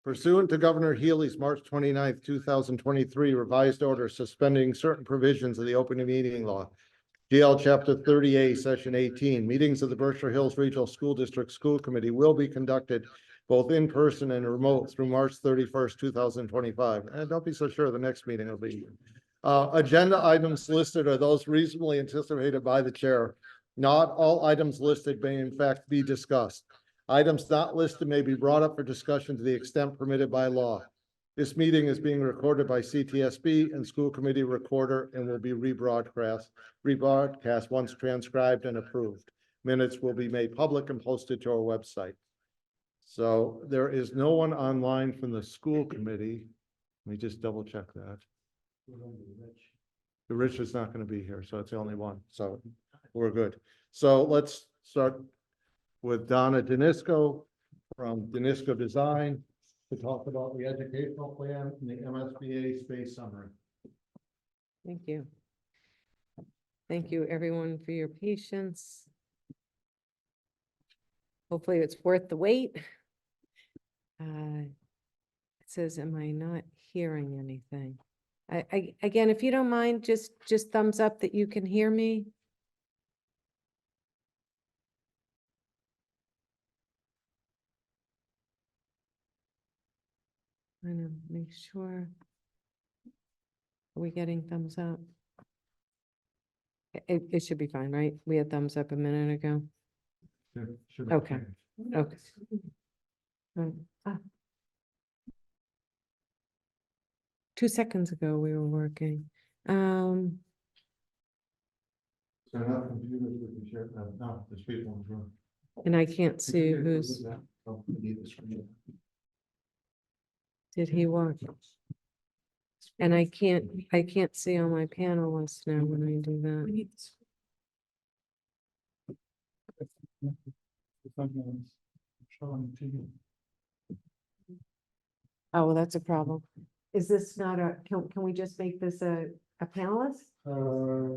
Pursuant to Governor Healy's March 29th, 2023 revised order suspending certain provisions of the open meeting law, GL Chapter 30A, Session 18, meetings of the Berkshire Hills Regional School District School Committee will be conducted both in person and remote through March 31st, 2025. And don't be so sure the next meeting will be. Agenda items listed are those reasonably anticipated by the chair. Not all items listed may in fact be discussed. Items not listed may be brought up for discussion to the extent permitted by law. This meeting is being recorded by CTSB and School Committee Recorder and will be rebroadcast once transcribed and approved. Minutes will be made public and posted to our website. So there is no one online from the school committee. Let me just double check that. The Rich is not going to be here, so it's the only one. So we're good. So let's start with Donna Danisco from Danisco Design to talk about the educational plan and the MSBA space summary. Thank you. Thank you, everyone, for your patience. Hopefully it's worth the wait. It says, am I not hearing anything? Again, if you don't mind, just thumbs up that you can hear me. I want to make sure. Are we getting thumbs up? It should be fine, right? We had thumbs up a minute ago. Okay. Okay. Ah. 2 seconds ago, we were working. So now computers we can share. No, there's people in the room. And I can't see who's, did he walk? And I can't see on my panelists now when I do that. Oh, well, that's a problem. Is this not a, can we just make this a panelist?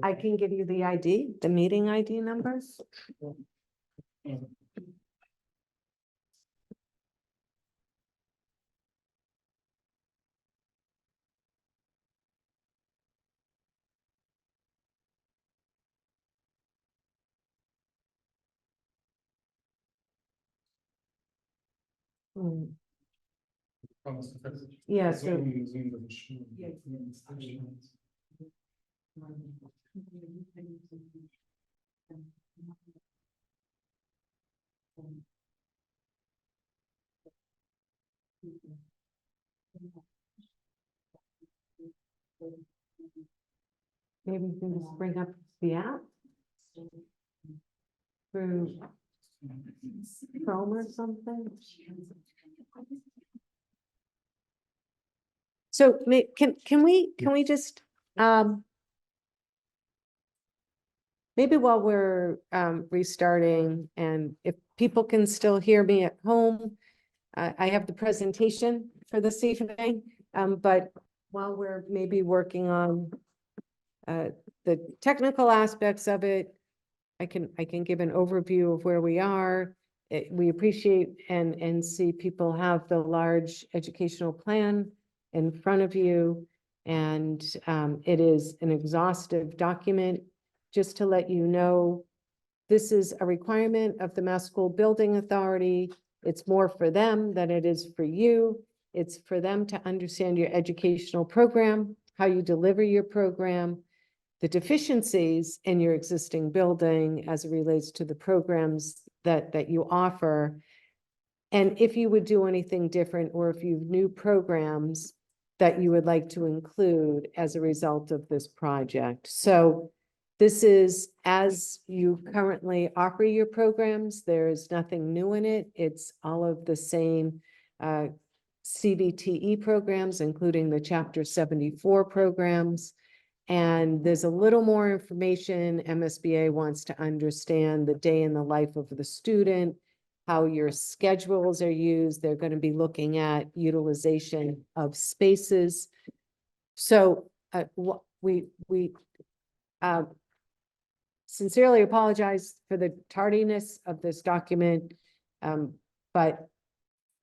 I can give you the ID, the meeting ID numbers. Yeah, so maybe we can just bring up the app through Chrome or something. So can we just maybe while we're restarting, and if people can still hear me at home, I have the presentation for this evening, but while we're maybe working on the technical aspects of it, I can give an overview of where we are. We appreciate and see people have the large educational plan in front of you, and it is an exhaustive document. Just to let you know, this is a requirement of the Mass School Building Authority. It's more for them than it is for you. It's for them to understand your educational program, how you deliver your program, the deficiencies in your existing building as it relates to the programs that you offer. And if you would do anything different, or if you have new programs that you would like to include as a result of this project. So this is as you currently offer your programs. There is nothing new in it. It's all of the same CBTE programs, including the Chapter 74 programs. And there's a little more information. MSBA wants to understand the day in the life of the student, how your schedules are used. They're going to be looking at utilization of spaces. So we sincerely apologize for the tardiness of this document, but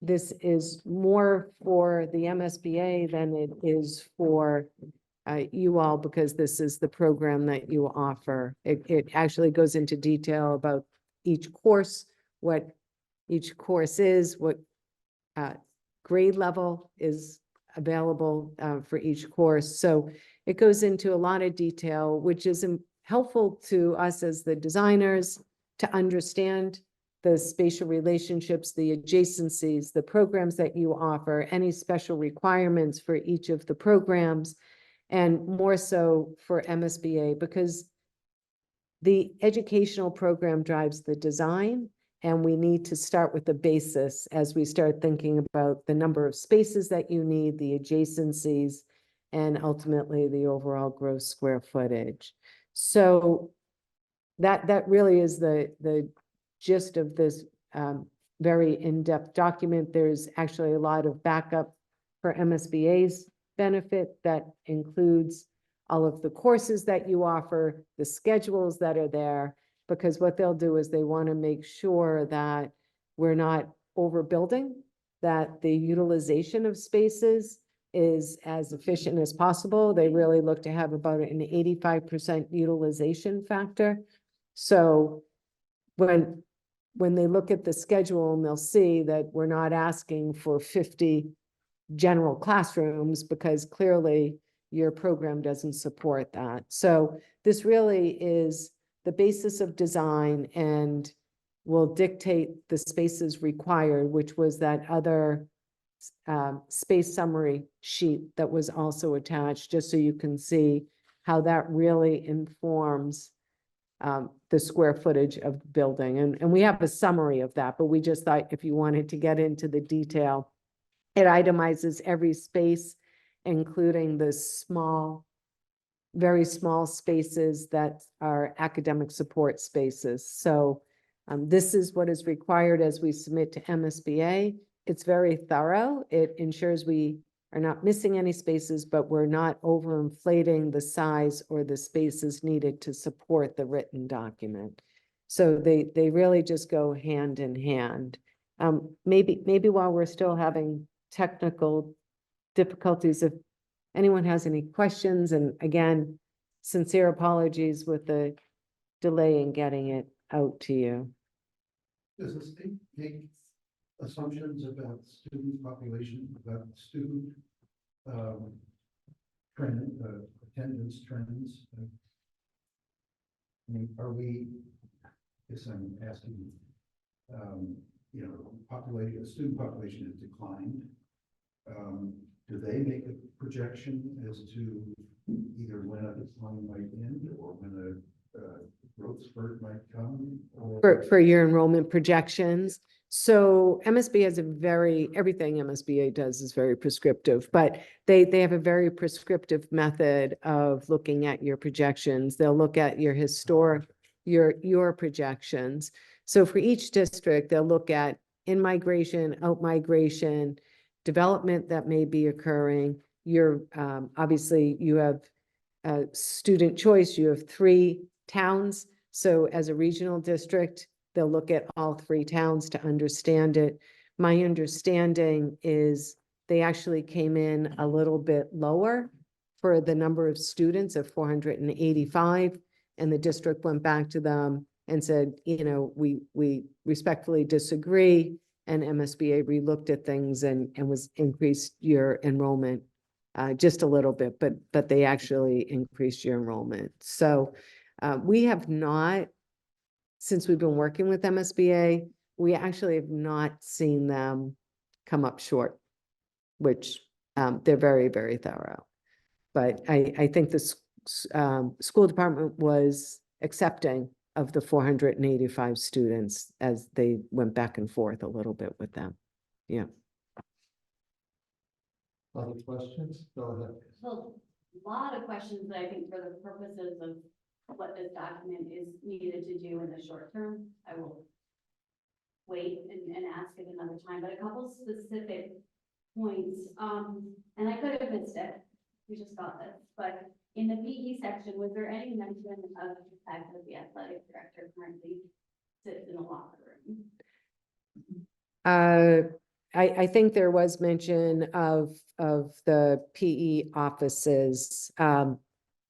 this is more for the MSBA than it is for you all, because this is the program that you offer. It actually goes into detail about each course, what each course is, what grade level is available for each course. So it goes into a lot of detail, which is helpful to us as the designers to understand the spatial relationships, the adjacencies, the programs that you offer, any special requirements for each of the programs, and more so for MSBA, because the educational program drives the design, and we need to start with the basis as we start thinking about the number of spaces that you need, the adjacencies, and ultimately the overall gross square footage. So that really is the gist of this very in-depth document. There's actually a lot of backup for MSBA's benefit that includes all of the courses that you offer, the schedules that are there, because what they'll do is they want to make sure that we're not overbuilding, that the utilization of spaces is as efficient as possible. They really look to have about an 85% utilization factor. So when they look at the schedule, and they'll see that we're not asking for 50 general classrooms, because clearly your program doesn't support that. So this really is the basis of design and will dictate the spaces required, which was that other space summary sheet that was also attached, just so you can see how that really informs the square footage of the building. And we have a summary of that, but we just thought if you wanted to get into the detail, it itemizes every space, including the small, very small spaces that are academic support spaces. So this is what is required as we submit to MSBA. It's very thorough. It ensures we are not missing any spaces, but we're not overinflating the size or the spaces needed to support the written document. So they really just go hand in hand. Maybe while we're still having technical difficulties, if anyone has any questions, and again, sincere apologies with the delay in getting it out to you. Does the state make assumptions about student population, about student trend, attendance trends? I mean, are we, guess I'm asking, you know, student population has declined. Do they make a projection as to either when a decline might end or when a growth spurt might come? For your enrollment projections. So MSBA has everything MSBA does is very prescriptive, but they have a very prescriptive method of looking at your projections. They'll look at your historic, your projections. So for each district, they'll look at in-migration, out-migration, development that may be occurring. You're obviously you have student choice. You have 3 towns. So as a regional district, they'll look at all 3 towns to understand it. My understanding is they actually came in a little bit lower for the number of students of 485, and the district went back to them and said, you know, we respectfully disagree. And MSBA relooked at things and was increased your enrollment just a little bit, but they actually increased your enrollment. So we have not, since we've been working with MSBA, we actually have not seen them come up short, which they're very, very thorough. But I think the school department was accepting of the 485 students as they went back and forth a little bit with them. Yeah. Other questions? Go ahead. So a lot of questions that I think for the purposes of what this document is needed to do in the short term, I will wait and ask it another time, but a couple specific points. And I could have missed it. We just got this, but in the PE section, was there any mention of the fact that the athletic director currently sits in a locker room? I think there was mention of the PE offices. I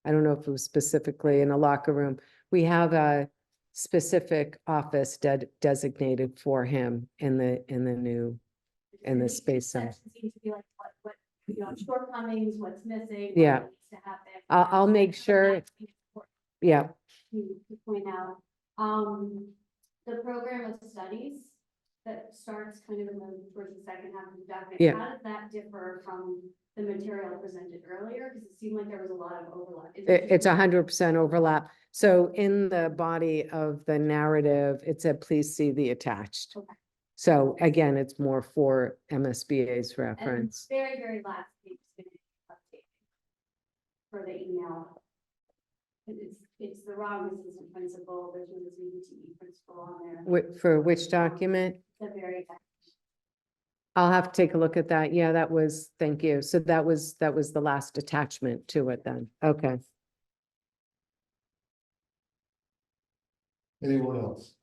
don't know if it was specifically in a locker room. We have a specific office designated for him in the new, in the space center. That seems to be like what, you know, shortcomings, what's missing. Yeah. what needs to happen. I'll make sure, That's important yeah, to point out. The program of studies that starts kind of in towards the second half of the document. Yeah. How does that differ from the material presented earlier? Because it seemed like there was a lot of overlap. Is it's just- 100% overlap. So in the body of the narrative, it said, please see the attached. Okay. So again, it's more for MSBA's And reference. very last page is gonna be updated for the email. It's the wrong assistant principal, there's an EDTE principal on there. For which document? The very back. I'll have to take a look at that. Yeah, that was, thank you. So that was the last attachment to it then. Okay. Anyone else?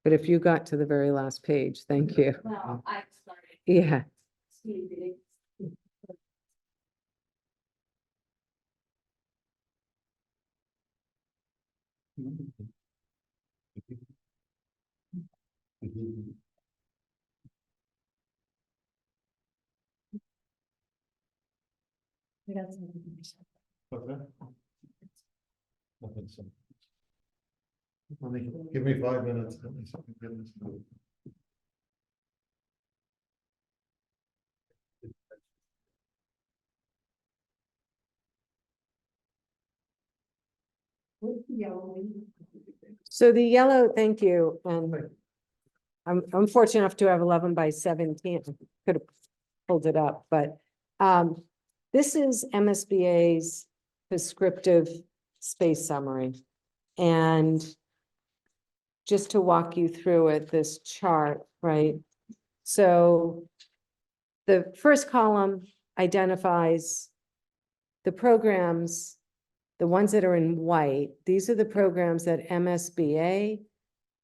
But if you got to the very last page, thank you. Well, I started Yeah. speed reading. Okay. Nothing, so. Give me 5 minutes. Let me see if I can get this done. So the yellow, thank you. I'm fortunate enough to have 11 by 17. Could have pulled it up, but this is MSBA's prescriptive space summary. And just to walk you through it, this chart, right? So the first column identifies the programs, the ones that are in white. These are the programs that MSBA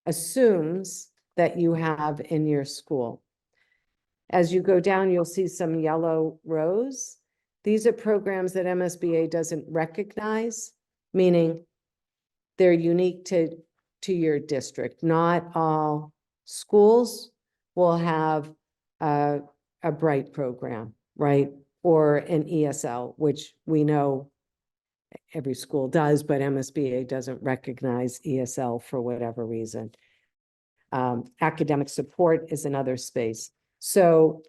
assumes that you have in your school. As you go down, you'll see some yellow rows. These are programs that MSBA doesn't recognize, meaning they're unique to your district. Not all schools will have a Bright program, right? Or an ESL, which we know every school does, but MSBA doesn't recognize ESL for whatever reason. Academic support is another space. So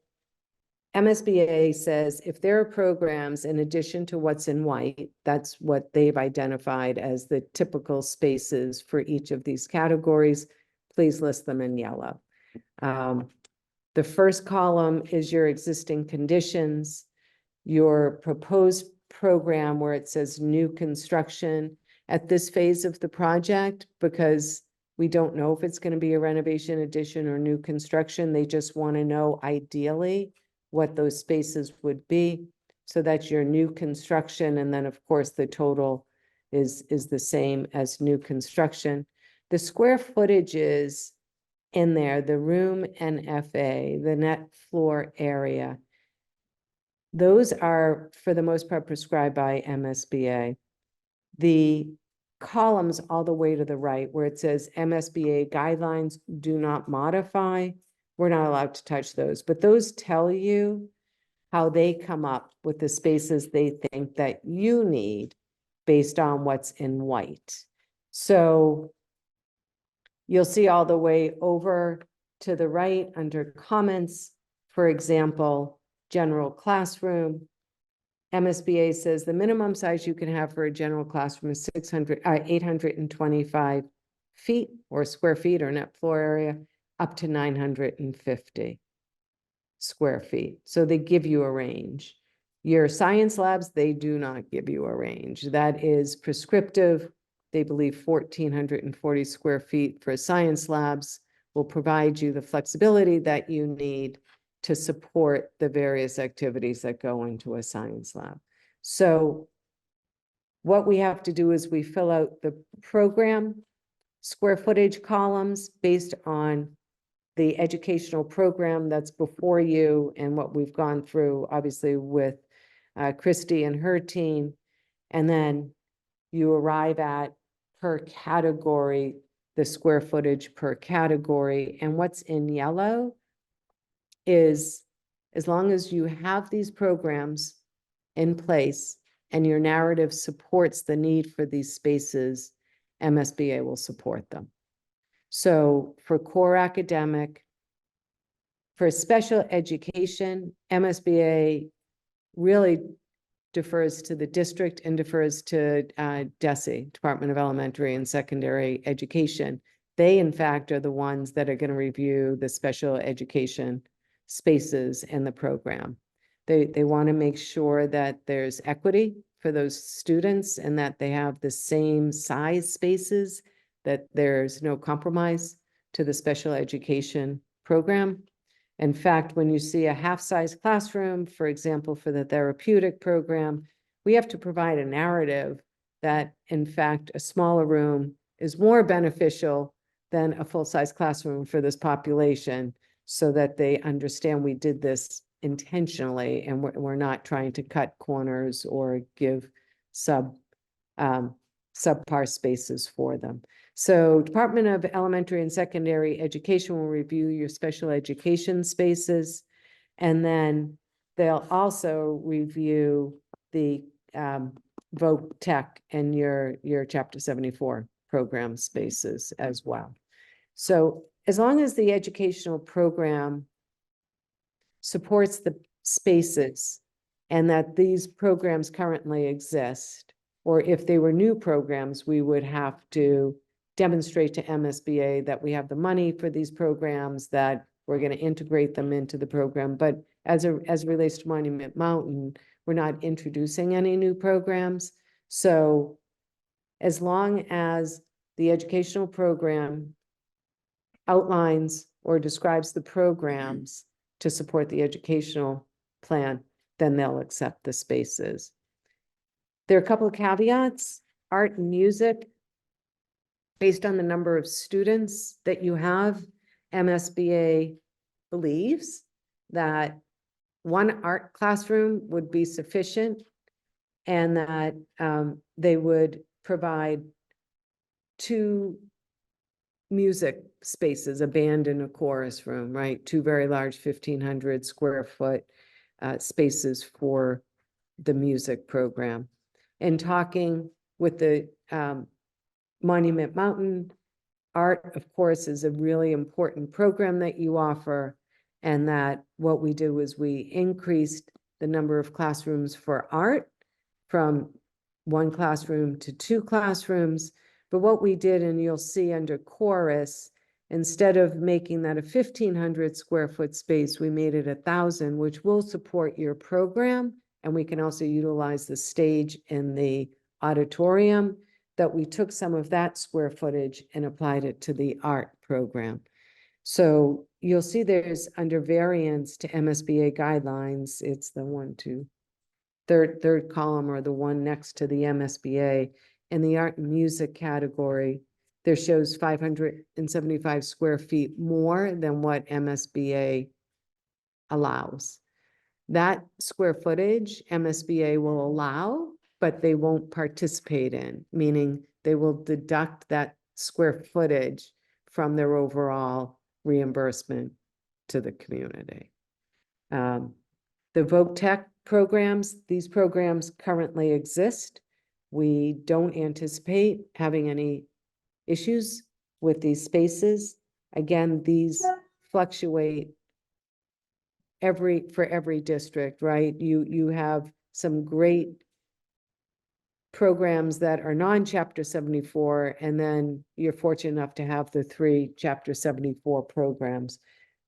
MSBA says if there are programs in addition to what's in white, that's what they've identified as the typical spaces for each of these categories, please list them in yellow. The first column is your existing conditions, your proposed program where it says new construction at this phase of the project, because we don't know if it's going to be a renovation addition or new construction. They just want to know ideally what those spaces would be. So that's your new construction. And then of course the total is the same as new construction. The square footage is in there, the room NFA, the net floor area. Those are for the most part prescribed by MSBA. The columns all the way to the right where it says MSBA guidelines do not modify, we're not allowed to touch those, but those tell you how they come up with the spaces they think that you need based on what's in white. So you'll see all the way over to the right under comments, for example, general classroom. MSBA says the minimum size you can have for a general classroom is 825 feet or square feet or net floor area up to 950 square feet. So they give you a range. Your science labs, they do not give you a range. That is prescriptive. They believe 1,440 square feet for science labs will provide you the flexibility that you need to support the various activities that go into a science lab. So what we have to do is we fill out the program square footage columns based on the educational program that's before you and what we've gone through, obviously with Christy and her team. And then you arrive at per category, the square footage per category. And what's in yellow is, as long as you have these programs in place and your narrative supports the need for these spaces, MSBA will support them. So for core academic, for special education, MSBA really defers to the district and defers to DESE, Department of Elementary and Secondary Education. They, in fact, are the ones that are going to review the special education spaces in the program. They want to make sure that there's equity for those students and that they have the same size spaces, that there's no compromise to the special education program. In fact, when you see a half-size classroom, for example, for the therapeutic program, we have to provide a narrative that, in fact, a smaller room is more beneficial than a full-size classroom for this population, so that they understand we did this intentionally and we're not trying to cut corners or give subpar spaces for them. So Department of Elementary and Secondary Education will review your special education spaces, and then they'll also review the voc tech and your Chapter 74 program spaces as well. So as long as the educational program supports the spaces and that these programs currently exist, or if they were new programs, we would have to demonstrate to MSBA that we have the money for these programs, that we're going to integrate them into the program. But as it relates to Monument Mountain, we're not introducing any new programs. So as long as the educational program outlines or describes the programs to support the educational plan, then they'll accept the spaces. There are a couple of caveats. Art and music, based on the number of students that you have, MSBA believes that one art classroom would be sufficient, and that they would provide 2 music spaces, a band and a chorus room, right? 2 very large 1,500 square foot spaces for the music program. And talking with the Monument Mountain, art, of course, is a really important program that you offer, and that what we do is we increased the number of classrooms for art from 1 classroom to 2 classrooms. But what we did, and you'll see under chorus, instead of making that a 1,500 square foot space, we made it 1,000, which will support your program. And we can also utilize the stage in the auditorium, that we took some of that square footage and applied it to the art program. So you'll see there's, under variance to MSBA guidelines, it's the third column, or the one next to the MSBA. In the art and music category, there shows 575 square feet more than what MSBA allows. That square footage MSBA will allow, but they won't participate in, meaning they will deduct that square footage from their overall reimbursement to the community. The voc tech programs, these programs currently exist. We don't anticipate having any issues with these spaces. Again, these fluctuate for every district, right? You have some great programs that are non-Chapter 74, and then you're fortunate enough to have the 3 Chapter 74 programs.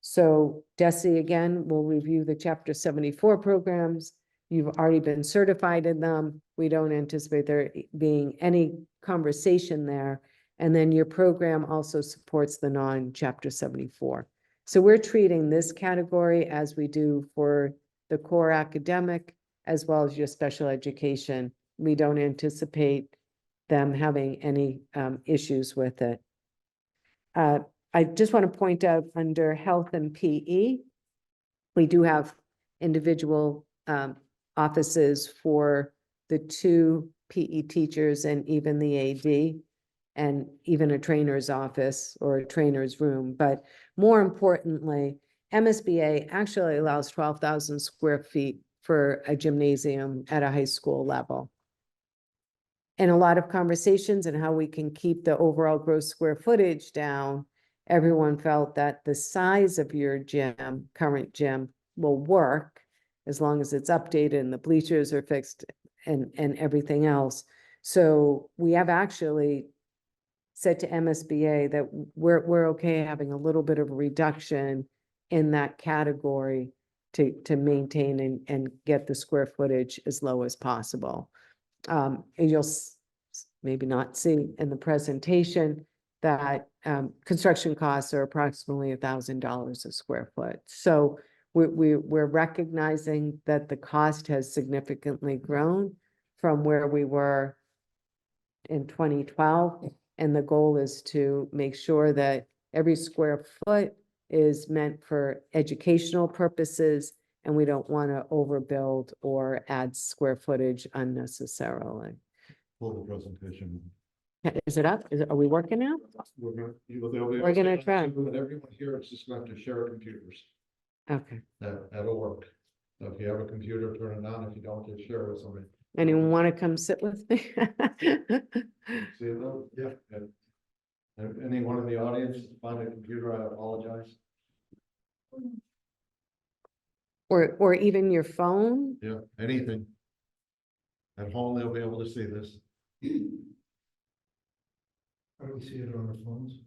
So DESE, again, will review the Chapter 74 programs. You've already been certified in them. We don't anticipate there being any conversation there. And then your program also supports the non-Chapter 74. So we're treating this category as we do for the core academic, as well as your special education. We don't anticipate them having any issues with it. I just want to point out under health and PE, we do have individual offices for the 2 PE teachers and even the AD, and even a trainer's office or a trainer's room. But more importantly, MSBA actually allows 12,000 square feet for a gymnasium at a high school level. And a lot of conversations and how we can keep the overall gross square footage down, everyone felt that the size of your gym, current gym, will work as long as it's updated and the bleachers are fixed and everything else. So we have actually said to MSBA that we're okay having a little bit of a reduction in that category to maintain and get the square footage as low as possible. And you'll maybe not see in the presentation that construction costs are approximately $1,000 a square foot. So we're recognizing that the cost has significantly grown from where we were in 2012. And the goal is to make sure that every square foot is meant for educational purposes, and we don't want to overbuild or add square footage unnecessarily. Pull the presentation. Is it up? Are we working now? We're gonna try. And everyone here is just going to share computers. Okay. That'll work. So if you have a computer, turn it on. If you don't, just share with somebody. Anyone want to come sit with me? See those? Yeah. Anyone in the audience find a computer, I apologize. Or even your phone? Yeah, anything. At home, they'll be able to see this. How do we see it on our phones?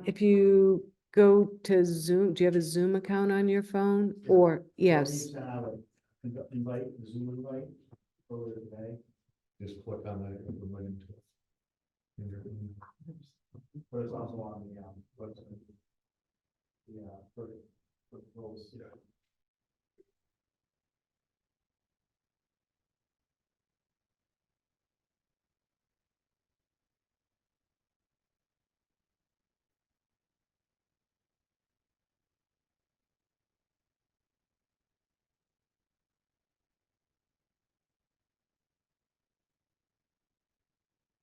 If you go to Zoom, do you have a Zoom account on your phone? Yeah. Or, yes, Send out an invite, the Zoom invite earlier today, Just click on that. and put it into it. but it's also on the, website. Yeah, for those, yeah.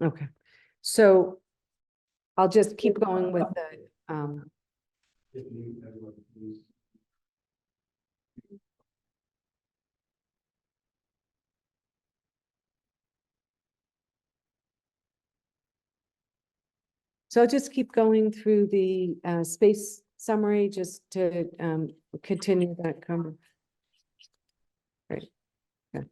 okay. So I'll just keep going with the, If you, everyone, please. so I'll just keep going through the space summary just to continue that conversation. Right. Okay.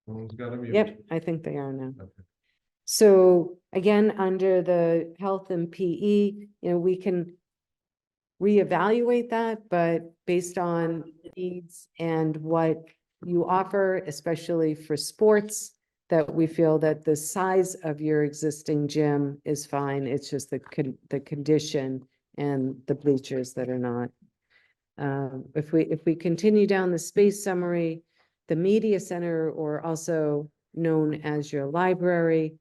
Someone's got to mute. Yep, I think they are now. Okay. So again, under the health and PE, we can reevaluate that, but based on needs and what you offer, especially for sports, that we feel that the size of your existing gym is fine. It's just the condition and the bleachers that are not. If we continue down the space summary, the media center, or also known as your library,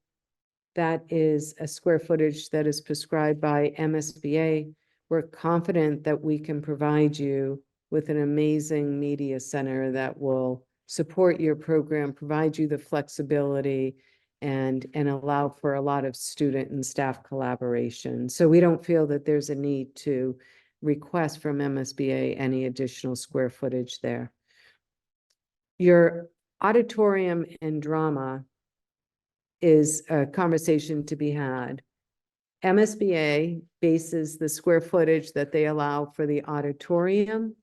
that is a square footage that is prescribed by MSBA. We're confident that we can provide you with an amazing media center that will support your program, provide you the flexibility, and allow for a lot of student and staff collaboration. So we don't feel that there's a need to request from MSBA any additional square footage there. Your auditorium and drama is a conversation to be had. MSBA bases the square footage that they allow for the auditorium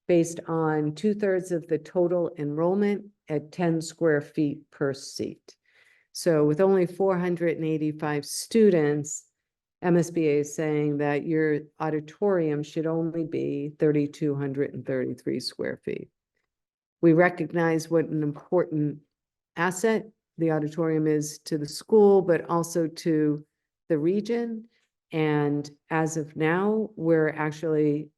based on 2/3 of the total enrollment at 10 square feet per seat. So with only 485 students, MSBA is saying that your auditorium should only be 3,233 square feet. We recognize what an important asset the auditorium is to the school, but also to the region. And as of now, we're actually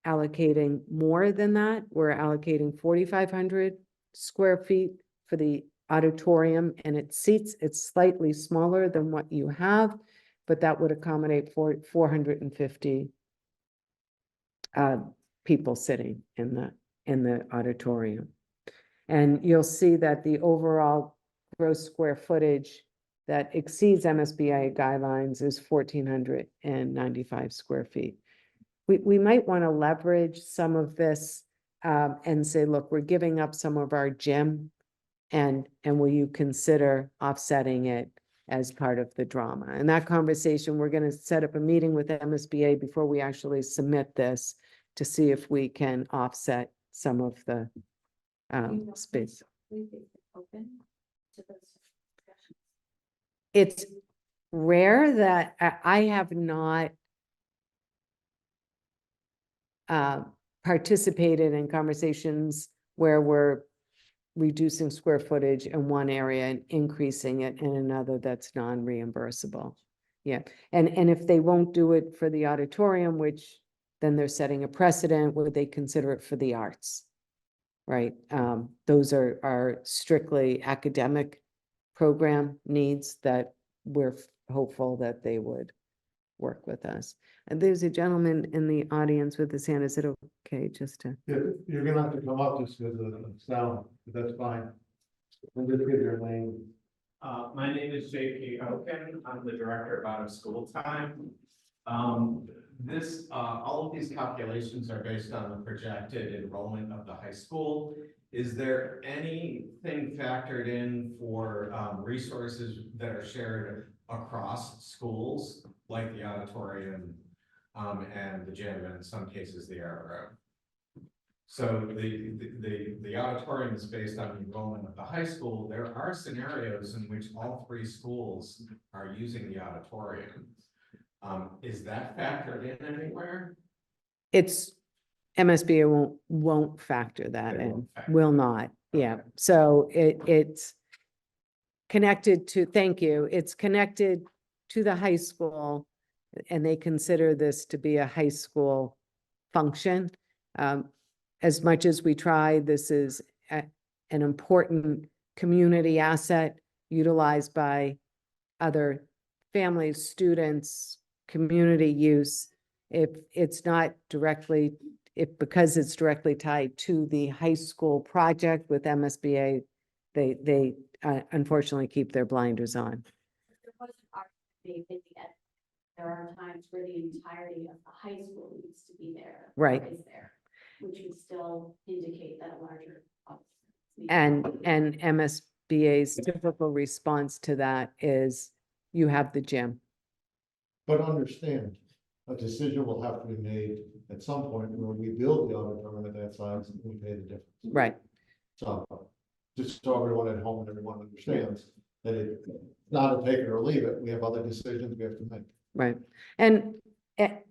allocating more than that. We're allocating 4,500 square feet for the auditorium and its seats. It's slightly smaller than what you have, but that would accommodate 450 people sitting in the auditorium. And you'll see that the overall gross square footage that exceeds MSBA guidelines is 1,495 square feet. We might want to leverage some of this and say, look, we're giving up some of our gym, and will you consider offsetting it as part of the drama? And that conversation, we're going to set up a meeting with MSBA before we actually submit this to see if we can offset some of the space. Open to those discussions. It's rare that I have not participated in conversations where we're reducing square footage in one area and increasing it in another that's non-reimbursable. Yeah, and if they won't do it for the auditorium, which then they're setting a precedent, would they consider it for the arts? Right, those are strictly academic program needs that we're hopeful that they would work with us. And there's a gentleman in the audience with his hand. Is it okay just to? Yeah, you're gonna have to come up just because of the sound, but that's fine. And just give your name. My name is J.P. Oken. I'm the director of out of school time. All of these calculations are based on the projected enrollment of the high school. Is there anything factored in for resources that are shared across schools, like the auditorium and the gym, and in some cases the art room? So the auditorium is based on enrollment of the high school. There are scenarios in which all three schools are using the auditorium. Is that factored in anywhere? It's MSBA won't factor that They in, won't factor will not, yeah. Okay. So it's connected to, thank you, it's connected to the high school, and they consider this to be a high school function. As much as we try, this is an important community asset utilized by other families, students, community use. If it's not directly, because it's directly tied to the high school project with MSBA, they unfortunately keep their blinders on. There was an R.S.D. in the end. There are times where the entirety of the high school needs to be there. or Right. Is there, which would still indicate that a larger. office is And needed. MSBA's typical response to that is, you have the gym. But understand, a decision will have to be made at some point when we build the auditorium at that size and we pay the difference. Right. So, just so everyone at home and everyone understands that it's not a take it or leave it. We have other decisions we have to make. Right. And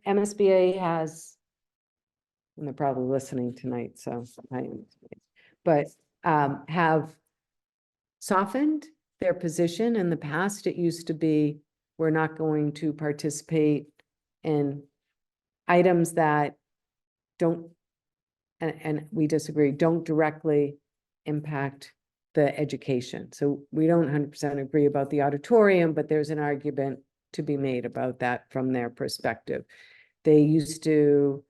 MSBA has, and they're probably listening tonight, so but have softened their position. In the past, it used to be, we're not going to participate in items that don't, and we disagree, don't directly impact the education. So we don't 100% agree about the auditorium, but there's an argument to be made about that from their perspective. They used to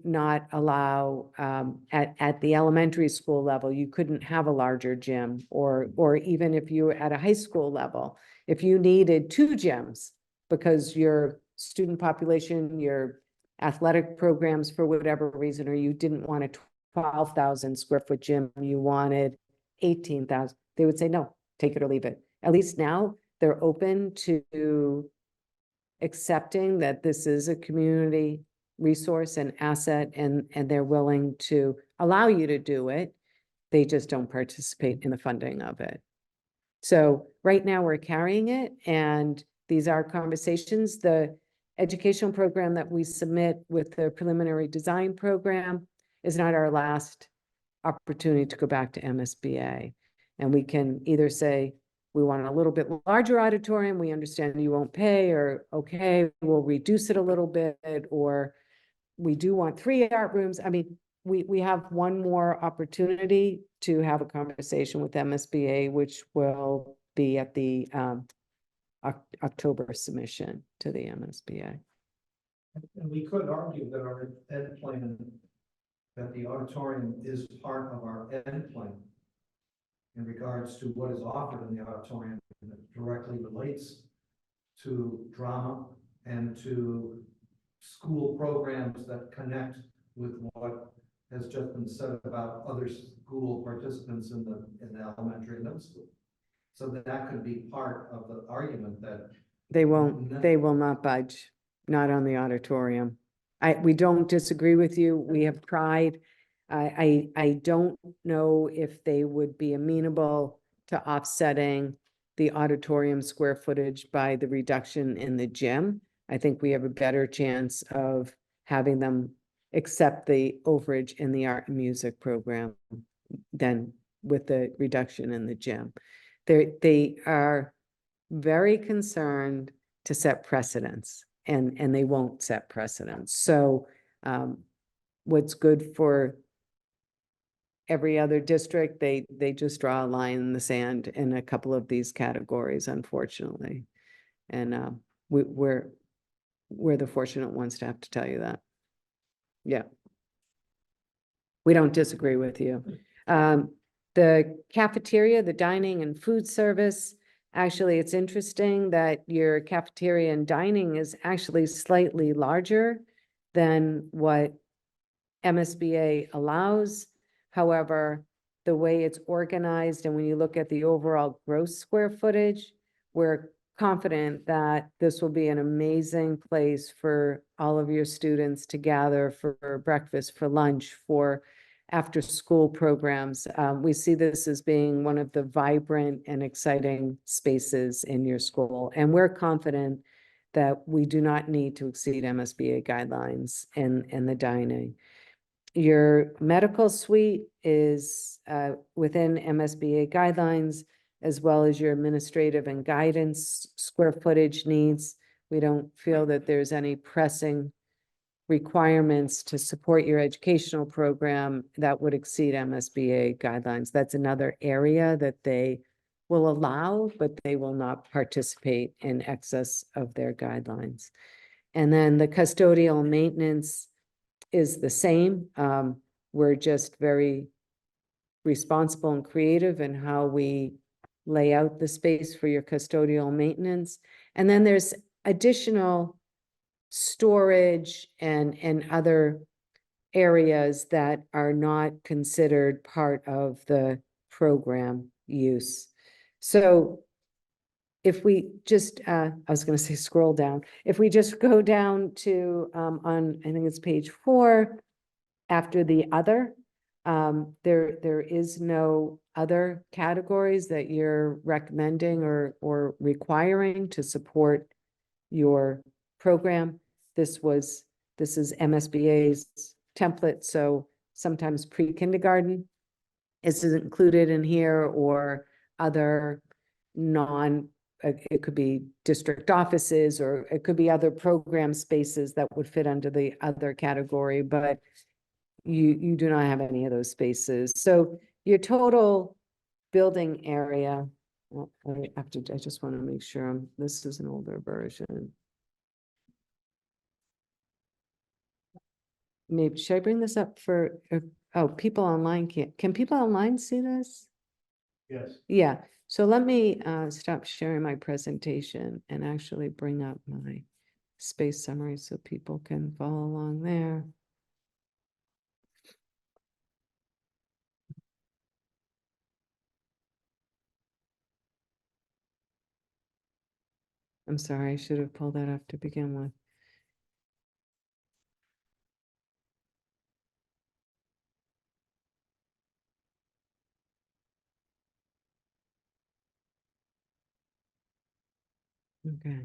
not allow, at the elementary school level, you couldn't have a larger gym, or even if you were at a high school level, if you needed 2 gyms because your student population, your athletic programs, for whatever reason, or you didn't want a 12,000 square foot gym, you wanted 18,000, they would say, no, take it or leave it. At least now they're open to accepting that this is a community resource and asset, and they're willing to allow you to do it. They just don't participate in the funding of it. So right now we're carrying it, and these are conversations. The educational program that we submit with the preliminary design program is not our last opportunity to go back to MSBA. And we can either say, we want a little bit larger auditorium, we understand you won't pay, or okay, we'll reduce it a little bit, or we do want 3 art rooms. I mean, we have one more opportunity to have a conversation with MSBA, which will be at the October submission to the MSBA. And we could argue that our ed plan, that the auditorium is part of our ed plan in regards to what is offered in the auditorium that directly relates to drama and to school programs that connect with what has just been said about other school participants in the elementary and middle school. So that could be part of the argument that They will not budge, not on the auditorium. We don't disagree with you. We have tried. I don't know if they would be amenable to offsetting the auditorium square footage by the reduction in the gym. I think we have a better chance of having them accept the overage in the art and music program than with the reduction in the gym. They are very concerned to set precedents, and they won't set precedents. So what's good for every other district, they just draw a line in the sand in a couple of these categories, unfortunately. And we're the fortunate ones to have to tell you that. Yeah. We don't disagree with you. The cafeteria, the dining and food service, actually, it's interesting that your cafeteria and dining is actually slightly larger than what MSBA allows. However, the way it's organized and when you look at the overall gross square footage, we're confident that this will be an amazing place for all of your students to gather for breakfast, for lunch, for after-school programs. We see this as being one of the vibrant and exciting spaces in your school. And we're confident that we do not need to exceed MSBA guidelines in the dining. Your medical suite is within MSBA guidelines, as well as your administrative and guidance square footage needs. We don't feel that there's any pressing requirements to support your educational program that would exceed MSBA guidelines. That's another area that they will allow, but they will not participate in excess of their guidelines. And then the custodial maintenance is the same. We're just very responsible and creative in how we lay out the space for your custodial maintenance. And then there's additional storage and other areas that are not considered part of the program use. So if we just, I was going to say scroll down, if we just go down to on, I think it's page 4, after the other, there is no other categories that you're recommending or requiring to support your program. This is MSBA's template, so sometimes pre-kindergarten is included in here, or other it could be district offices, or it could be other program spaces that would fit under the other category, but you do not have any of those spaces. So your total building area, I just want to make sure this is an older version. Maybe, should I bring this up for, oh, people online can people online see this? Yes. Yeah, so let me stop sharing my presentation and actually bring up my space summary so people can follow along there. I'm sorry, I should have pulled that up to begin with. Okay,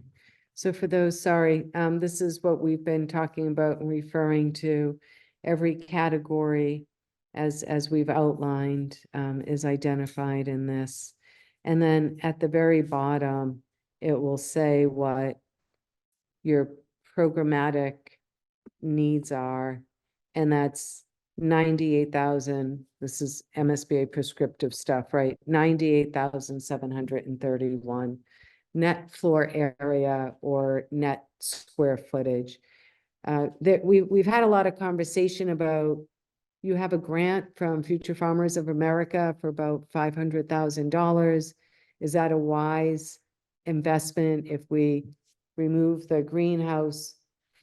so for those, sorry, this is what we've been talking about and referring to. Every category, as we've outlined, is identified in this. And then at the very bottom, it will say what your programmatic needs are, and that's 98,000, this is MSBA prescriptive stuff, right? 98,731 net floor area or net square footage. That we've had a lot of conversation about, you have a grant from Future Farmers of America for about $500,000. Is that a wise investment if we remove the greenhouse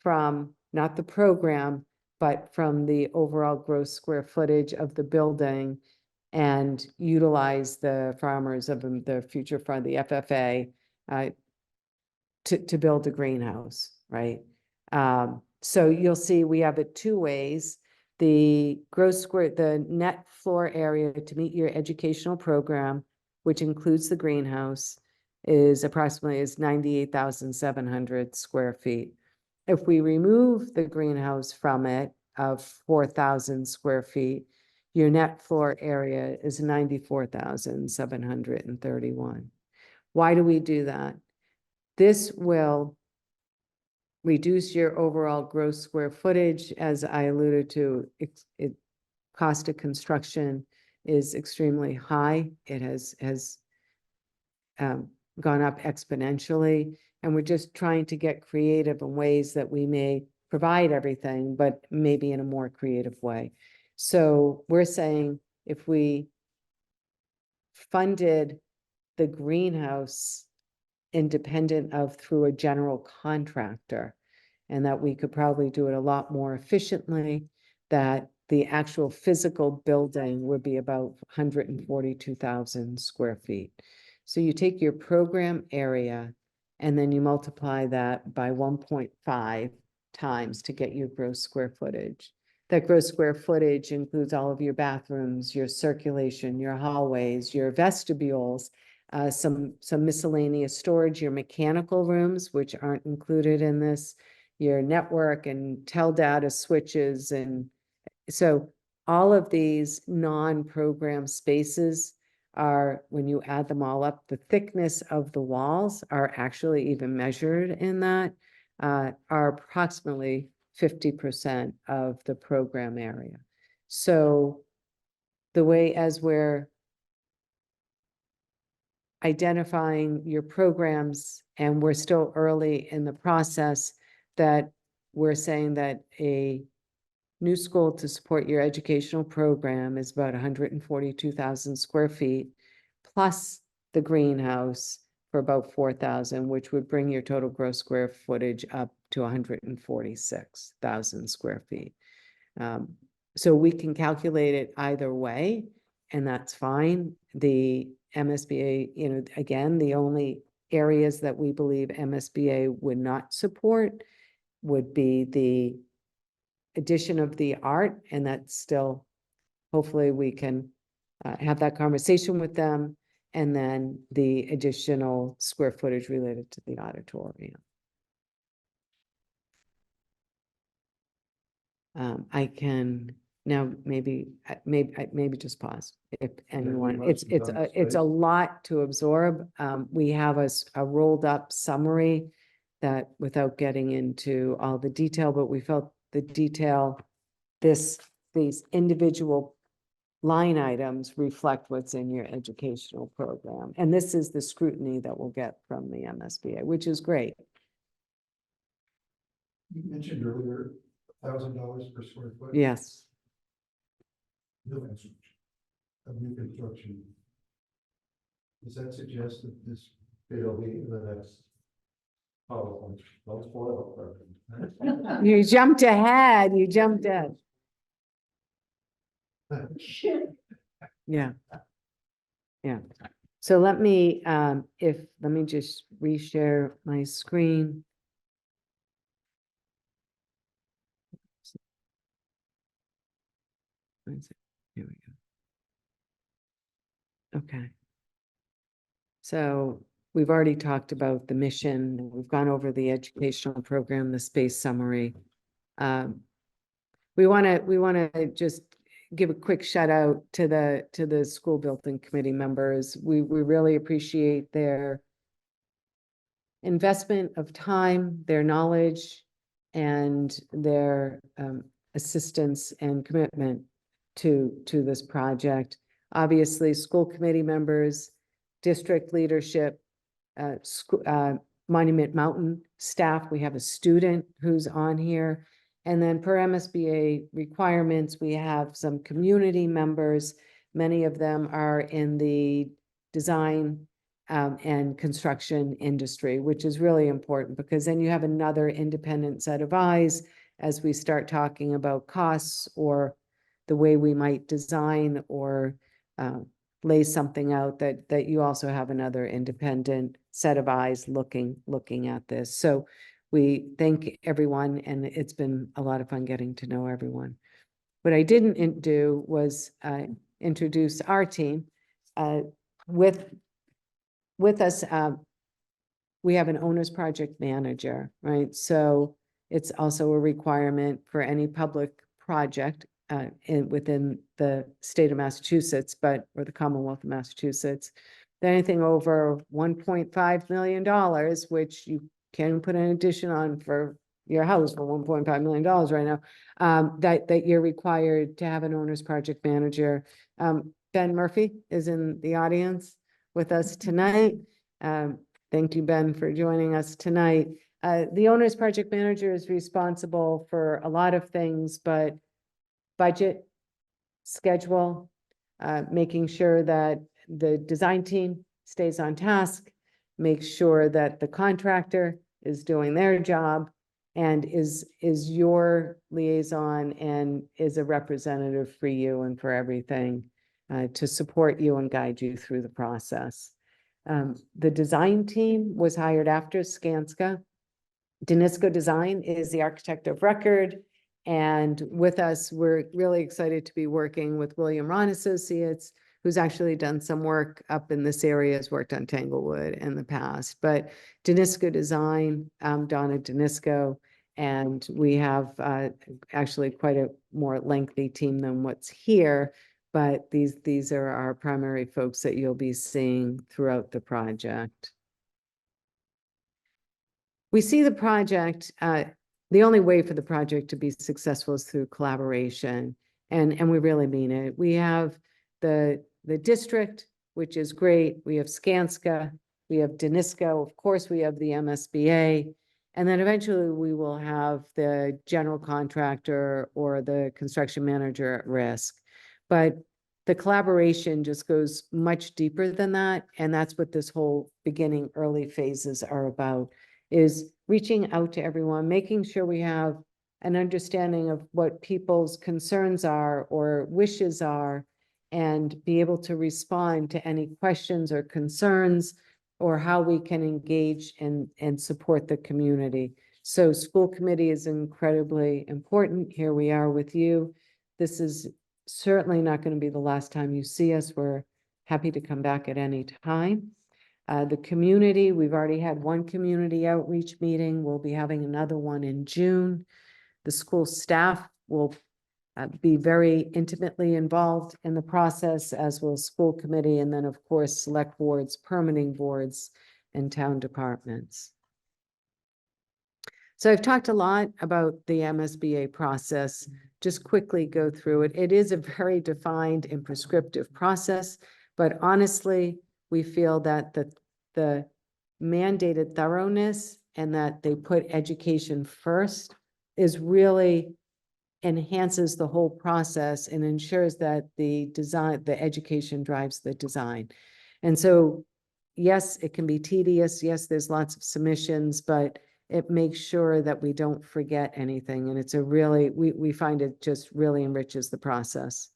from, not the program, but from the overall gross square footage of the building and utilize the farmers of the Future Fund, the FFA, to build a greenhouse, right? So you'll see we have it two ways. The net floor area to meet your educational program, which includes the greenhouse, is approximately 98,700 square feet. If we remove the greenhouse from it of 4,000 square feet, your net floor area is 94,731. Why do we do that? This will reduce your overall gross square footage. As I alluded to, cost of construction is extremely high. It has gone up exponentially, and we're just trying to get creative in ways that we may provide everything, but maybe in a more creative way. So we're saying if we funded the greenhouse independent of through a general contractor, and that we could probably do it a lot more efficiently, that the actual physical building would be about 142,000 square feet. So you take your program area and then you multiply that by 1.5 times to get your gross square footage. That gross square footage includes all of your bathrooms, your circulation, your hallways, your vestibules, some miscellaneous storage, your mechanical rooms, which aren't included in this, your network and tel data switches. And so all of these non-program spaces are, when you add them all up, the thickness of the walls are actually even measured in that, are approximately 50% of the program area. So the way as we're identifying your programs, and we're still early in the process, that we're saying that a new school to support your educational program is about 142,000 square feet, plus the greenhouse for about 4,000, which would bring your total gross square footage up to 146,000 square feet. So we can calculate it either way, and that's fine. The MSBA, again, the only areas that we believe MSBA would not support would be the addition of the art, and that's still, hopefully we can have that conversation with them, and then the additional square footage related to the auditorium. I can now maybe just pause if anyone. It's a lot to absorb. We have a rolled up summary that, without getting into all the detail, but we felt the detail, these individual line items reflect what's in your educational program. And this is the scrutiny that we'll get from the MSBA, which is great. You mentioned earlier $1,000 per square foot. Yes. Of new construction. Does that suggest that this it'll be the next? Oh, don't spoil it. You jumped ahead. You jumped ahead. Yeah. Yeah. So let me just reshare my screen. Here we go. Okay. So we've already talked about the mission. We've gone over the educational program, the space summary. We want to just give a quick shout out to the school building committee members. We really appreciate their investment of time, their knowledge, and their assistance and commitment to this project. Obviously, school committee members, district leadership, Monument Mountain staff, we have a student who's on here. And then per MSBA requirements, we have some community members. Many of them are in the design and construction industry, which is really important because then you have another independent set of eyes as we start talking about costs or the way we might design or lay something out, that you also have another independent set of eyes looking at this. So we thank everyone, and it's been a lot of fun getting to know everyone. What I didn't do was introduce our team. With us, we have an owner's project manager, right? So it's also a requirement for any public project within the state of Massachusetts, or the Commonwealth of Massachusetts, anything over $1.5 million, which you can put an addition on for your house for $1.5 million right now, that you're required to have an owner's project manager. Ben Murphy is in the audience with us tonight. Thank you, Ben, for joining us tonight. The owner's project manager is responsible for a lot of things, but budget, schedule, making sure that the design team stays on task, make sure that the contractor is doing their job and is your liaison and is a representative for you and for everything to support you and guide you through the process. The design team was hired after Skanska. Danisco Design is the architect of record. And with us, we're really excited to be working with William Ron Associates, who's actually done some work up in this area, has worked on Tanglewood in the past. But Danisco Design, Donna Danisco, and we have actually quite a more lengthy team than what's here. But these are our primary folks that you'll be seeing throughout the project. We see the project, the only way for the project to be successful is through collaboration, and we really mean it. We have the district, which is great. We have Skanska, we have Danisco, of course, we have the MSBA, and then eventually we will have the general contractor or the construction manager at risk. But the collaboration just goes much deeper than that, and that's what this whole beginning early phases are about, is reaching out to everyone, making sure we have an understanding of what people's concerns are or wishes are, and be able to respond to any questions or concerns, or how we can engage and support the community. So school committee is incredibly important. Here we are with you. This is certainly not going to be the last time you see us. We're happy to come back at any time. The community, we've already had one community outreach meeting. We'll be having another one in June. The school staff will be very intimately involved in the process, as will school committee, and then of course, select boards, permitting boards, and town departments. So I've talked a lot about the MSBA process. Just quickly go through it. It is a very defined and prescriptive process, but honestly, we feel that the mandated thoroughness and that they put education first is really enhances the whole process and ensures that the education drives the design. And so, yes, it can be tedious. Yes, there's lots of submissions, but it makes sure that we don't forget anything. And it's a really, we find it just really enriches the process.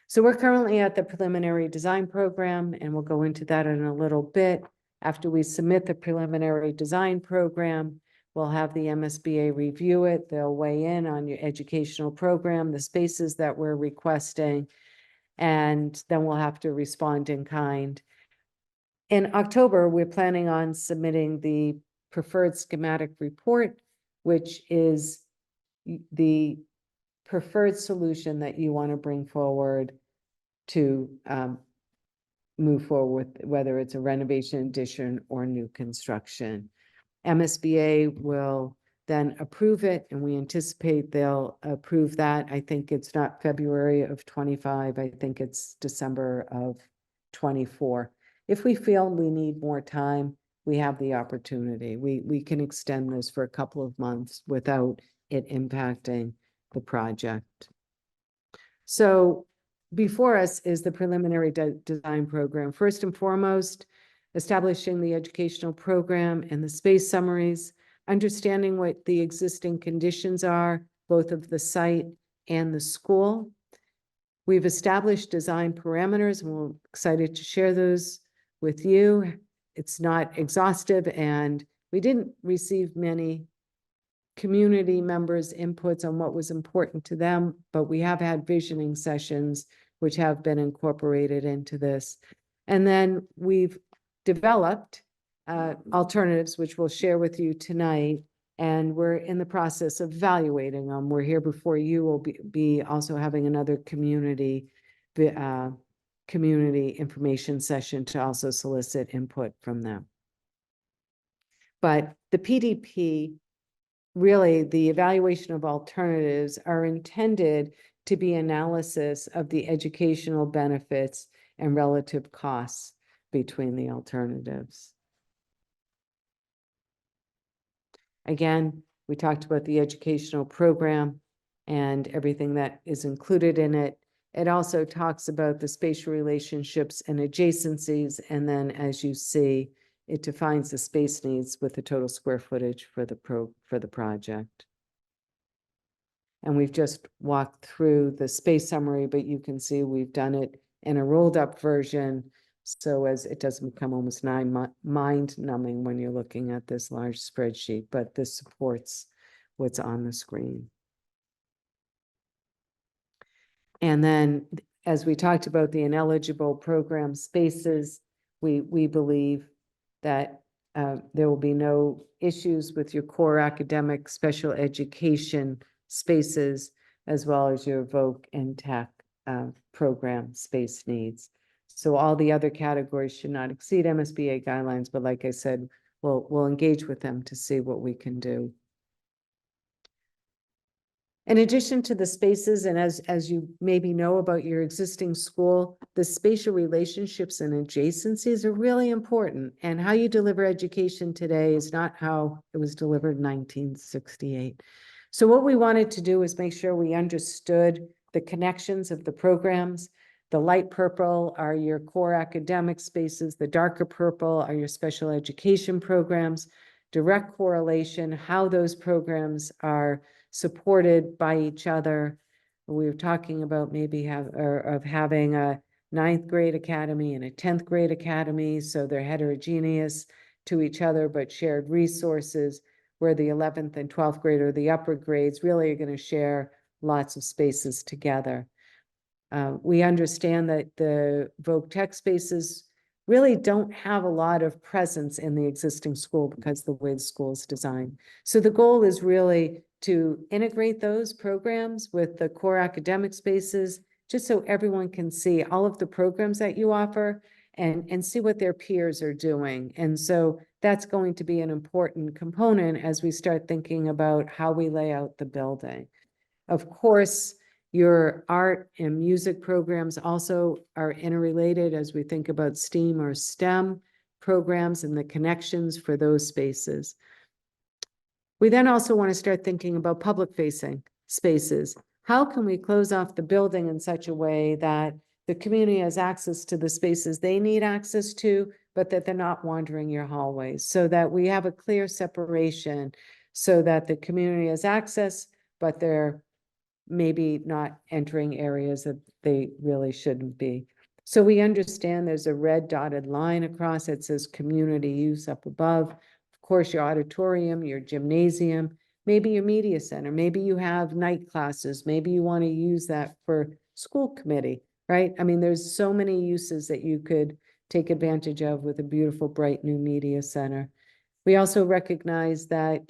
So we're currently at the preliminary design program, and we'll go into that in a little bit. After we submit the preliminary design program, we'll have the MSBA review it. They'll weigh in on your educational program, the spaces that we're requesting, and then we'll have to respond in kind. In October, we're planning on submitting the preferred schematic report, which is the preferred solution that you want to bring forward to move forward with, whether it's a renovation, addition, or new construction. MSBA will then approve it, and we anticipate they'll approve that. I think it's not February of 25, I think it's December of 24. If we feel we need more time, we have the opportunity. We can extend this for a couple of months without it impacting the project. So before us is the preliminary design program. First and foremost, establishing the educational program and the space summaries, understanding what the existing conditions are, both of the site and the school. We've established design parameters, and we're excited to share those with you. It's not exhaustive, and we didn't receive many community members' inputs on what was important to them, but we have had visioning sessions which have been incorporated into this. And then we've developed alternatives, which we'll share with you tonight, and we're in the process of evaluating them. We're here before you. Will be also having another community information session to also solicit input from them. But the PDP, really, the evaluation of alternatives are intended to be analysis of the educational benefits and relative costs between the alternatives. Again, we talked about the educational program and everything that is included in it. It also talks about the spatial relationships and adjacencies, and then, as you see, it defines the space needs with the total square footage for the project. And we've just walked through the space summary, but you can see we've done it in a rolled up version, so as it doesn't become almost mind numbing when you're looking at this large spreadsheet, but this supports what's on the screen. And then, as we talked about the ineligible program spaces, we believe that there will be no issues with your core academic special education spaces, as well as your voc and tech program space needs. So all the other categories should not exceed MSBA guidelines, but like I said, we'll engage with them to see what we can do. In addition to the spaces, and as you maybe know about your existing school, the spatial relationships and adjacencies are really important. And how you deliver education today is not how it was delivered in 1968. So what we wanted to do is make sure we understood the connections of the programs. The light purple are your core academic spaces. The darker purple are your special education programs. Direct correlation, how those programs are supported by each other. We were talking about maybe having a 9th grade academy and a 10th grade academy, so they're heterogeneous to each other, but shared resources, where the 11th and 12th grade, or the upper grades, really are going to share lots of spaces together. We understand that the voc tech spaces really don't have a lot of presence in the existing school because of the way the school is designed. So the goal is really to integrate those programs with the core academic spaces, just so everyone can see all of the programs that you offer and see what their peers are doing. And so that's going to be an important component as we start thinking about how we lay out the building. Of course, your art and music programs also are interrelated as we think about STEAM or STEM programs and the connections for those spaces. We then also want to start thinking about public-facing spaces. How can we close off the building in such a way that the community has access to the spaces they need access to, but that they're not wandering your hallways, so that we have a clear separation, so that the community has access, but they're maybe not entering areas that they really shouldn't be. So we understand there's a red dotted line across it, says community use up above. Of course, your auditorium, your gymnasium, maybe your media center, maybe you have night classes, maybe you want to use that for school committee, right? I mean, there's so many uses that you could take advantage of with a beautiful, bright new media center. We also recognize that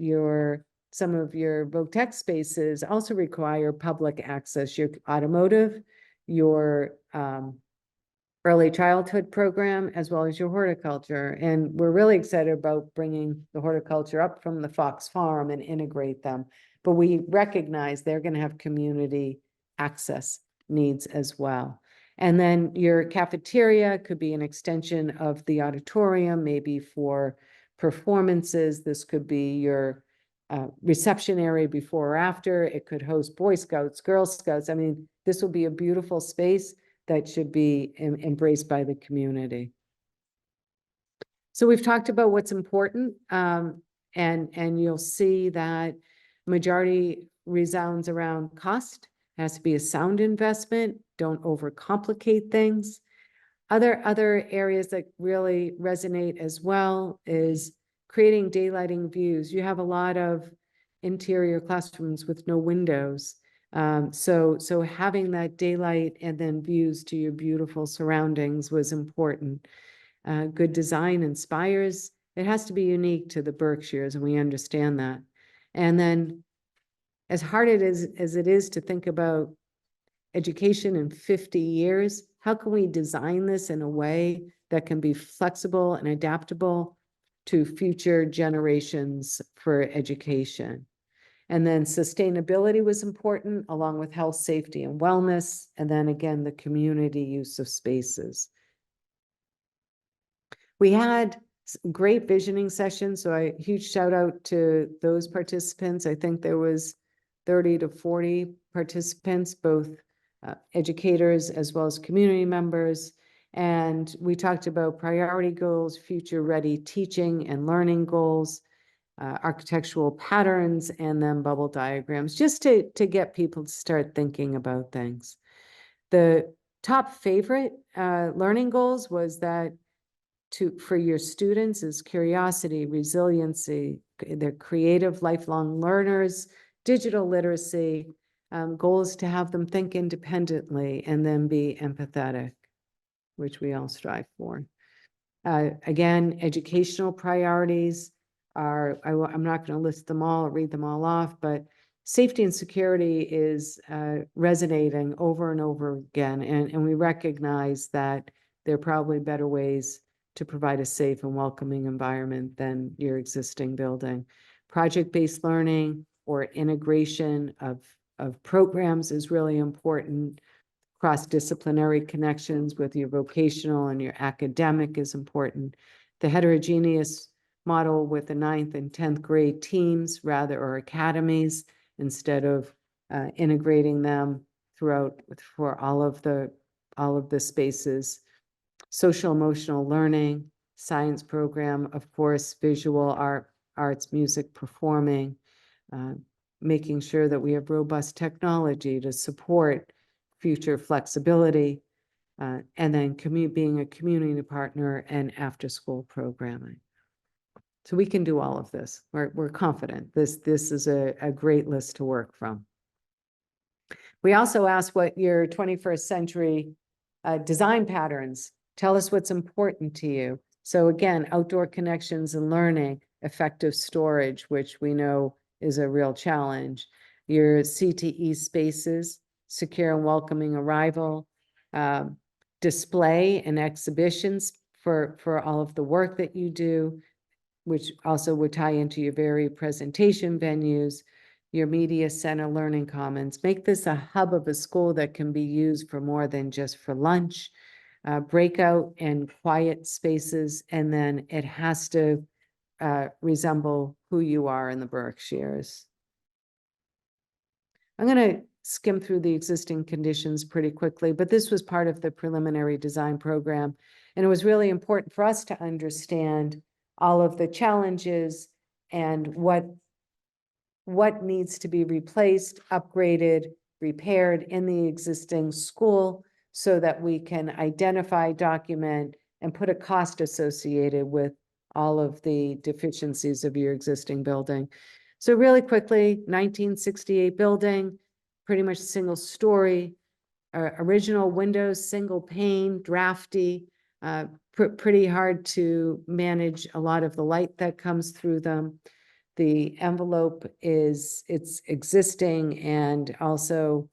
some of your voc tech spaces also require public access, your automotive, your early childhood program as well as your horticulture. And we're really excited about bringing the horticulture up from the Fox Farm and integrate them. But we recognize they're going to have community access needs as well. And then your cafeteria could be an extension of the auditorium, maybe for performances. This could be your reception area before or after. It could host Boy Scouts, Girl Scouts. I mean, this will be a beautiful space that should be embraced by the community. So we've talked about what's important, and you'll see that majority resounds around cost. It has to be a sound investment. Don't overcomplicate things. Other areas that really resonate as well is creating daylighting views. You have a lot of interior classrooms with no windows. So having that daylight and then views to your beautiful surroundings was important. Good design inspires. It has to be unique to the Berkshires, and we understand that. And then as hard as it is to think about education in 50 years, how can we design this in a way that can be flexible and adaptable to future generations for education? And then sustainability was important, along with health, safety, and wellness. And then again, the community use of spaces. We had great visioning sessions, so a huge shout out to those participants. I think there was 30 to 40 participants, both educators as well as community members. And we talked about priority goals, future-ready teaching and learning goals, architectural patterns, and then bubble diagrams, just to get people to start thinking about things. The top favorite learning goals was that for your students is curiosity, resiliency, they're creative, lifelong learners, digital literacy. Goal is to have them think independently and then be empathetic, which we all strive for. Again, educational priorities are, I'm not going to list them all or read them all off, but safety and security is resonating over and over again. And we recognize that there are probably better ways to provide a safe and welcoming environment than your existing building. Project-based learning or integration of programs is really important. Cross-disciplinary connections with your vocational and your academic is important. The heterogeneous model with the 9th and 10th grade teams or academies instead of integrating them throughout for all of the spaces. Social emotional learning, science program, of course, visual arts, music, performing, making sure that we have robust technology to support future flexibility, and then being a community partner and after-school programming. So we can do all of this. We're confident. This is a great list to work from. We also asked what your 21st century design patterns. Tell us what's important to you. So again, outdoor connections and learning, effective storage, which we know is a real challenge. Your CTE spaces, secure and welcoming arrival, display and exhibitions for all of the work that you do, which also would tie into your very presentation venues, your media center, learning commons. Make this a hub of a school that can be used for more than just for lunch, breakout and quiet spaces, and then it has to resemble who you are in the Berkshires. I'm going to skim through the existing conditions pretty quickly, but this was part of the preliminary design program. And it was really important for us to understand all of the challenges and what needs to be replaced, upgraded, repaired in the existing school so that we can identify, document, and put a cost associated with all of the deficiencies of your existing building. So really quickly, 1968 building, pretty much single story, original windows, single pane, drafty, pretty hard to manage a lot of the light that comes through them. The envelope it's existing and also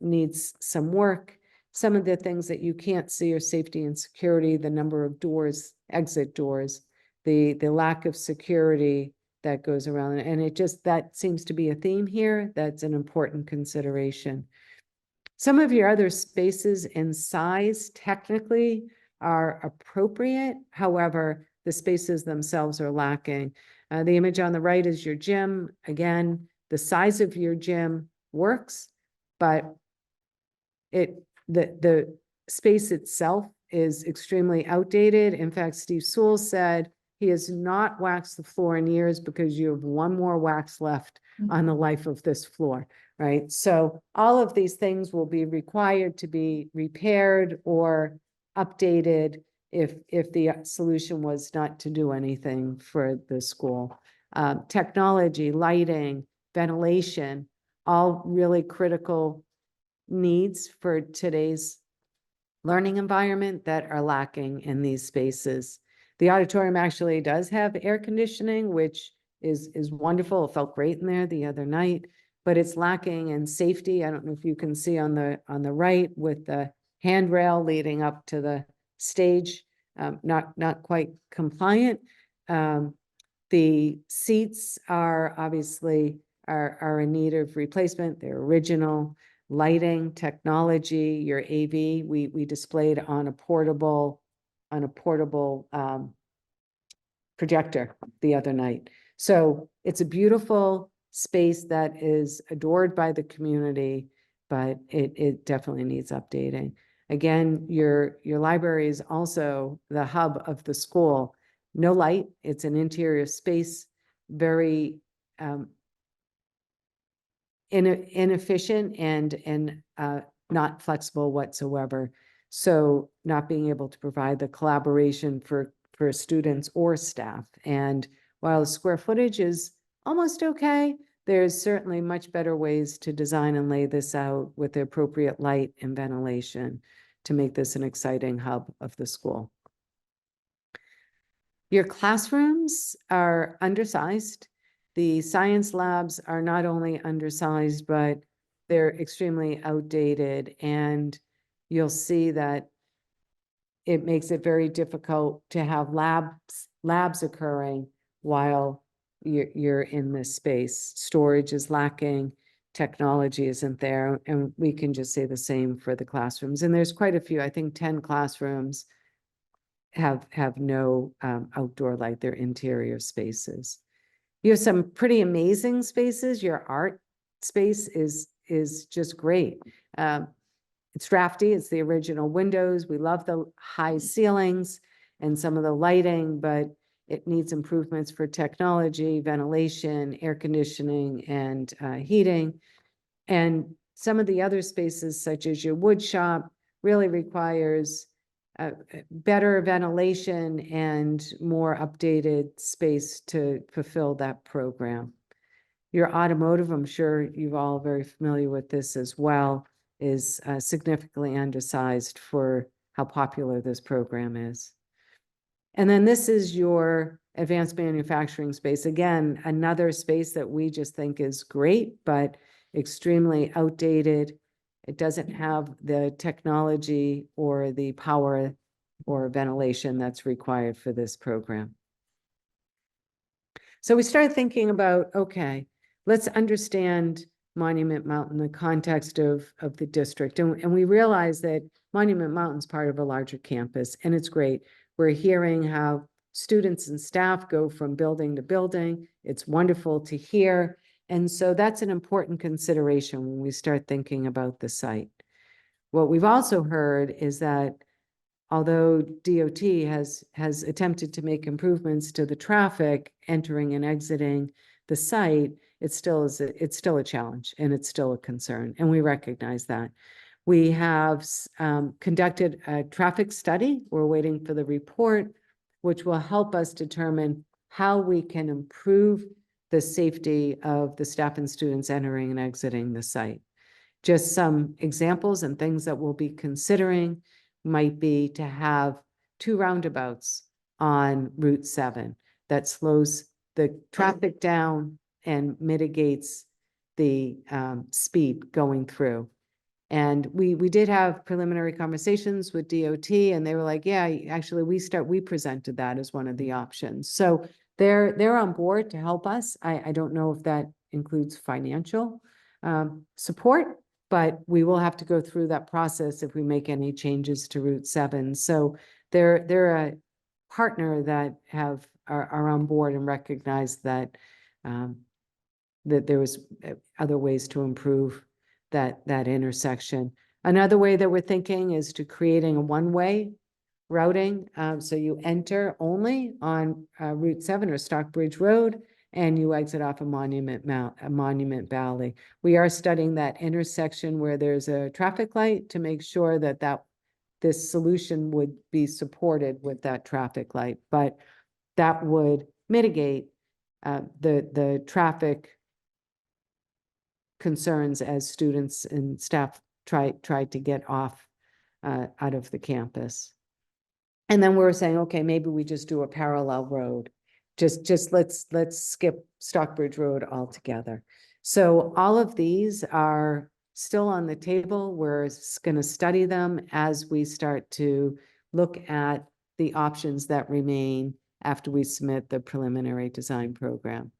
needs some work. some of the things that you can't see are safety and security, the number of doors, exit doors, the lack of security that goes around. And it just, that seems to be a theme here. That's an important consideration. Some of your other spaces and size technically are appropriate. However, the spaces themselves are lacking. The image on the right is your gym. Again, the size of your gym works, but the space itself is extremely outdated. In fact, Steve Sewell said he has not waxed the floor in years because you have one more wax left on the life of this floor, right? So all of these things will be required to be repaired or updated if the solution was not to do anything for the school. Technology, lighting, ventilation, all really critical needs for today's learning environment that are lacking in these spaces. The auditorium actually does have air conditioning, which is wonderful. It felt great in there the other night, but it's lacking in safety. I don't know if you can see on the right with the handrail leading up to the stage, not quite compliant. The seats are obviously are in need of replacement. They're original. Lighting, technology, your AV, we displayed on a portable projector the other night. So it's a beautiful space that is adored by the community, but it definitely needs updating. Again, your library is also the hub of the school. No light, it's an interior space, very inefficient and not flexible whatsoever. So not being able to provide the collaboration for students or staff. And while the square footage is almost okay, there's certainly much better ways to design and lay this out with the appropriate light and ventilation to make this an exciting hub of the school. Your classrooms are undersized. The science labs are not only undersized, but they're extremely outdated. And you'll see that it makes it very difficult to have labs occurring while you're in this space. Storage is lacking, technology isn't there, and we can just say the same for the classrooms. And there's quite a few, I think 10 classrooms have no outdoor light, they're interior spaces. You have some pretty amazing spaces. Your art space is just great. It's drafty, it's the original windows. We love the high ceilings and some of the lighting, but it needs improvements for technology, ventilation, air conditioning, and heating. And some of the other spaces, such as your wood shop, really requires better ventilation and more updated space to fulfill that program. Your automotive, I'm sure you're all very familiar with this as well, is significantly undersized for how popular this program is. And then this is your advanced manufacturing space. Again, another space that we just think is great, but extremely outdated. It doesn't have the technology or the power or ventilation that's required for this program. So we started thinking about, okay, let's understand Monument Mountain, the context of the district. And we realized that Monument Mountain's part of a larger campus, and it's great. We're hearing how students and staff go from building to building. It's wonderful to hear. And so that's an important consideration when we start thinking about the site. What we've also heard is that although DOT has attempted to make improvements to the traffic entering and exiting the site, it's still a challenge and it's still a concern, and we recognize that. We have conducted a traffic study. We're waiting for the report, which will help us determine how we can improve the safety of the staff and students entering and exiting the site. Just some examples and things that we'll be considering might be to have 2 roundabouts on Route 7 that slows the traffic down and mitigates the speed going through. And we did have preliminary conversations with DOT, and they were like, yeah, actually, we presented that as one of the options. So they're on board to help us. I don't know if that includes financial support, but we will have to go through that process if we make any changes to Route 7. So they're a partner that are on board and recognize that that there was other ways to improve that intersection. Another way that we're thinking is to creating a one-way routing. So you enter only on Route 7 or Stockbridge Road, and you exit off of Monument Valley. We are studying that intersection where there's a traffic light to make sure that this solution would be supported with that traffic light, but that would mitigate the traffic concerns as students and staff tried to get off out of the campus. And then we were saying, okay, maybe we just do a parallel road. Just let's skip Stockbridge Road altogether. So all of these are still on the table. We're going to study them as we start to look at the options that remain after we submit the preliminary design program.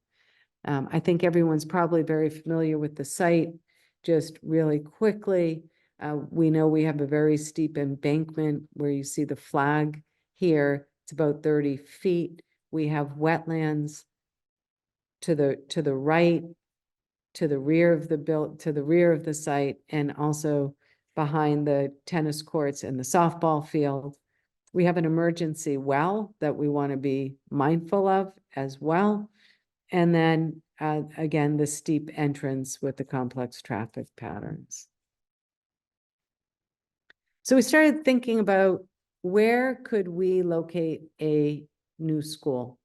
I think everyone's probably very familiar with the site. Just really quickly, we know we have a very steep embankment where you see the flag here. It's about 30 feet. We have wetlands to the right, to the rear of the site, and also behind the tennis courts and the softball field. We have an emergency well that we want to be mindful of as well. And then again, the steep entrance with the complex traffic patterns. So we started thinking about where could we locate a new school?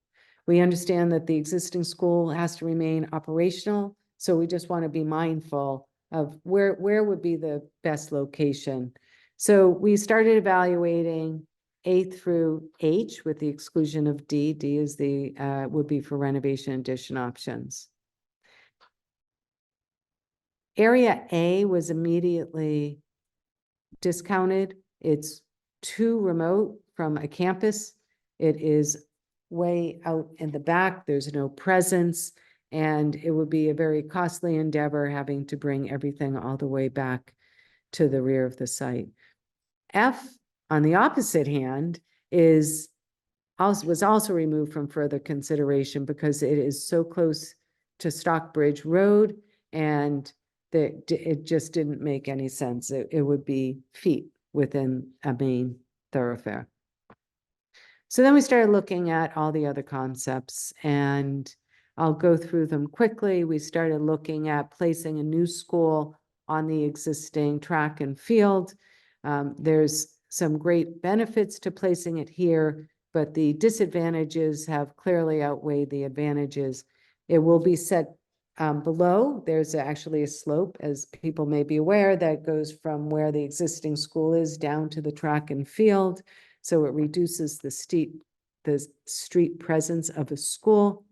We understand that the existing school has to remain operational, so we just want to be mindful of where would be the best location. So we started evaluating A through H with the exclusion of D. D is would be for renovation addition options. Area A was immediately discounted. It's too remote from a campus. It is way out in the back. There's no presence, and it would be a very costly endeavor having to bring everything all the way back to the rear of the site. F, on the opposite hand, was also removed from further consideration because it is so close to Stockbridge Road, and that it just didn't make any sense. It would be feet within a main thoroughfare. So then we started looking at all the other concepts, and I'll go through them quickly. We started looking at placing a new school on the existing track and field. There's some great benefits to placing it here, but the disadvantages have clearly outweighed the advantages. It will be set below. There's actually a slope, as people may be aware, that goes from where the existing school is down to the track and field. So it reduces the street presence of a school.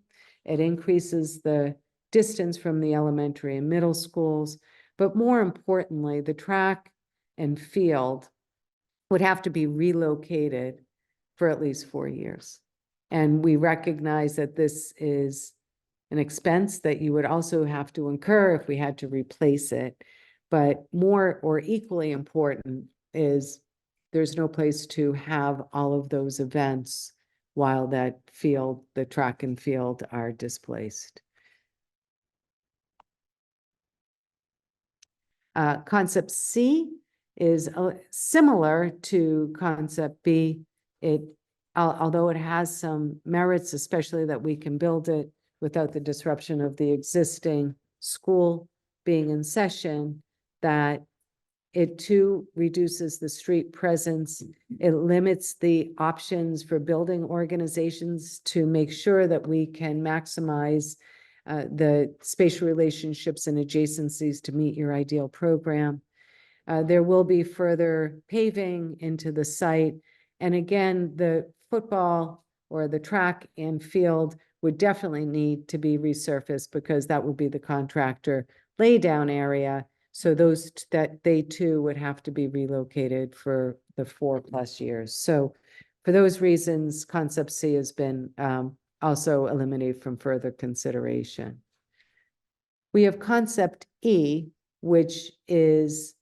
It increases the distance from the elementary and middle schools. But more importantly, the track and field would have to be relocated for at least 4 years. And we recognize that this is an expense that you would also have to incur if we had to replace it. But more or equally important is there's no place to have all of those events while the track and field are displaced. Concept C is similar to concept B. Although it has some merits, especially that we can build it without the disruption of the existing school being in session, that it too reduces the street presence. It limits the options for building organizations to make sure that we can maximize the spatial relationships and adjacencies to meet your ideal program. There will be further paving into the site. And again, the football or the track and field would definitely need to be resurfaced because that would be the contractor laydown area. So that they too would have to be relocated for the 4+ years. So for those reasons, concept C has been also eliminated from further consideration. We have concept E, which is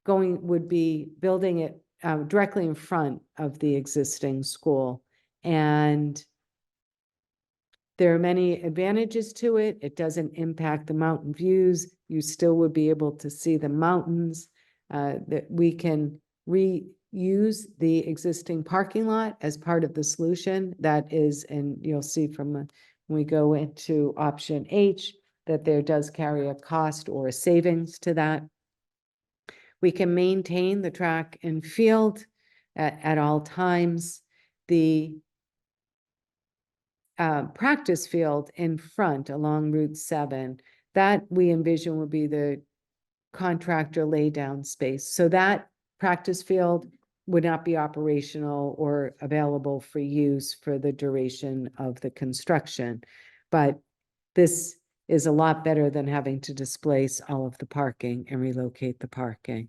would be building it directly in front of the existing school. And there are many advantages to it. It doesn't impact the mountain views. You still would be able to see the mountains. That we can reuse the existing parking lot as part of the solution. That is, and you'll see from when we go into option H, that there does carry a cost or a savings to that. We can maintain the track and field at all times. The practice field in front along Route 7, that we envision would be the contractor laydown space. So that practice field would not be operational or available for use for the duration of the construction. But this is a lot better than having to displace all of the parking and relocate the parking.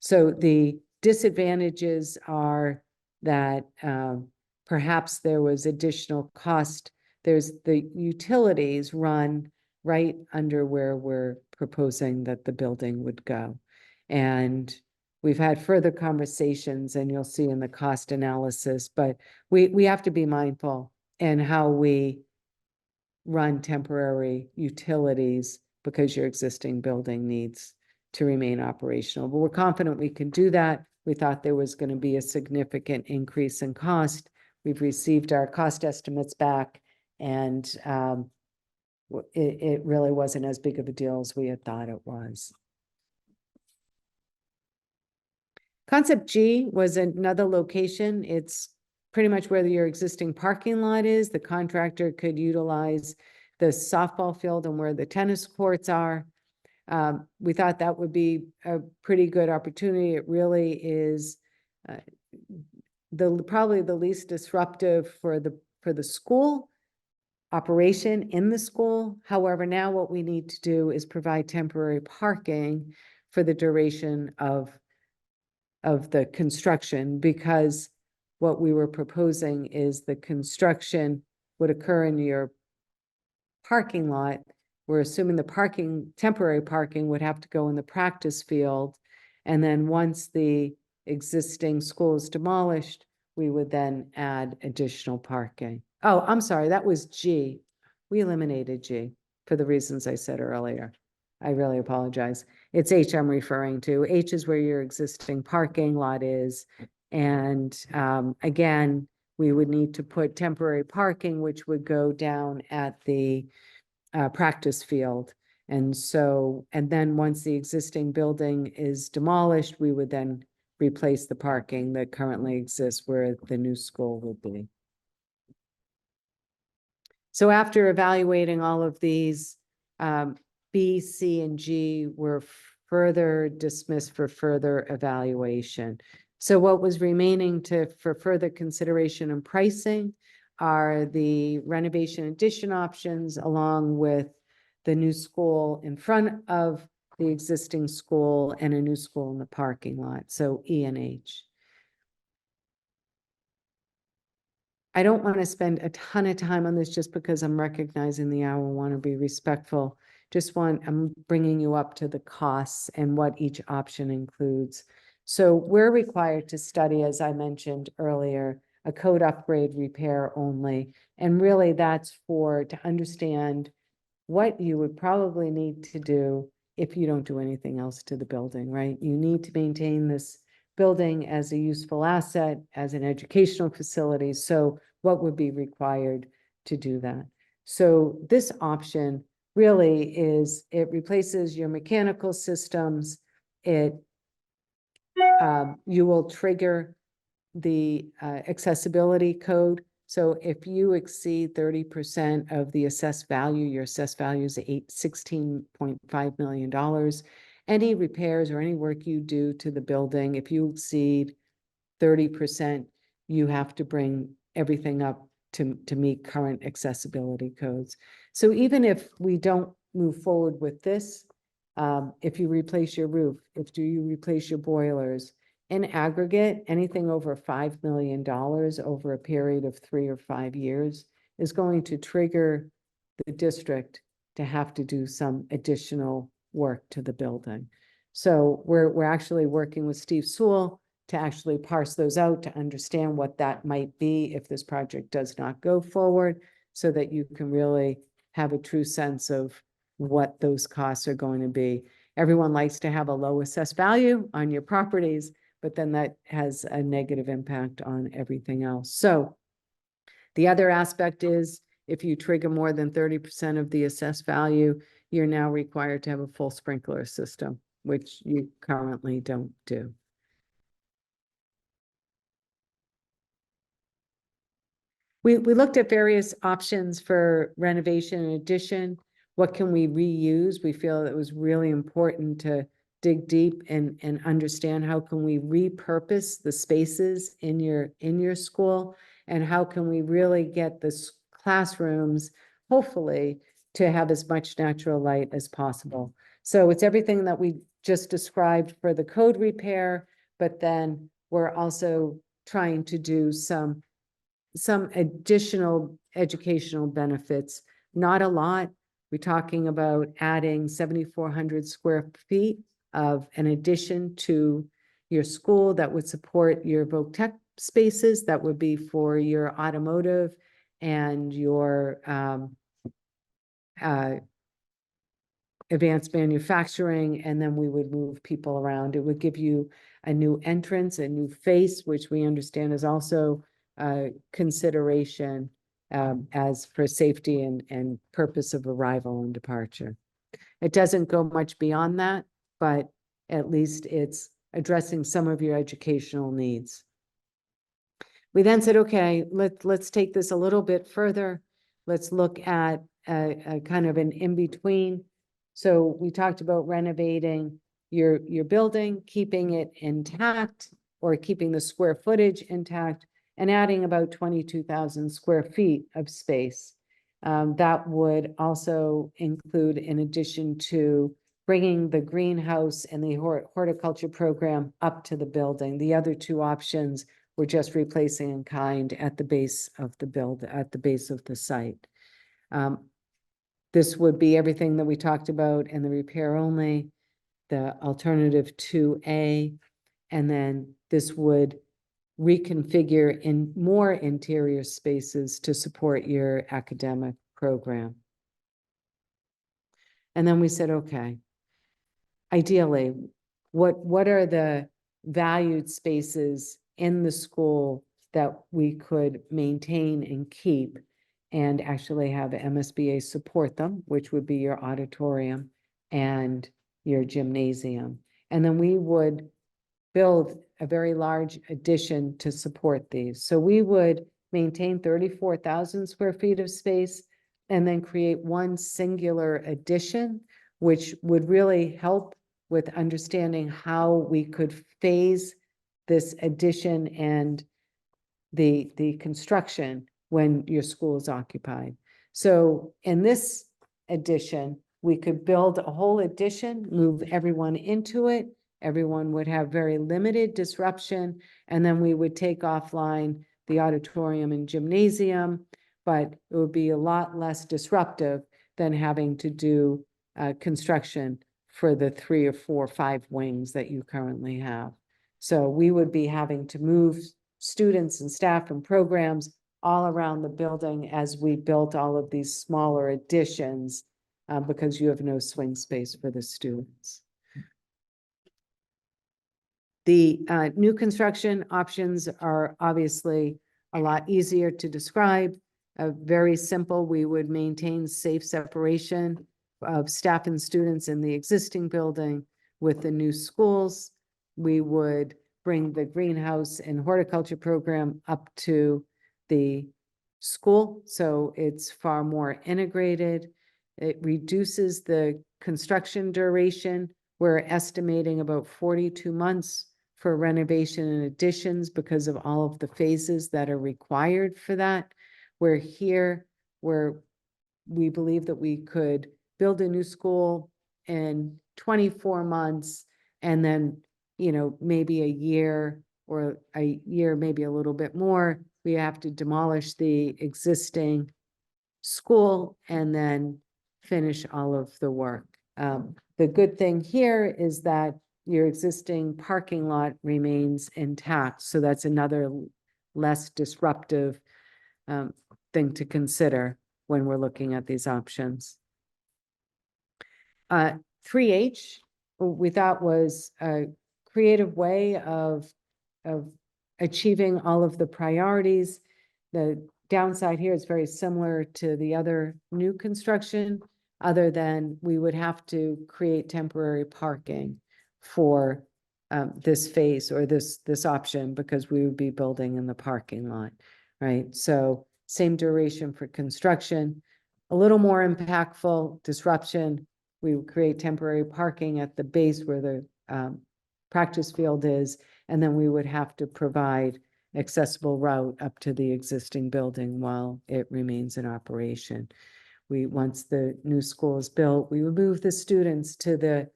So the disadvantages are that perhaps there was additional cost. There's the utilities run right under where we're proposing that the building would go. And we've had further conversations, and you'll see in the cost analysis, but we have to be mindful in how we run temporary utilities because your existing building needs to remain operational. But we're confident we can do that. We thought there was going to be a significant increase in cost. We've received our cost estimates back, and it really wasn't as big of a deal as we had thought it was. Concept G was another location. It's pretty much where your existing parking lot is. The contractor could utilize the softball field and where the tennis courts are. We thought that would be a pretty good opportunity. It really is probably the least disruptive for the school operation in the school. However, now what we need to do is provide temporary parking for the duration of the construction, because what we were proposing is the construction would occur in your parking lot. We're assuming the temporary parking would have to go in the practice field. And then once the existing school is demolished, we would then add additional parking. Oh, I'm sorry, that was G. We eliminated G for the reasons I said earlier. I really apologize. It's H I'm referring to. H is where your existing parking lot is. And again, we would need to put temporary parking, which would go down at the practice field. And then once the existing building is demolished, we would then replace the parking that currently exists where the new school will be. So after evaluating all of these, B, C, and G were further dismissed for further evaluation. So what was remaining for further consideration and pricing are the renovation addition options, along with the new school in front of the existing school and a new school in the parking lot. So E and H. I don't want to spend a ton of time on this just because I'm recognizing the hour, want to be respectful. I'm bringing you up to the costs and what each option includes. So we're required to study, as I mentioned earlier, a code upgrade repair only. And really that's to understand what you would probably need to do if you don't do anything else to the building, right? You need to maintain this building as a useful asset, as an educational facility. So what would be required to do that? So this option really is, it replaces your mechanical systems. You will trigger the accessibility code. So if you exceed 30% of the assessed value, your assessed value is $16.5 million. Any repairs or any work you do to the building, if you exceed 30%, you have to bring everything up to meet current accessibility codes. So even if we don't move forward with this, If you replace your roof, do you replace your boilers? In aggregate, anything over $5 million over a period of 3 or 5 years is going to trigger the district to have to do some additional work to the building. So we're actually working with Steve Sewell to actually parse those out, to understand what that might be if this project does not go forward, so that you can really have a true sense of what those costs are going to be. Everyone likes to have a low assessed value on your properties, but then that has a negative impact on everything else. So the other aspect is, if you trigger more than 30% of the assessed value, you're now required to have a full sprinkler system, which you currently don't do. We looked at various options for renovation and addition. What can we reuse? We feel it was really important to dig deep and understand how can we repurpose the spaces in your school, and how can we really get the classrooms, hopefully, to have as much natural light as possible. So it's everything that we just described for the code repair, but then we're also trying to do some additional educational benefits. Not a lot. We're talking about adding 7,400 square feet of an addition to your school that would support your voc tech spaces. That would be for your automotive and your advanced manufacturing, and then we would move people around. It would give you a new entrance, a new face, which we understand is also consideration as for safety and purpose of arrival and departure. It doesn't go much beyond that, but at least it's addressing some of your educational needs. We then said, okay, let's take this a little bit further. Let's look at a kind of an in-between. So we talked about renovating your building, keeping it intact, or keeping the square footage intact, and adding about 22,000 square feet of space. That would also include, in addition to bringing the greenhouse and the horticulture program up to the building. The other two options were just replacing in kind at the base of the site. This would be everything that we talked about in the repair only, the alternative 2A, and then this would reconfigure in more interior spaces to support your academic program. And then we said, okay, ideally, what are the valued spaces in the school that we could maintain and keep and actually have MSBA support them, which would be your auditorium and your gymnasium. And then we would build a very large addition to support these. So we would maintain 34,000 square feet of space and then create one singular addition, which would really help with understanding how we could phase this addition and the construction when your school is occupied. So in this addition, we could build a whole addition, move everyone into it. Everyone would have very limited disruption, and then we would take offline the auditorium and gymnasium, but it would be a lot less disruptive than having to do construction for the 3 or 4 or 5 wings that you currently have. So we would be having to move students and staff and programs all around the building as we built all of these smaller additions because you have no swing space for the students. The new construction options are obviously a lot easier to describe. Very simple. We would maintain safe separation of staff and students in the existing building with the new schools. We would bring the greenhouse and horticulture program up to the school, so it's far more integrated. It reduces the construction duration. We're estimating about 42 months for renovation and additions because of all of the phases that are required for that. We're here where we believe that we could build a new school in 24 months, and then, you know, maybe a year or a year, maybe a little bit more, we have to demolish the existing school and then finish all of the work. The good thing here is that your existing parking lot remains intact, so that's another less disruptive thing to consider when we're looking at these options. 3H, we thought was a creative way of achieving all of the priorities. The downside here is very similar to the other new construction, other than we would have to create temporary parking for this phase or this option, because we would be building in the parking lot, right? So same duration for construction, a little more impactful disruption. We would create temporary parking at the base where the practice field is, and then we would have to provide accessible route up to the existing building while it remains in operation. Once the new school is built, we would move the students to the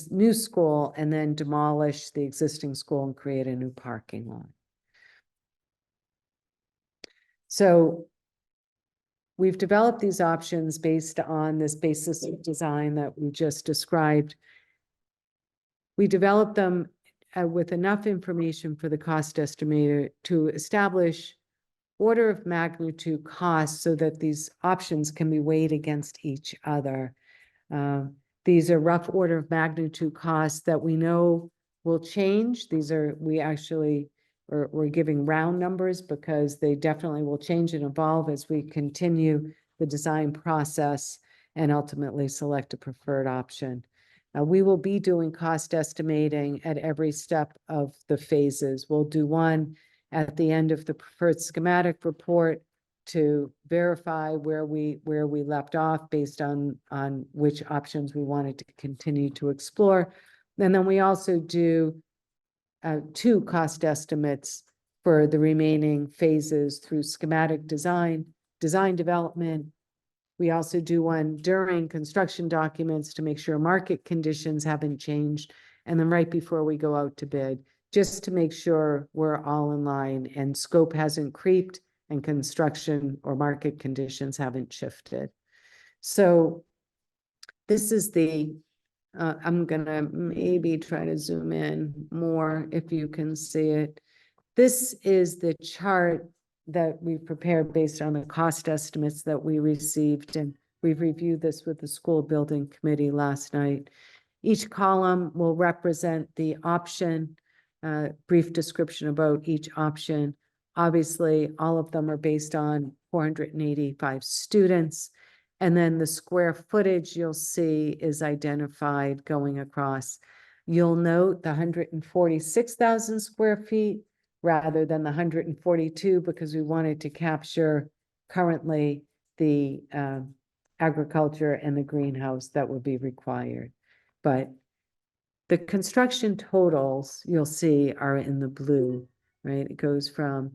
new school and then demolish the existing school and create a new parking lot. So we've developed these options based on this basis of design that we just described. We developed them with enough information for the cost estimator to establish order of magnitude costs so that these options can be weighed against each other. These are rough order of magnitude costs that we know will change. We're giving round numbers because they definitely will change and evolve as we continue the design process and ultimately select a preferred option. We will be doing cost estimating at every step of the phases. We'll do one at the end of the preferred schematic report to verify where we left off based on which options we wanted to continue to explore. And then we also do 2 cost estimates for the remaining phases through schematic design development. We also do one during construction documents to make sure market conditions haven't changed, and then right before we go out to bid, just to make sure we're all in line and scope hasn't creeped and construction or market conditions haven't shifted. So this is I'm gonna maybe try to zoom in more if you can see it. This is the chart that we prepared based on the cost estimates that we received, and we've reviewed this with the school building committee last night. Each column will represent the option, brief description about each option. Obviously, all of them are based on 485 students. And then the square footage you'll see is identified going across. You'll note the 146,000 square feet rather than the 142, because we wanted to capture currently the agriculture and the greenhouse that would be required. But the construction totals you'll see are in the blue, right? It goes from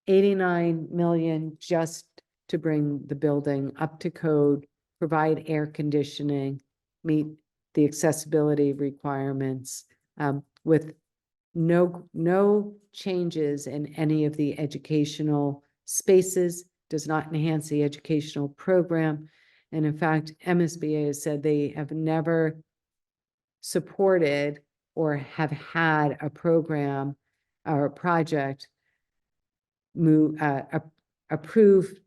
89 million just to bring the building up to code, provide air conditioning, meet the accessibility requirements, with no changes in any of the educational spaces, does not enhance the educational program. And in fact, MSBA has said they have never supported or have had a program or a project approved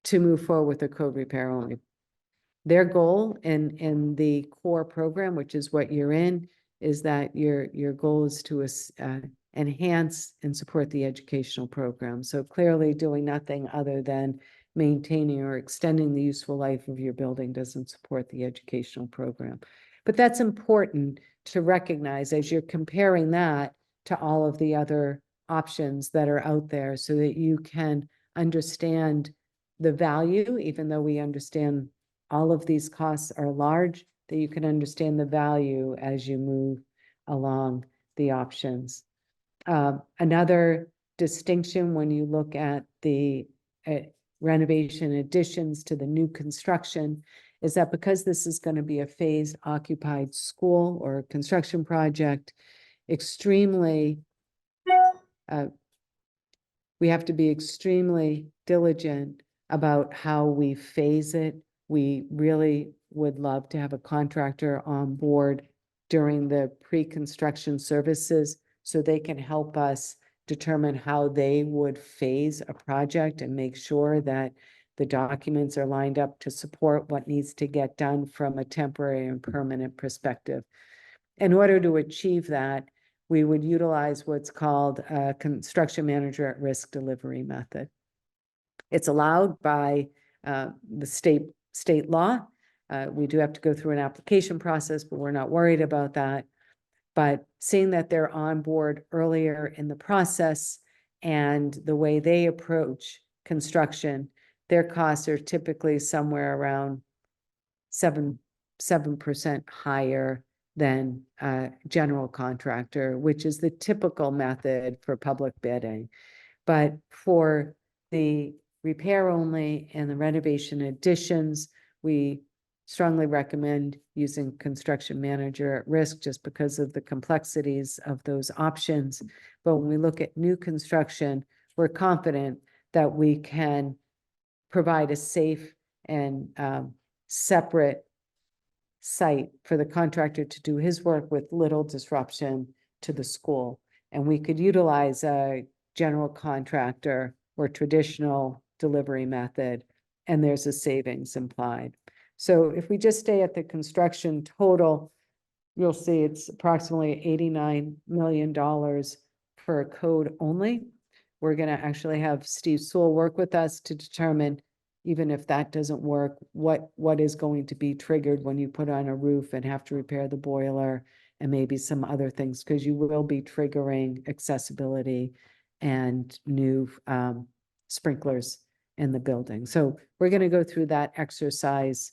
to move forward with a code repair only. Their goal in the core program, which is what you're in, is that your goal is to enhance and support the educational program. So clearly doing nothing other than maintaining or extending the useful life of your building doesn't support the educational program. But that's important to recognize as you're comparing that to all of the other options that are out there, so that you can understand the value, even though we understand all of these costs are large, that you can understand the value as you move along the options. Another distinction when you look at the renovation additions to the new construction is that because this is going to be a phased occupied school or construction project, extremely, we have to be extremely diligent about how we phase it. We really would love to have a contractor on board during the pre-construction services so they can help us determine how they would phase a project and make sure that the documents are lined up to support what needs to get done from a temporary and permanent perspective. In order to achieve that, we would utilize what's called a construction manager at risk delivery method. It's allowed by the state law. We do have to go through an application process, but we're not worried about that. But seeing that they're on board earlier in the process and the way they approach construction, their costs are typically somewhere around 7% higher than a general contractor, which is the typical method for public bidding. But for the repair only and the renovation additions, we strongly recommend using construction manager at risk just because of the complexities of those options. But when we look at new construction, we're confident that we can provide a safe and separate site for the contractor to do his work with little disruption to the school. And we could utilize a general contractor or traditional delivery method, and there's a savings implied. So if we just stay at the construction total, you'll see it's approximately $89 million for a code only. We're going to actually have Steve Sewell work with us to determine, even if that doesn't work, what is going to be triggered when you put on a roof and have to repair the boiler and maybe some other things, because you will be triggering accessibility and new sprinklers in the building. So we're going to go through that exercise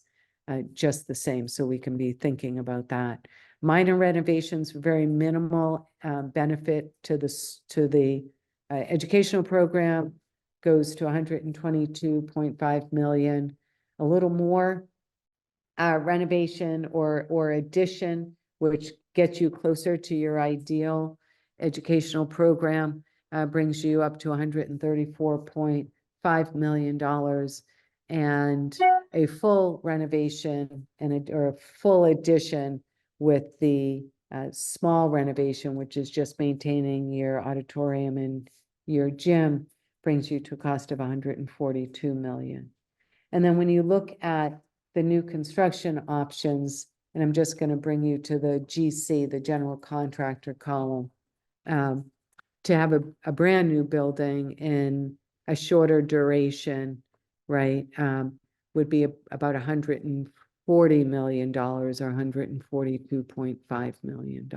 just the same, so we can be thinking about that. Minor renovations, very minimal benefit to the educational program, goes to 122.5 million. A little more renovation or addition, which gets you closer to your ideal educational program, brings you up to $134.5 million. And a full renovation or a full addition with the small renovation, which is just maintaining your auditorium and your gym, brings you to a cost of 142 million. And then when you look at the new construction options, and I'm just going to bring you to the GC, the general contractor column, to have a brand new building in a shorter duration, right, would be about $140 million or $142.5 million.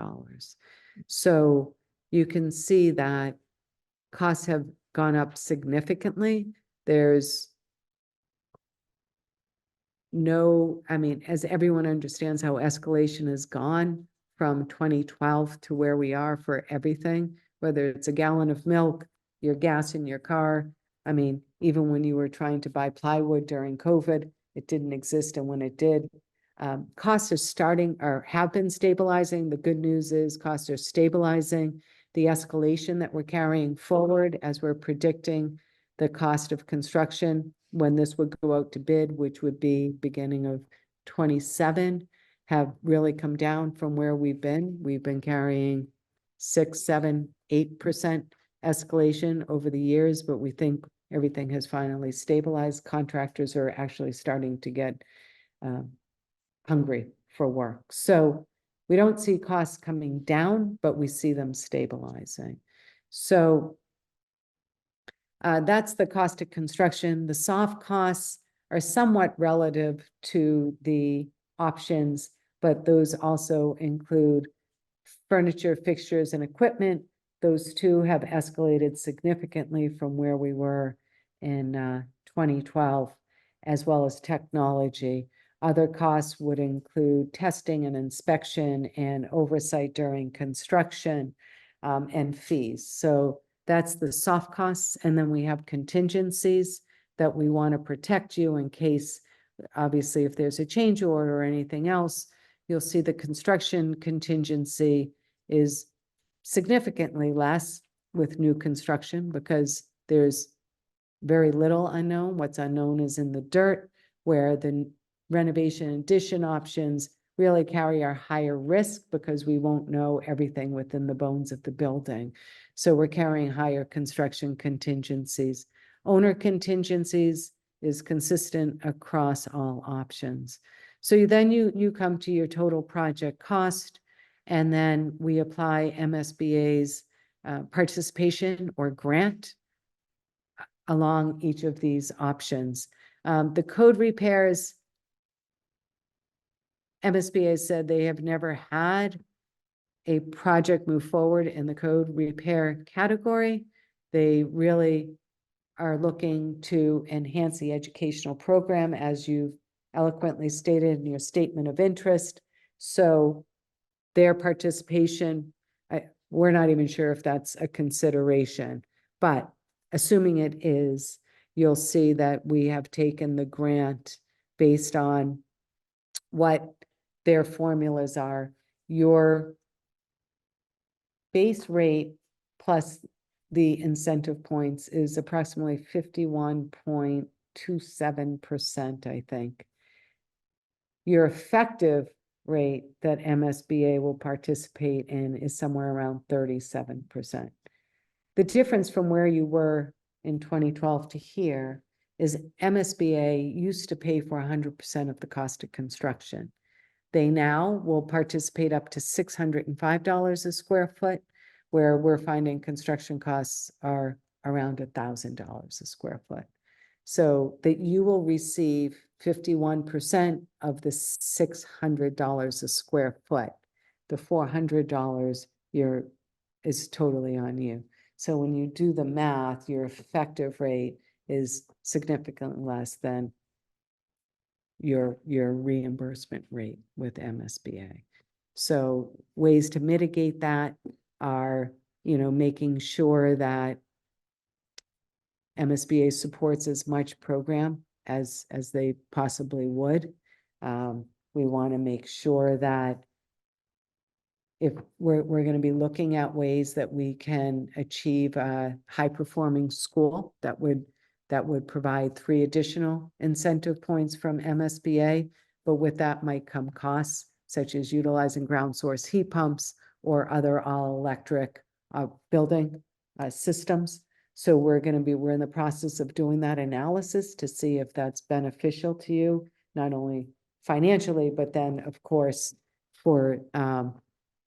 So you can see that costs have gone up significantly. There's no, I mean, as everyone understands how escalation has gone from 2012 to where we are for everything, whether it's a gallon of milk, your gas in your car. I mean, even when you were trying to buy plywood during COVID, it didn't exist. And when it did, costs are starting or have been stabilizing. The good news is costs are stabilizing. The escalation that we're carrying forward as we're predicting the cost of construction when this would go out to bid, which would be beginning of 27, have really come down from where we've been. We've been carrying 6, 7, 8% escalation over the years, but we think everything has finally stabilized. Contractors are actually starting to get hungry for work. So we don't see costs coming down, but we see them stabilizing. So that's the cost of construction. The soft costs are somewhat relative to the options, but those also include furniture, fixtures, and equipment. Those two have escalated significantly from where we were in 2012, as well as technology. Other costs would include testing and inspection and oversight during construction, and fees. So that's the soft costs. And then we have contingencies that we want to protect you in case Obviously, if there's a change order or anything else, you'll see the construction contingency is significantly less with new construction because there's very little unknown. What's unknown is in the dirt, where the renovation addition options really carry our higher risk because we won't know everything within the bones of the building. So we're carrying higher construction contingencies. Owner contingencies is consistent across all options. So then you come to your total project cost, and then we apply MSBA's participation or grant along each of these options. The code repairs, MSBA said they have never had a project move forward in the code repair category. They really are looking to enhance the educational program, as you've eloquently stated in your statement of interest. So their participation, we're not even sure if that's a consideration, but assuming it is, you'll see that we have taken the grant based on what their formulas are. Your base rate plus the incentive points is approximately 51.27%, I think. Your effective rate that MSBA will participate in is somewhere around 37%. The difference from where you were in 2012 to here is MSBA used to pay for 100% of the cost of construction. They now will participate up to $605 a square foot, where we're finding construction costs are around $1,000 a square foot. So that you will receive 51% of the $600 a square foot. The $400 is totally on you. So when you do the math, your effective rate is significantly less than your reimbursement rate with MSBA. So ways to mitigate that are, making sure that MSBA supports as much program as they possibly would. We want to make sure that if we're going to be looking at ways that we can achieve a high-performing school that would provide 3 additional incentive points from MSBA, but with that might come costs such as utilizing ground source heat pumps or other all-electric building systems. So we're in the process of doing that analysis to see if that's beneficial to you, not only financially, but then, of course, for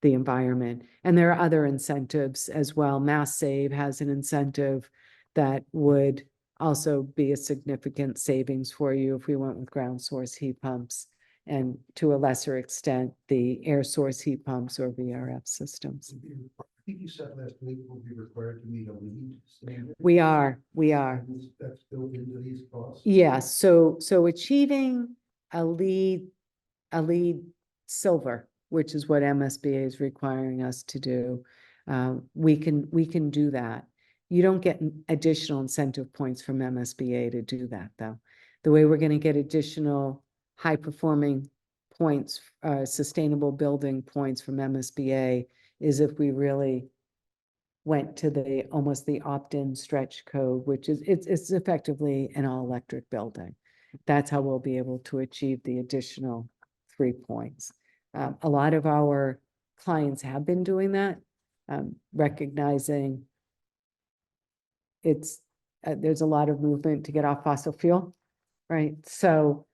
the environment. And there are other incentives as well. Mass Save has an incentive that would also be a significant savings for you if we went with ground source heat pumps, and to a lesser extent, the air source heat pumps or VRF systems. I think you said last week we'll be required to meet a LEED standard. We are. That's built into these costs? Yes, so achieving a LEED silver, which is what MSBA is requiring us to do, we can do that. You don't get additional incentive points from MSBA to do that, though. The way we're going to get additional high-performing points, sustainable building points from MSBA is if we really went to almost the opt-in stretch code, which is it's effectively an all-electric building. That's how we'll be able to achieve the additional 3 points. A lot of our clients have been doing that, recognizing there's a lot of movement to get off fossil fuel, right? So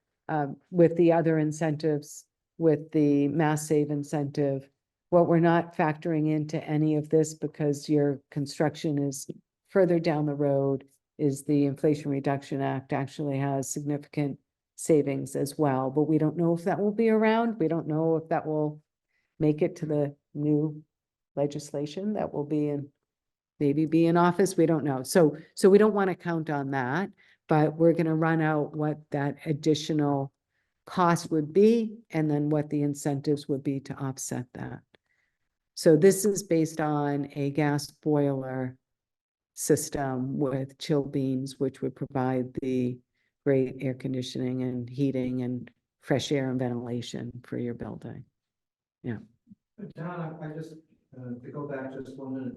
with the other incentives, with the Mass Save incentive, what we're not factoring into any of this because your construction is further down the road is the Inflation Reduction Act actually has significant savings as well, but we don't know if that will be around. We don't know if that will make it to the new legislation that will maybe be in office. We don't know. So we don't want to count on that, but we're going to run out what that additional cost would be and then what the incentives would be to offset that. So this is based on a gas boiler system with chill beams, which would provide the great air conditioning and heating and fresh air and ventilation for your building. Don, I just, to go back just 1 minute,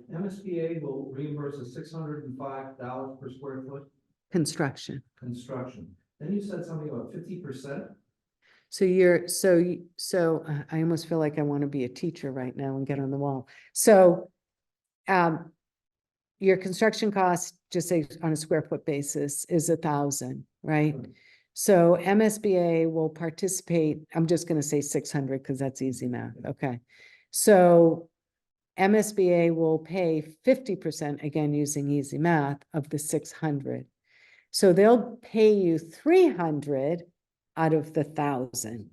MSBA will reimburse us $605 per square foot Construction. construction. Then you said something about 50%. So I almost feel like I want to be a teacher right now and get on the wall. So, your construction cost, just say on a square foot basis, is 1,000, right? Right. So MSBA will participate, I'm just gonna say 600 because that's easy math, okay? So MSBA will pay 50%, again, using easy math, of the 600. So they'll pay you 300 out of the 1,000.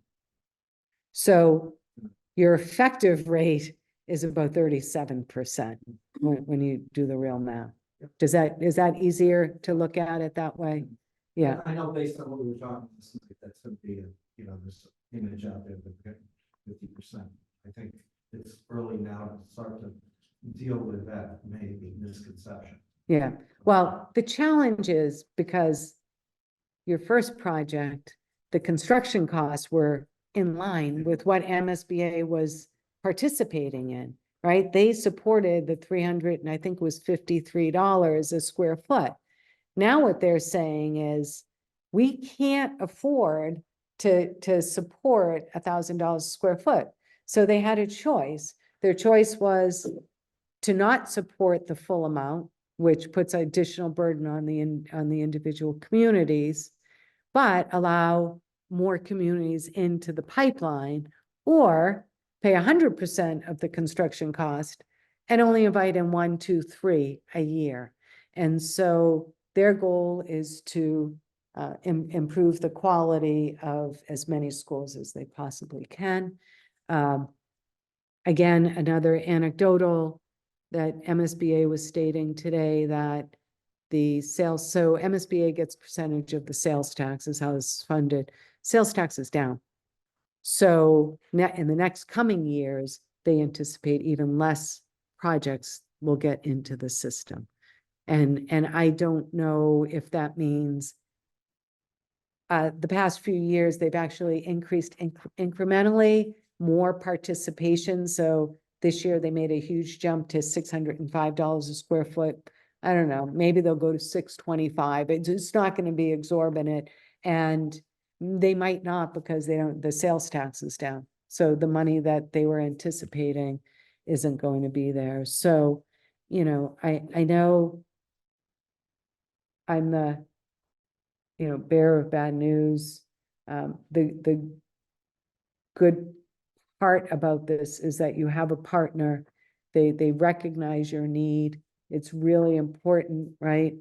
So your effective rate is about 37% when you do the real math. Is that easier to look at it that way? Yeah, I know based on what we were talking this night, that's gonna be this image out there that 50%. I think it's early now to start to deal with that maybe misconception. yeah. Well, the challenge is because your first project, the construction costs were in line with what MSBA was participating in, right? They supported the 300 and I think it was $53 a square foot. Now what they're saying is we can't afford to support $1,000 a square foot. So they had a choice. Their choice was to not support the full amount, which puts additional burden on the individual communities, but allow more communities into the pipeline, or pay 100% of the construction cost and only invite in 1, 2, 3 a year. And so their goal is to improve the quality of as many schools as they possibly can. Again, another anecdotal that MSBA was stating today, that the sales, so MSBA gets percentage of the sales tax is how it's funded. Sales tax is down. So in the next coming years, they anticipate even less projects will get into the system. And I don't know if that means the past few years, they've actually increased incrementally more participation. So this year they made a huge jump to $605 a square foot. I don't know, maybe they'll go to $625. It's not going to be exorbitant, and they might not because the sales tax is down. So the money that they were anticipating isn't going to be there. So, I know I'm the, bearer of bad news. The good part about this is that you have a partner. They recognize your need. It's really important, right?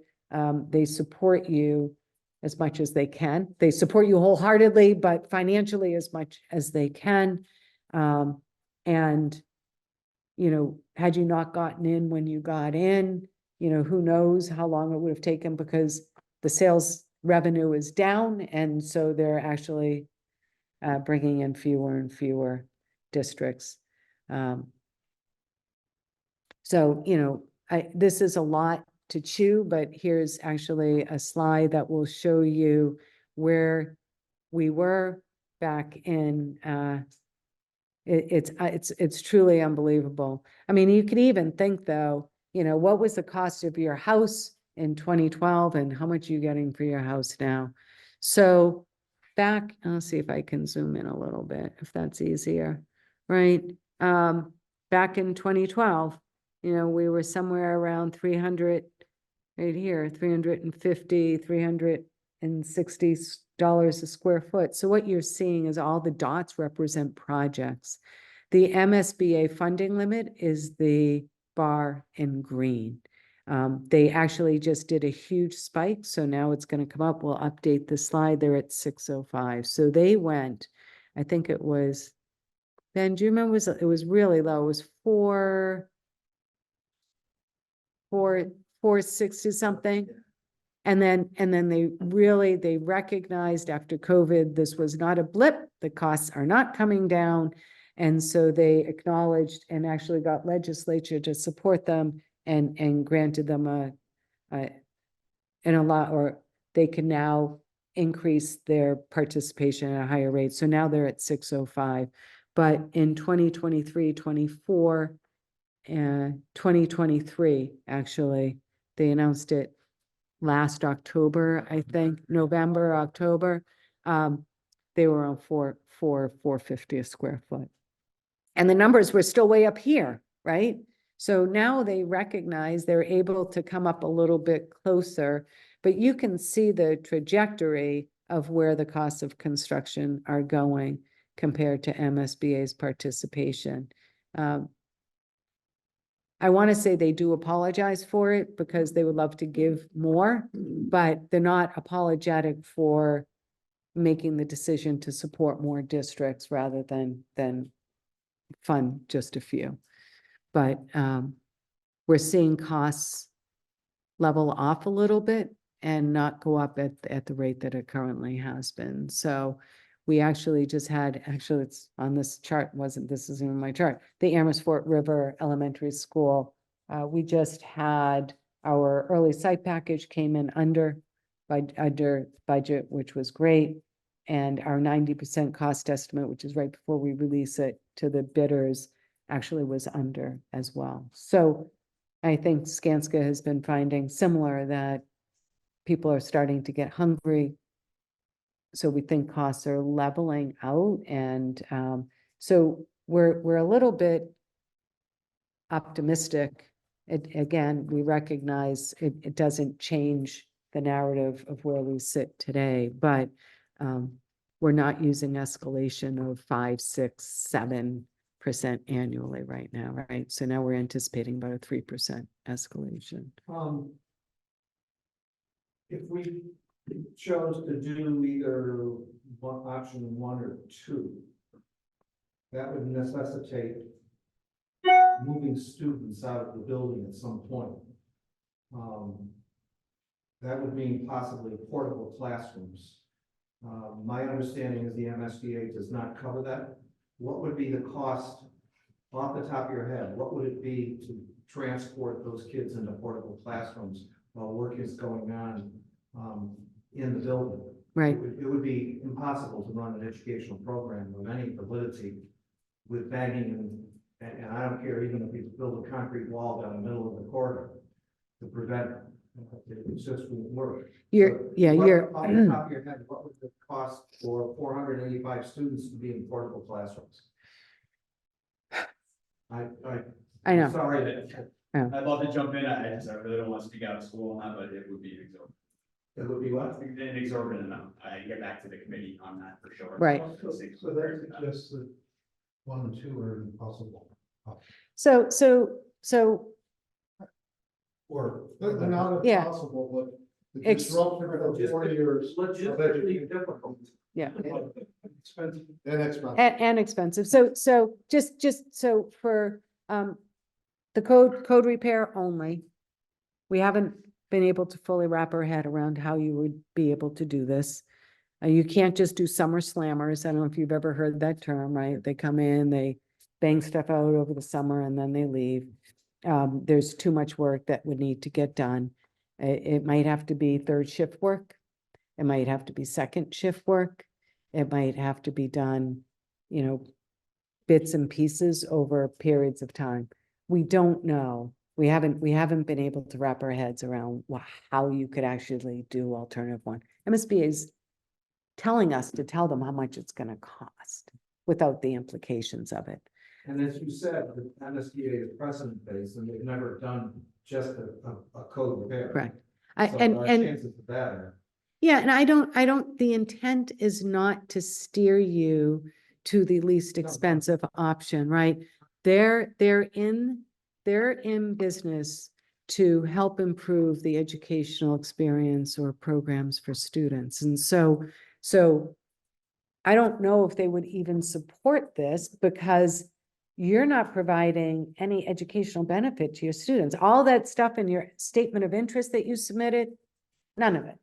They support you as much as they can. They support you wholeheartedly, but financially as much as they can. And, had you not gotten in when you got in, who knows how long it would have taken, because the sales revenue is down. And so they're actually bringing in fewer and fewer districts. So, this is a lot to chew, but here's actually a slide that will show you where we were back in, it's truly unbelievable. I mean, you could even think though, what was the cost of your house in 2012 and how much are you getting for your house now? So back, I'll see if I can zoom in a little bit, if that's easier, right? Back in 2012, we were somewhere around 300, right here, 350, $360 a square foot. So what you're seeing is all the dots represent projects. The MSBA funding limit is the bar in green. They actually just did a huge spike. So now it's going to come up. We'll update the slide. They're at 605. So they went, I think it was, Ben, do you remember, it was really low. It was 460 something. And then they recognized after COVID, this was not a blip. The costs are not coming down. And so they acknowledged and actually got legislature to support them and granted them they can now increase their participation at a higher rate. So now they're at 605. But in 2023-24 and 2023, actually, they announced it last October, I think, November, October. They were on $450 a square foot. And the numbers were still way up here, right? So now they recognize they're able to come up a little bit closer, but you can see the trajectory of where the costs of construction are going compared to MSBA's participation. I want to say they do apologize for it because they would love to give more, but they're not apologetic for making the decision to support more districts rather than fund just a few. But we're seeing costs level off a little bit and not go up at the rate that it currently has been. So we actually just had, actually it's on this chart, this isn't in my chart, the Amherst Fort River Elementary School. We just had our early site package came in under budget, which was great. And our 90% cost estimate, which is right before we release it to the bidders, actually was under as well. So I think Skanska has been finding similar that people are starting to get hungry. So we think costs are leveling out. And so we're a little bit optimistic. Again, we recognize it doesn't change the narrative of where we sit today, but we're not using escalation of 5, 6, 7% annually right now, right? So now we're anticipating about a 3% escalation. If we chose to do either option 1 or 2, that would necessitate moving students out of the building at some point. That would mean possibly portable classrooms. My understanding is the MSBA does not cover that. What would be the cost off the top of your head? What would it be to transport those kids into portable classrooms while work is going on in the building? Right. It would be impossible to run an educational program of any validity with bagging and I don't care even if you build a concrete wall down the middle of the corridor to prevent it. It just won't work. You're Off the top of your head, what would the cost for 485 students to be in portable classrooms? I know. Sorry, Yeah. I'd love to jump in. I really don't want to speak out of school on that, but it would be exorbitant. It would be what? An exorbitant amount. I get back to the committee on that for sure. Right. So that suggests that 1 and 2 are impossible. So Or they're not Yeah. impossible, but the Ex- disruption of 4 years. of Logistically education- difficult. yeah. Expensive. And expensive. And expensive. So just so for the code repair only, we haven't been able to fully wrap our head around how you would be able to do this. You can't just do summer slammers. I don't know if you've ever heard that term, right? They come in, they bang stuff out over the summer and then they leave. There's too much work that would need to get done. It might have to be 3rd shift work. It might have to be 2nd shift work. It might have to be done, bits and pieces over periods of time. We don't know. We haven't been able to wrap our heads around how you could actually do alternative 1. MSBA is telling us to tell them how much it's going to cost without the implications of it. And as you said, the MSBA is precedent based and they've never done just a code repair. Correct. So And our chances of that are. yeah, and I don't, the intent is not to steer you to the least expensive option, right? They're in business to help improve the educational experience or programs for students. And so I don't know if they would even support this because you're not providing any educational benefit to your students. All that stuff in your statement of interest that you submitted, none of it,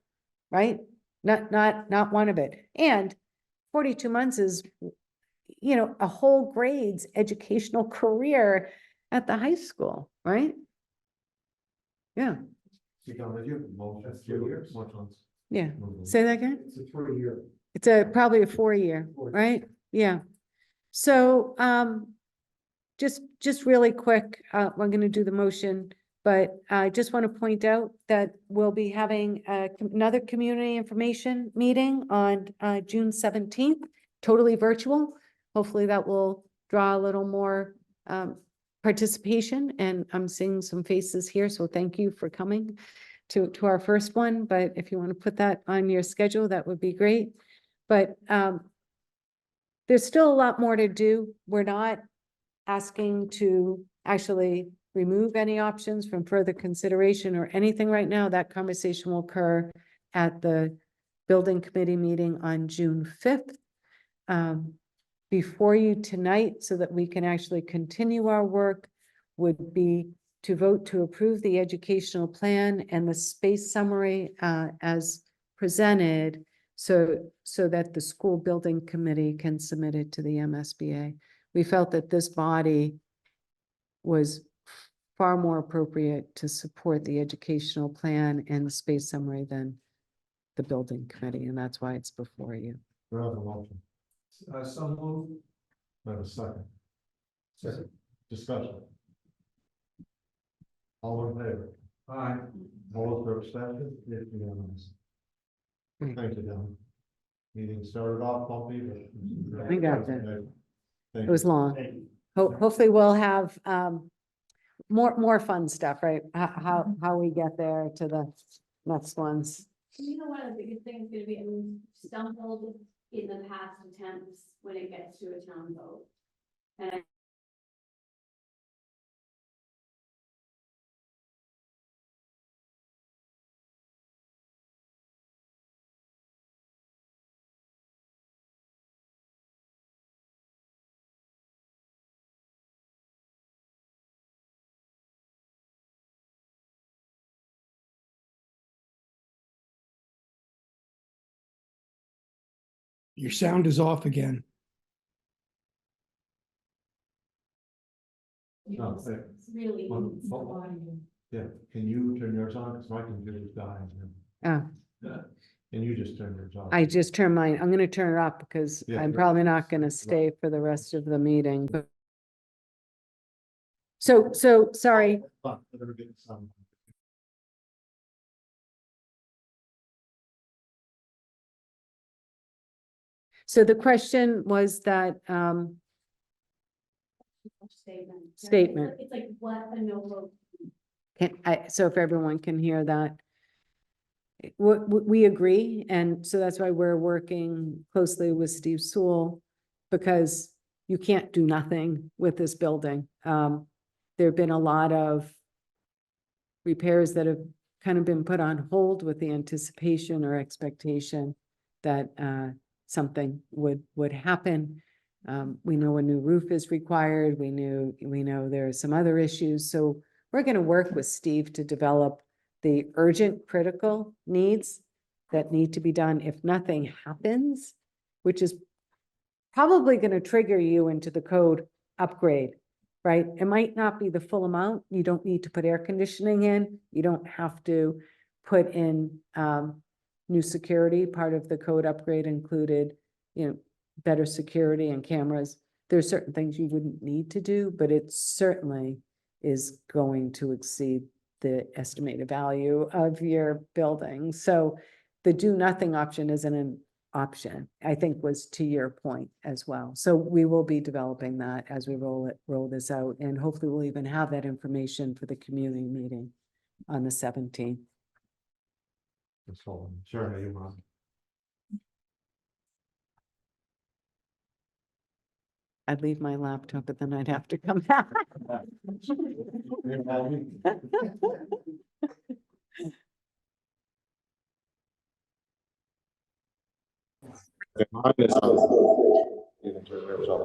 right? Not one of it. And 42 months is, a whole grade's educational career at the high school, right? Yeah. You know, you have most, that's 2 years. Much months. Yeah, say that again? It's a 3-year. It's probably a 4-year, right? Yeah. So, just really quick, I'm gonna do the motion, but I just want to point out that we'll be having another community information meeting on June 17th, totally virtual. Hopefully that will draw a little more participation, and I'm seeing some faces here, so thank you for coming to our first one. But if you want to put that on your schedule, that would be great. But there's still a lot more to do. We're not asking to actually remove any options from further consideration or anything right now. That conversation will occur at the building committee meeting on June 5th. Before you tonight, so that we can actually continue our work, would be to vote to approve the educational plan and the space summary as presented, so that the school building committee can submit it to the MSBA. We felt that this body was far more appropriate to support the educational plan and the space summary than the building committee, and that's why it's before you. Do I have a motion? So move. Do I have a second? Second. Discussion. All in favor? Aye. All those for abstention? It's unanimous. Great. Thank you, Dylan. Meeting started off bumpy, but. I got that. Thank It was you. long. Hopefully we'll have more fun stuff, right? How we get there to the next ones. You know, one of the biggest things is gonna be, I mean, stumbled in the past attempts when it gets to a town vote. And I Your sound is off again. No, hey, it's really. Well, yeah, can you turn yours on? Because my computer's dying. Oh, Can you just turn yours off? I just turned mine. I'm gonna turn it off because Yeah. I'm probably not gonna stay for the rest of the meeting. So, sorry. Fine, we're getting some. So the question was that, Statement. Statement. It's like what a no vote. so if everyone can hear that. We agree, and so that's why we're working closely with Steve Sewell, because you can't do nothing with this building. There've been a lot of repairs that have kind of been put on hold with the anticipation or expectation that something would happen. We know a new roof is required. We know there are some other issues. So we're going to work with Steve to develop the urgent critical needs that need to be done if nothing happens, which is probably going to trigger you into the code upgrade, right? It might not be the full amount. You don't need to put air conditioning in. You don't have to put in new security. Part of the code upgrade included, better security and cameras. There's certain things you wouldn't need to do, but it certainly is going to exceed the estimated value of your building. So the do nothing option isn't an option, I think, was to your point as well. So we will be developing that as we roll this out, and hopefully we'll even have that information for the community meeting on the 17th. Sure, you want. I'd leave my laptop, but then I'd have to come back. Mine is on. You can turn yours on.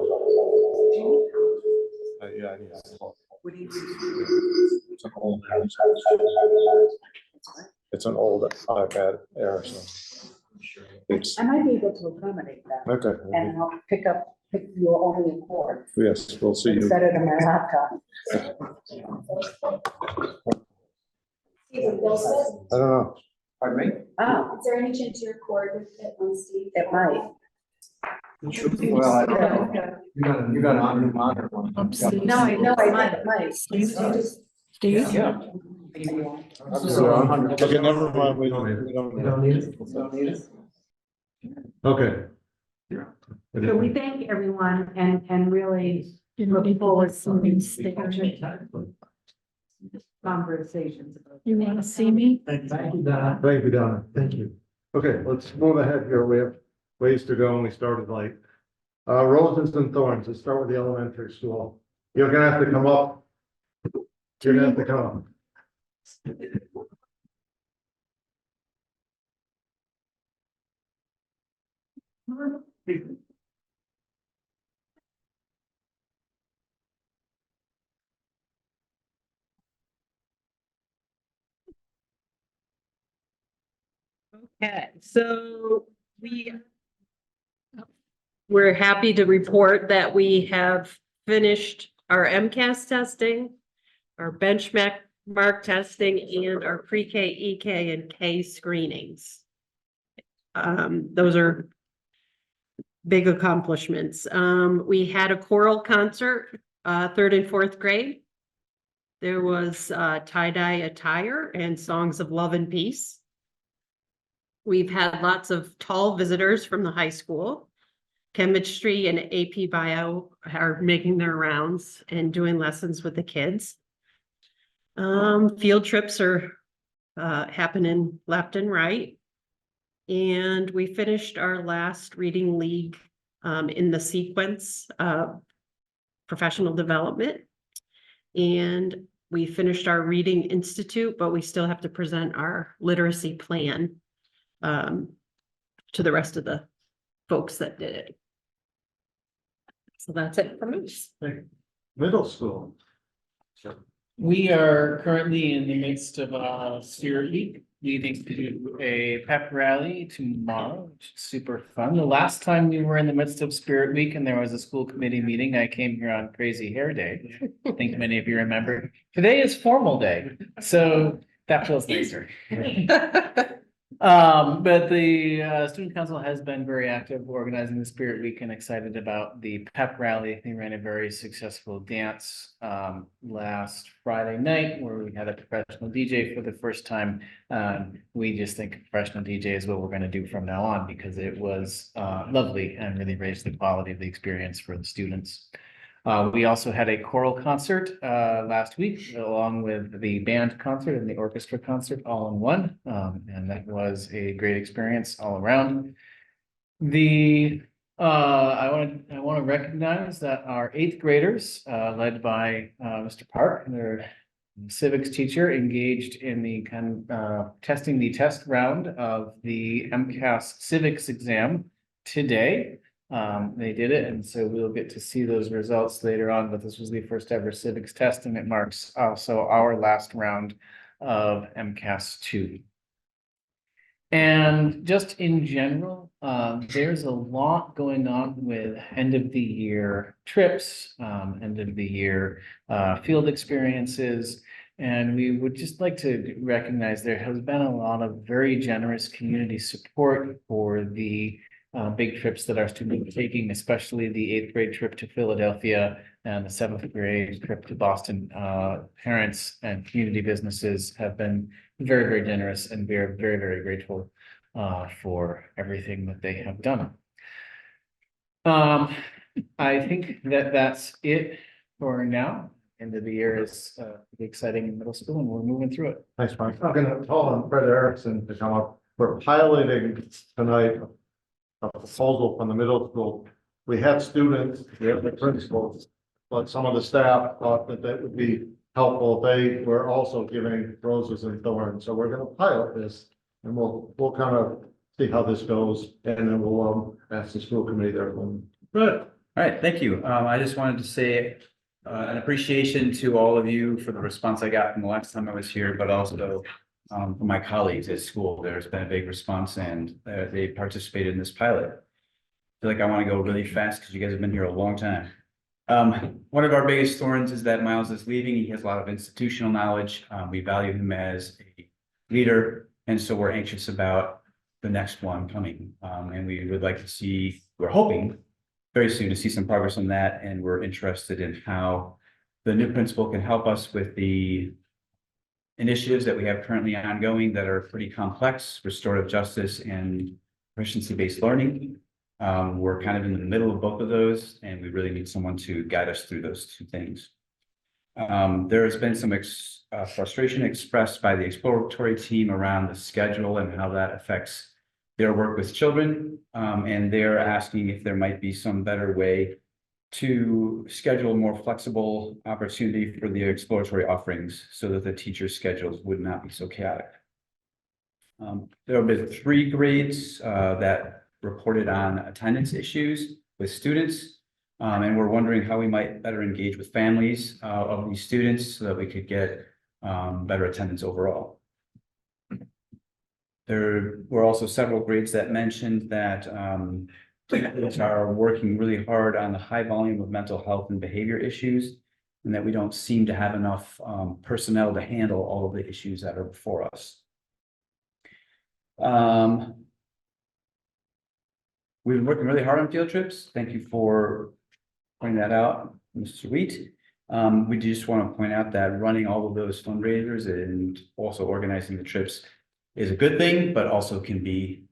Yeah, I need that. It's an old house. It's an old iPad Air, so. It's, I might be able to accommodate that, okay, and I'll pick your only cord. yes, we'll see It's you. better than my laptop. I don't know. Pardon me? Oh, Is there any chance you record with it on Steve? it might. Well, I don't know. You got on new monitor one. No, I know, I might, it might. Yeah. Okay, never mind, we don't You don't need it? You don't need it? Okay. So we thank everyone and really look forward to these conversations. You want to see me? Thank you, Donna. Thank you, Donna. Thank you. Okay, let's move ahead here. We have ways to go and we started late. Roses and thorns, let's start with the elementary school. You're gonna have to come up. You're gonna have to come up. Okay, so we're happy to report that we have finished our MCAS testing, our benchmark testing, and our pre-K, EK, and K screenings. Those are big accomplishments. We had a choral concert, 3rd and 4th grade. There was tie-dye attire and songs of love and peace. We've had lots of tall visitors from the high school. Chemistry and AP Bio are making their rounds and doing lessons with the kids. Field trips are happening left and right. And we finished our last reading league in the sequence of professional development. And we finished our reading institute, but we still have to present our literacy plan to the rest of the folks that did it. So that's it for me. Middle school. We are currently in the midst of a Spirit Week, leading to a pep rally tomorrow, which is super fun. The last time we were in the midst of Spirit Week and there was a school committee meeting, I came here on Crazy Hair Day. I think many of you remember. Today is formal day, so that feels nicer. But the student council has been very active organizing the Spirit Week and excited about the pep rally. They ran a very successful dance last Friday night where we had a professional DJ for the first time. We just think professional DJ is what we're going to do from now on because it was lovely and really raised the quality of the experience for the students. We also had a choral concert last week, along with the band concert and the orchestra concert all in one. And that was a great experience all around. I want to recognize that our 8th graders, led by Mr. Park, their civics teacher, engaged in the testing the test round of the MCAS civics exam today. They did it, and so we'll get to see those results later on, but this was the first ever civics test, and it marks also our last round of MCAS 2. And just in general, there's a lot going on with end of the year trips, end of the year field experiences. And we would just like to recognize there has been a lot of very generous community support for the big trips that our students are taking, especially the 8th grade trip to Philadelphia and the 7th grade trip to Boston. Parents and community businesses have been very, very generous, and we are very, very grateful for everything that they have done. I think that that's it for now. End of the year is pretty exciting in middle school, and we're moving through it. Thanks, Mike. I'm gonna call on Fred Erickson to come up. We're piloting tonight a proposal from the middle school. We have students, we have the principals, but some of the staff thought that that would be helpful. They were also giving roses and thorns. So we're gonna pilot this and we'll kind of see how this goes. And then we'll ask the school committee there. Good. All right, thank you. I just wanted to say an appreciation to all of you for the response I got from the last time I was here, but also from my colleagues at school. There's been a big response and they participated in this pilot. I feel like I want to go really fast because you guys have been here a long time. One of our biggest thorns is that Miles is leaving. He has a lot of institutional knowledge. We value him as a leader And so we're anxious about the next one coming. And we would like to see, we're hoping very soon to see some progress on that. And we're interested in how the new principal can help us with the initiatives that we have currently ongoing that are pretty complex, restorative justice and proficiency-based learning. We're kind of in the middle of both of those, and we really need someone to guide us through those two things. There has been some frustration expressed by the exploratory team around the schedule and how that affects their work with children. And they're asking if there might be some better way to schedule a more flexible opportunity for the exploratory offerings so that the teachers' schedules would not be so chaotic. There have been 3 grades that reported on attendance issues with students. And we're wondering how we might better engage with families of these students so that we could get better attendance overall. There were also several grades that mentioned that teachers are working really hard on the high volume of mental health and behavior issues, and that we don't seem to have enough personnel to handle all of the issues that are before us. We've been working really hard on field trips. Thank you for pointing that out, Mr. Wheat. We just want to point out that running all of those fundraisers and also organizing the trips is a good thing, but also can be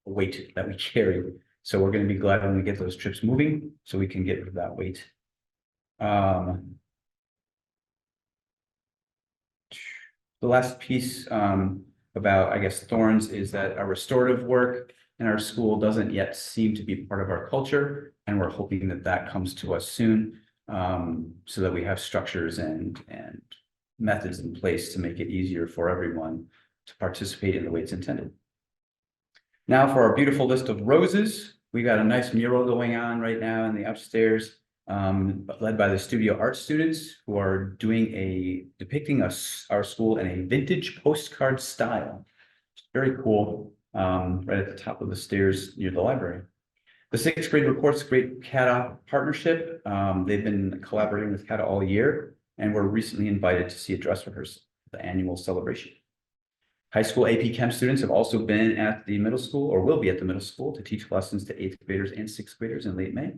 a weight that we carry. So we're going to be glad when we get those trips moving so we can get rid of that weight. The last piece about, I guess, thorns is that our restorative work in our school doesn't yet seem to be part of our culture. And we're hoping that that comes to us soon so that we have structures and methods in place to make it easier for everyone to participate in the way it's intended. Now for our beautiful list of roses. We got a nice mural going on right now in the upstairs, led by the studio art students who are depicting our school in a vintage postcard style. Very cool, right at the top of the stairs near the library. The 6th grade reports great CATA partnership. They've been collaborating with CATA all year and were recently invited to see a dress rehearsal, the annual celebration. High school AP Chem students have also been at the middle school or will be at the middle school to teach lessons to 8th graders and 6th graders in late May.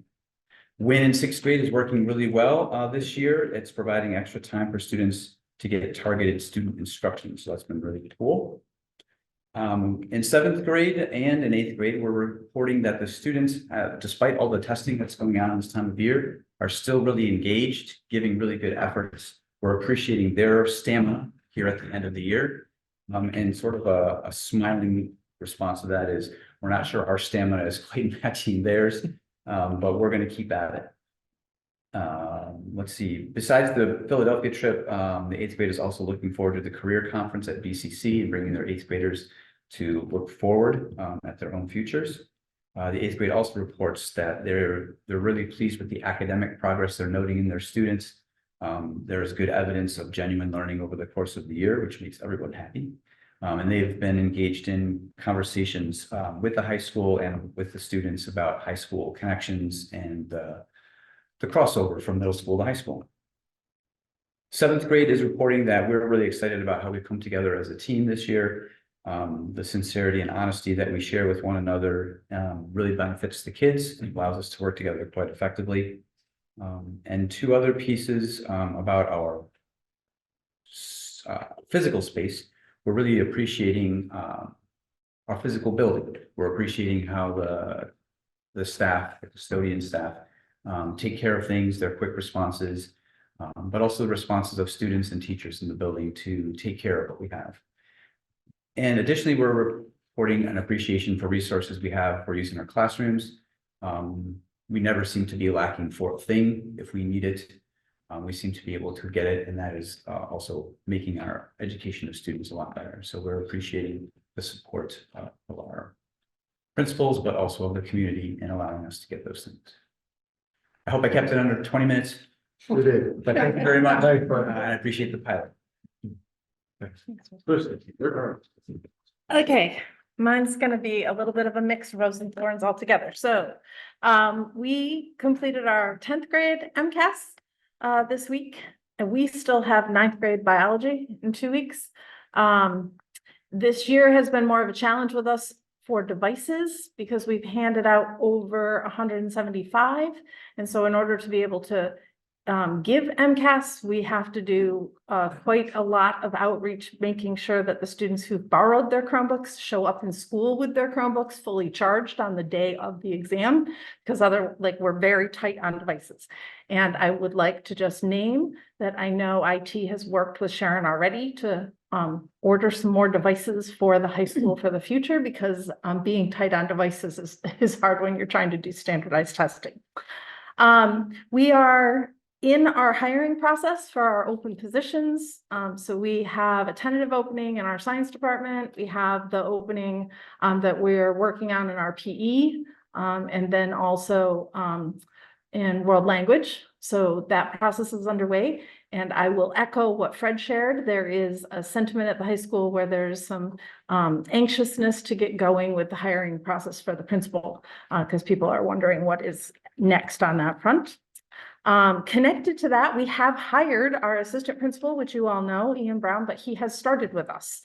WIN in 6th grade is working really well this year. It's providing extra time for students to get targeted student instruction. So that's been really cool. In 7th grade and in 8th grade, we're reporting that the students, despite all the testing that's going on this time of year, are still really engaged, giving really good efforts. We're appreciating their stamina here at the end of the year. And sort of a smiling response to that is we're not sure our stamina is quite matching theirs, but we're going to keep at it. Let's see, besides the Philadelphia trip, the 8th grade is also looking forward to the career conference at BCC and bringing their 8th graders to look forward at their own futures. The 8th grade also reports that they're really pleased with the academic progress they're noting in their students. There is good evidence of genuine learning over the course of the year, which makes everyone happy. And they've been engaged in conversations with the high school and with the students about high school connections and the crossover from middle school to high school. 7th grade is reporting that we're really excited about how we've come together as a team this year. The sincerity and honesty that we share with one another really benefits the kids and allows us to work together quite effectively. And 2 other pieces about our physical space. We're really appreciating our physical building. We're appreciating how the staff, the custodian staff, take care of things, their quick responses, but also the responses of students and teachers in the building to take care of what we have. And additionally, we're reporting an appreciation for resources we have for use in our classrooms. We never seem to be lacking for a thing. If we need it, we seem to be able to get it. And that is also making our education of students a lot better. So we're appreciating the support of our principals, but also of the community in allowing us to get those things. I hope I kept it under 20 minutes. You did. But thank you very much. Thanks, Brian. I appreciate the pilot. Okay, mine's gonna be a little bit of a mix of roses and thorns altogether. So we completed our 10th grade MCAS this week, and we still have 9th grade biology in 2 weeks. This year has been more of a challenge with us for devices because we've handed out over 175. And so in order to be able to give MCAS, we have to do quite a lot of outreach, making sure that the students who've borrowed their Chromebooks show up in school with their Chromebooks fully charged on the day of the exam, because we're very tight on devices. And I would like to just name that I know IT has worked with Sharon already to order some more devices for the high school for the future, because being tight on devices is hard when you're trying to do standardized testing. We are in our hiring process for our open positions. So we have a tentative opening in our science department. We have the opening that we're working on in our PE, and then also in world language. So that process is underway. And I will echo what Fred shared. There is a sentiment at the high school where there's some anxiousness to get going with the hiring process for the principal, because people are wondering what is next on that front. Connected to that, we have hired our assistant principal, which you all know, Ian Brown, but he has started with us.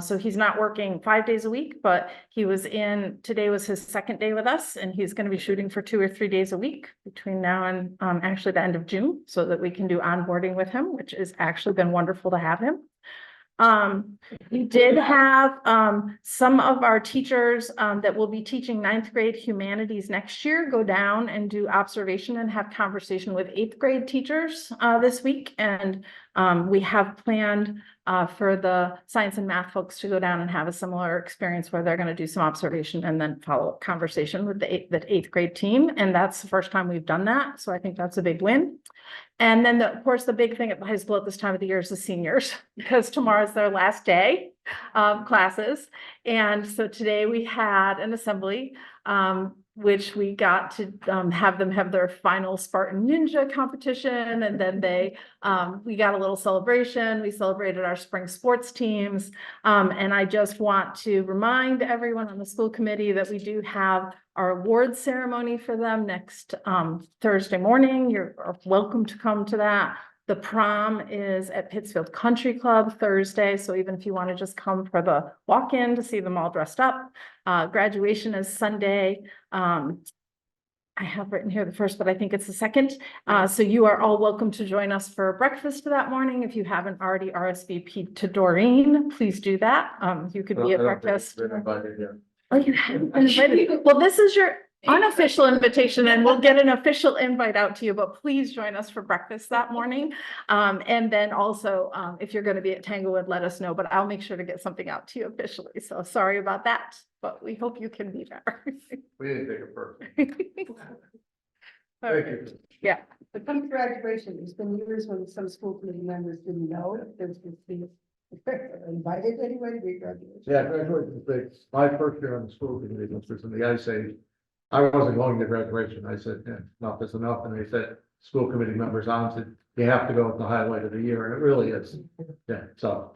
So he's not working 5 days a week, but today was his second day with us, and he's going to be shooting for 2 or 3 days a week between now and actually the end of June, so that we can do onboarding with him, which has actually been wonderful to have him. We did have some of our teachers that will be teaching 9th grade humanities next year go down and do observation and have conversation with 8th grade teachers this week. And we have planned for the science and math folks to go down and have a similar experience where they're going to do some observation and then follow up conversation with the 8th grade team. And that's the first time we've done that. So I think that's a big win. And then, of course, the big thing at the high school at this time of the year is the seniors, because tomorrow's their last day of classes. And so today we had an assembly, which we got to have them have their final Spartan Ninja competition. And then we got a little celebration. We celebrated our spring sports teams. And I just want to remind everyone on the school committee that we do have our awards ceremony for them next Thursday morning. You're welcome to come to that. The prom is at Pittsfield Country Club Thursday. So even if you want to just come for the walk-in to see them all dressed up. Graduation is Sunday. I have written here the first, but I think it's the second. So you are all welcome to join us for breakfast that morning. If you haven't already RSVP'd to Doreen, please do that. You could be at breakfast. Oh, you haven't been invited. Well, this is your unofficial invitation, and we'll get an official invite out to you, but please join us for breakfast that morning. And then also, if you're going to be at Tanglewood, let us know, but I'll make sure to get something out to you officially. So sorry about that, but we hope you can be there. We didn't take it personally. All right. Thank you. Yeah. But come to graduation, there's been years when some school committee members didn't know if there's going to be invited anyway to be graduation. Yeah, graduation was big. My first year on the school committee, which was in the ice age, I wasn't going to graduation. I said, yeah, enough is enough. And they said, school committee members on said, you have to go with the highlight of the year. And it really is. Yeah, so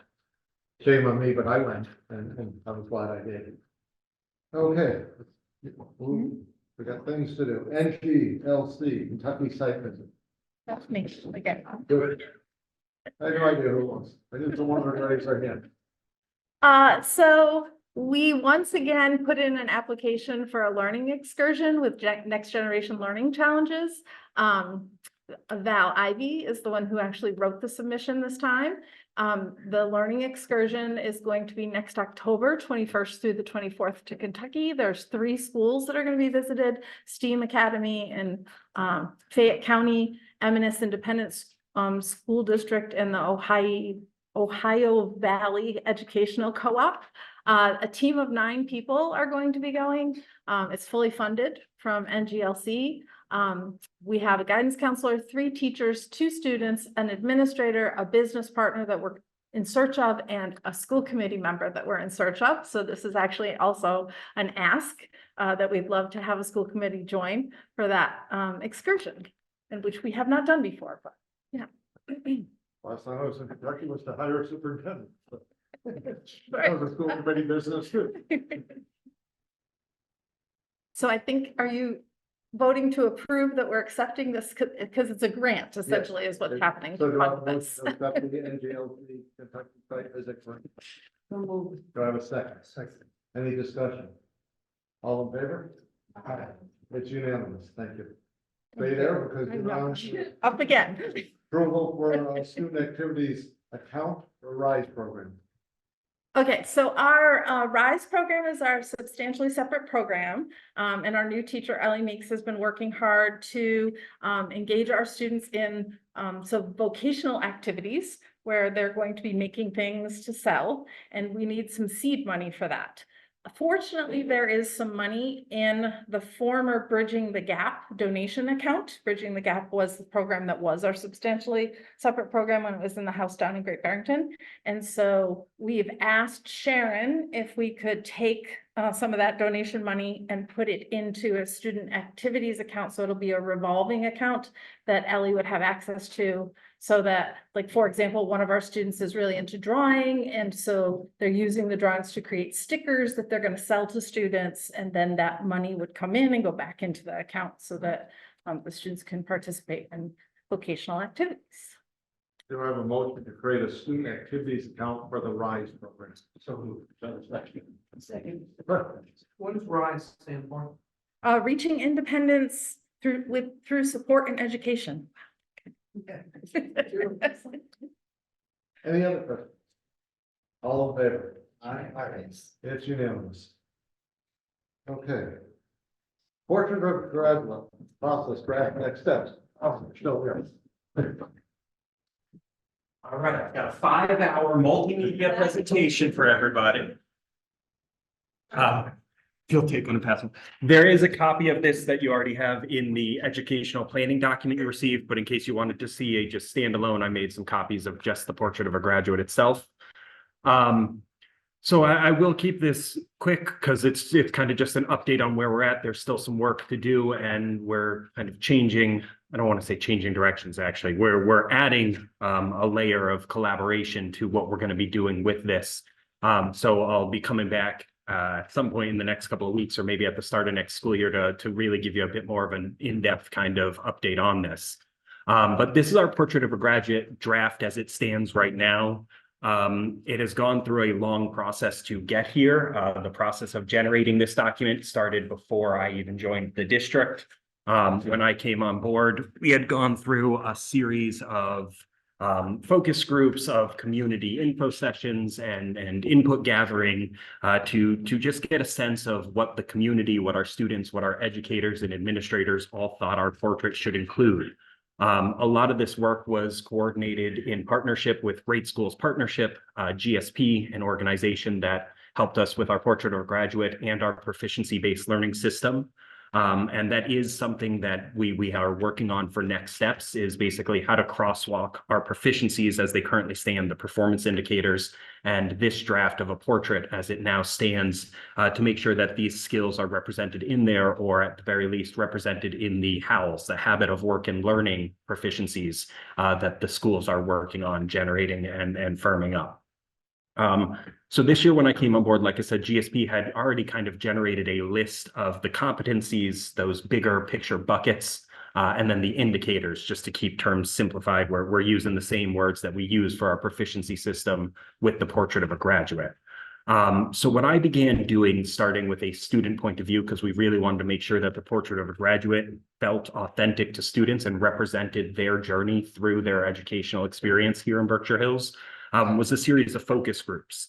shame on me, but I went and I was glad I did. Okay. We got things to do. NGLC, Kentucky site visit. That's me again. Good. I had no idea who it was. I just wanted to raise our hand. So we once again put in an application for a learning excursion with Next Generation Learning Challenges. Val Ivy is the one who actually wrote the submission this time. The learning excursion is going to be next October 21st through the 24th to Kentucky. There's 3 schools that are going to be visited: STEAM Academy in Fayette County, Eminence Independent School District, and the Ohio Valley Educational Co-op. A team of 9 people are going to be going. It's fully funded from NGLC. We have a guidance counselor, 3 teachers, 2 students, an administrator, a business partner that we're in search of, and a school committee member that we're in search of. So this is actually also an ask that we'd love to have a school committee join for that excursion, and which we have not done before, but yeah. Last time I was in Kentucky was to hire a superintendent. That was a school committee business too. So I think, are you voting to approve that we're accepting this because it's a grant essentially is what's happening. So to do I fund vote this. to accept the NGLC Kentucky site visit grant? So moved. Do I have a second? Second. Any discussion? All in favor? Aye. It's unanimous. Thank you. Stay there because you're on Up again. approval for student activities account or RISE program. Okay, so our RISE program is our substantially separate program. And our new teacher, Ellie Meeks, has been working hard to engage our students in some vocational activities where they're going to be making things to sell, and we need some seed money for that. Fortunately, there is some money in the former Bridging the Gap donation account. Bridging the Gap was the program that was our substantially separate program when it was in the house down in Great Barrington. And so we've asked Sharon if we could take some of that donation money and put it into a student activities account. So it'll be a revolving account that Ellie would have access to, so that, like, for example, one of our students is really into drawing. And so they're using the drawings to create stickers that they're going to sell to students. And then that money would come in and go back into the account so that the students can participate in vocational activities. Do I have a motion to create a student activities account for the RISE program? So moved. Second. What does RISE stand for? Reaching independence through support and education. Any other questions? All in favor? Aye. It's unanimous. Okay. Portrait of graduate process draft next steps. Oh, still here. All right, I've got a 5-hour multimedia presentation for everybody. If you'll take one and pass one. There is a copy of this that you already have in the educational planning document you received, but in case you wanted to see a just standalone, I made some copies of just the portrait of a graduate itself. So I will keep this quick because it's kind of just an update on where we're at. There's still some work to do, and we're kind of changing. I don't want to say changing directions, actually. We're adding a layer of collaboration to what we're going to be doing with this. So I'll be coming back at some point in the next couple of weeks, or maybe at the start of next school year, to really give you a bit more of an in-depth kind of update on this. But this is our portrait of a graduate draft as it stands right now. It has gone through a long process to get here. The process of generating this document started before I even joined the district. When I came on board, we had gone through a series of focus groups, of community info sessions and input gathering to just get a sense of what the community, what our students, what our educators and administrators all thought our portrait should include. A lot of this work was coordinated in partnership with Great Schools Partnership, GSP, an organization that helped us with our portrait of a graduate and our proficiency-based learning system. And that is something that we are working on for next steps, is basically how to crosswalk our proficiencies as they currently stand, the performance indicators, and this draft of a portrait as it now stands, to make sure that these skills are represented in there, or at the very least represented in the HALS, the habit of work and learning proficiencies that the schools are working on generating and firming up. So this year when I came on board, like I said, GSP had already kind of generated a list of the competencies, those bigger picture buckets, and then the indicators, just to keep terms simplified, where we're using the same words that we use for our proficiency system with the portrait of a graduate. So what I began doing, starting with a student point of view, because we really wanted to make sure that the portrait of a graduate felt authentic to students and represented their journey through their educational experience here in Berkshire Hills, was a series of focus groups.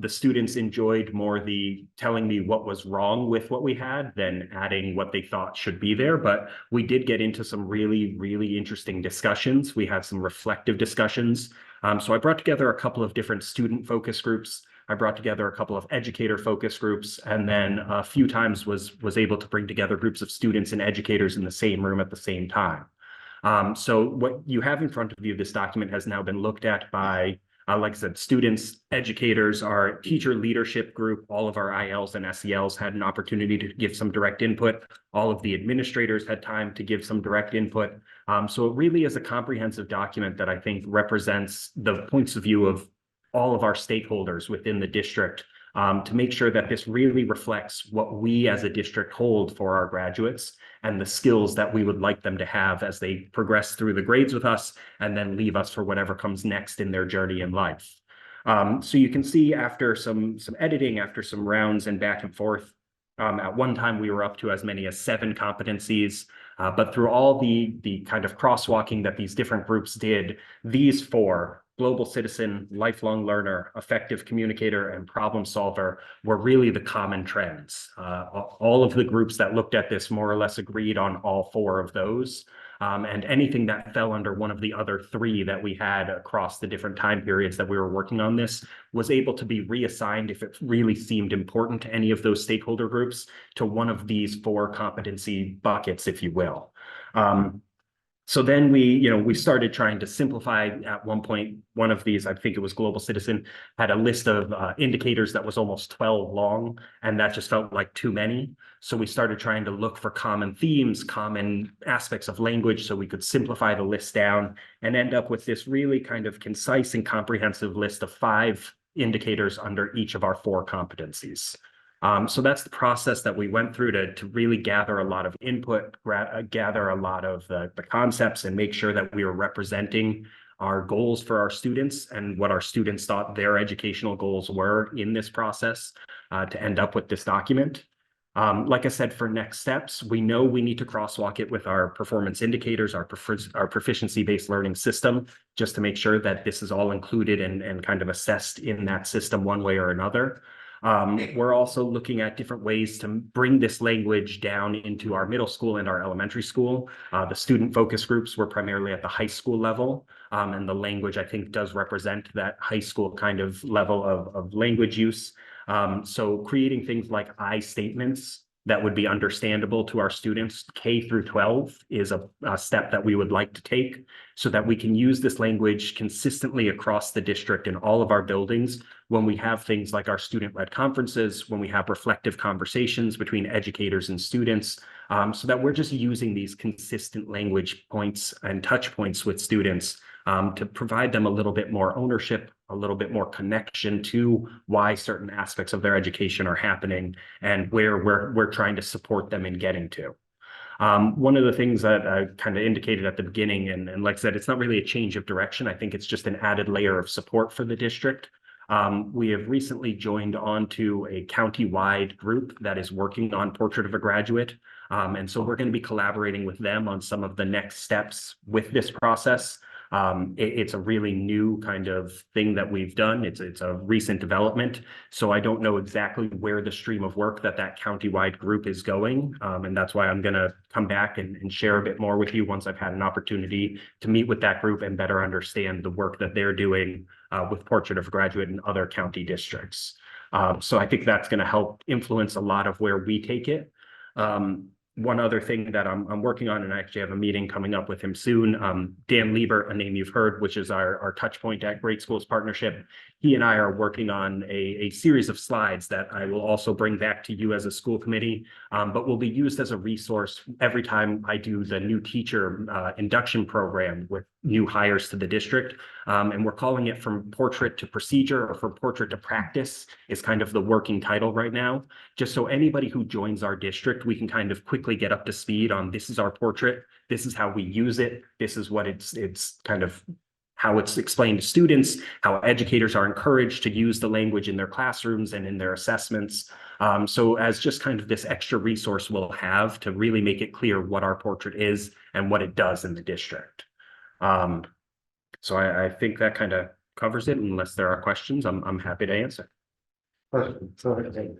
The students enjoyed more the telling me what was wrong with what we had than adding what they thought should be there. But we did get into some really, really interesting discussions. We had some reflective discussions. So I brought together a couple of different student focus groups. I brought together a couple of educator focus groups, and then a few times was able to bring together groups of students and educators in the same room at the same time. So what you have in front of you, this document has now been looked at by like I said, students, educators, our teacher leadership group, all of our ILs and SELs had an opportunity to give some direct input. All of the administrators had time to give some direct input. So it really is a comprehensive document that I think represents the points of view of all of our stakeholders within the district, to make sure that this really reflects what we as a district hold for our graduates and the skills that we would like them to have as they progress through the grades with us and then leave us for whatever comes next in their journey in life. So you can see after some editing, after some rounds and back and forth, at one time we were up to as many as 7 competencies. But through all the kind of crosswalking that these different groups did, these 4, global citizen, lifelong learner, effective communicator, and problem solver, were really the common trends. All of the groups that looked at this more or less agreed on all 4 of those. And anything that fell under one of the other 3 that we had across the different time periods that we were working on this was able to be reassigned if it really seemed important to any of those stakeholder groups to one of these 4 competency buckets, if you will. So then we started trying to simplify. At one point, one of these, I think it was Global Citizen, had a list of indicators that was almost 12 long, and that just felt like too many. So we started trying to look for common themes, common aspects of language, so we could simplify the list down and end up with this really kind of concise and comprehensive list of 5 indicators under each of our 4 competencies. So that's the process that we went through to really gather a lot of input, gather a lot of the concepts, and make sure that we were representing our goals for our students and what our students thought their educational goals were in this process to end up with this document. Like I said, for next steps, we know we need to crosswalk it with our performance indicators, our proficiency-based learning system, just to make sure that this is all included and kind of assessed in that system one way or another. We're also looking at different ways to bring this language down into our middle school and our elementary school. The student focus groups were primarily at the high school level, and the language, I think, does represent that high school kind of level of language use. So creating things like I statements that would be understandable to our students K through 12 is a step that we would like to take so that we can use this language consistently across the district in all of our buildings when we have things like our student-led conferences, when we have reflective conversations between educators and students, so that we're just using these consistent language points and touch points with students to provide them a little bit more ownership, a little bit more connection to why certain aspects of their education are happening and where we're trying to support them in getting to. One of the things that I kind of indicated at the beginning, and like I said, it's not really a change of direction. I think it's just an added layer of support for the district. We have recently joined onto a county-wide group that is working on Portrait of a Graduate. And so we're going to be collaborating with them on some of the next steps with this process. It's a really new kind of thing that we've done. It's a recent development. So I don't know exactly where the stream of work that county-wide group is going. And that's why I'm going to come back and share a bit more with you once I've had an opportunity to meet with that group and better understand the work that they're doing with Portrait of a Graduate in other county districts. So I think that's going to help influence a lot of where we take it. One other thing that I'm working on, and I actually have a meeting coming up with him soon, Dan Lieber, a name you've heard, which is our touch point at Great Schools Partnership. He and I are working on a series of slides that I will also bring back to you as a school committee, but will be used as a resource every time I do the new teacher induction program with new hires to the district. And we're calling it From Portrait to Procedure, or From Portrait to Practice is kind of the working title right now. Just so anybody who joins our district, we can kind of quickly get up to speed on this is our portrait, this is how we use it, this is what it's kind of how it's explained to students, how educators are encouraged to use the language in their classrooms and in their assessments. So as just kind of this extra resource we'll have to really make it clear what our portrait is and what it does in the district. So I think that kind of covers it. Unless there are questions, I'm happy to answer. Quick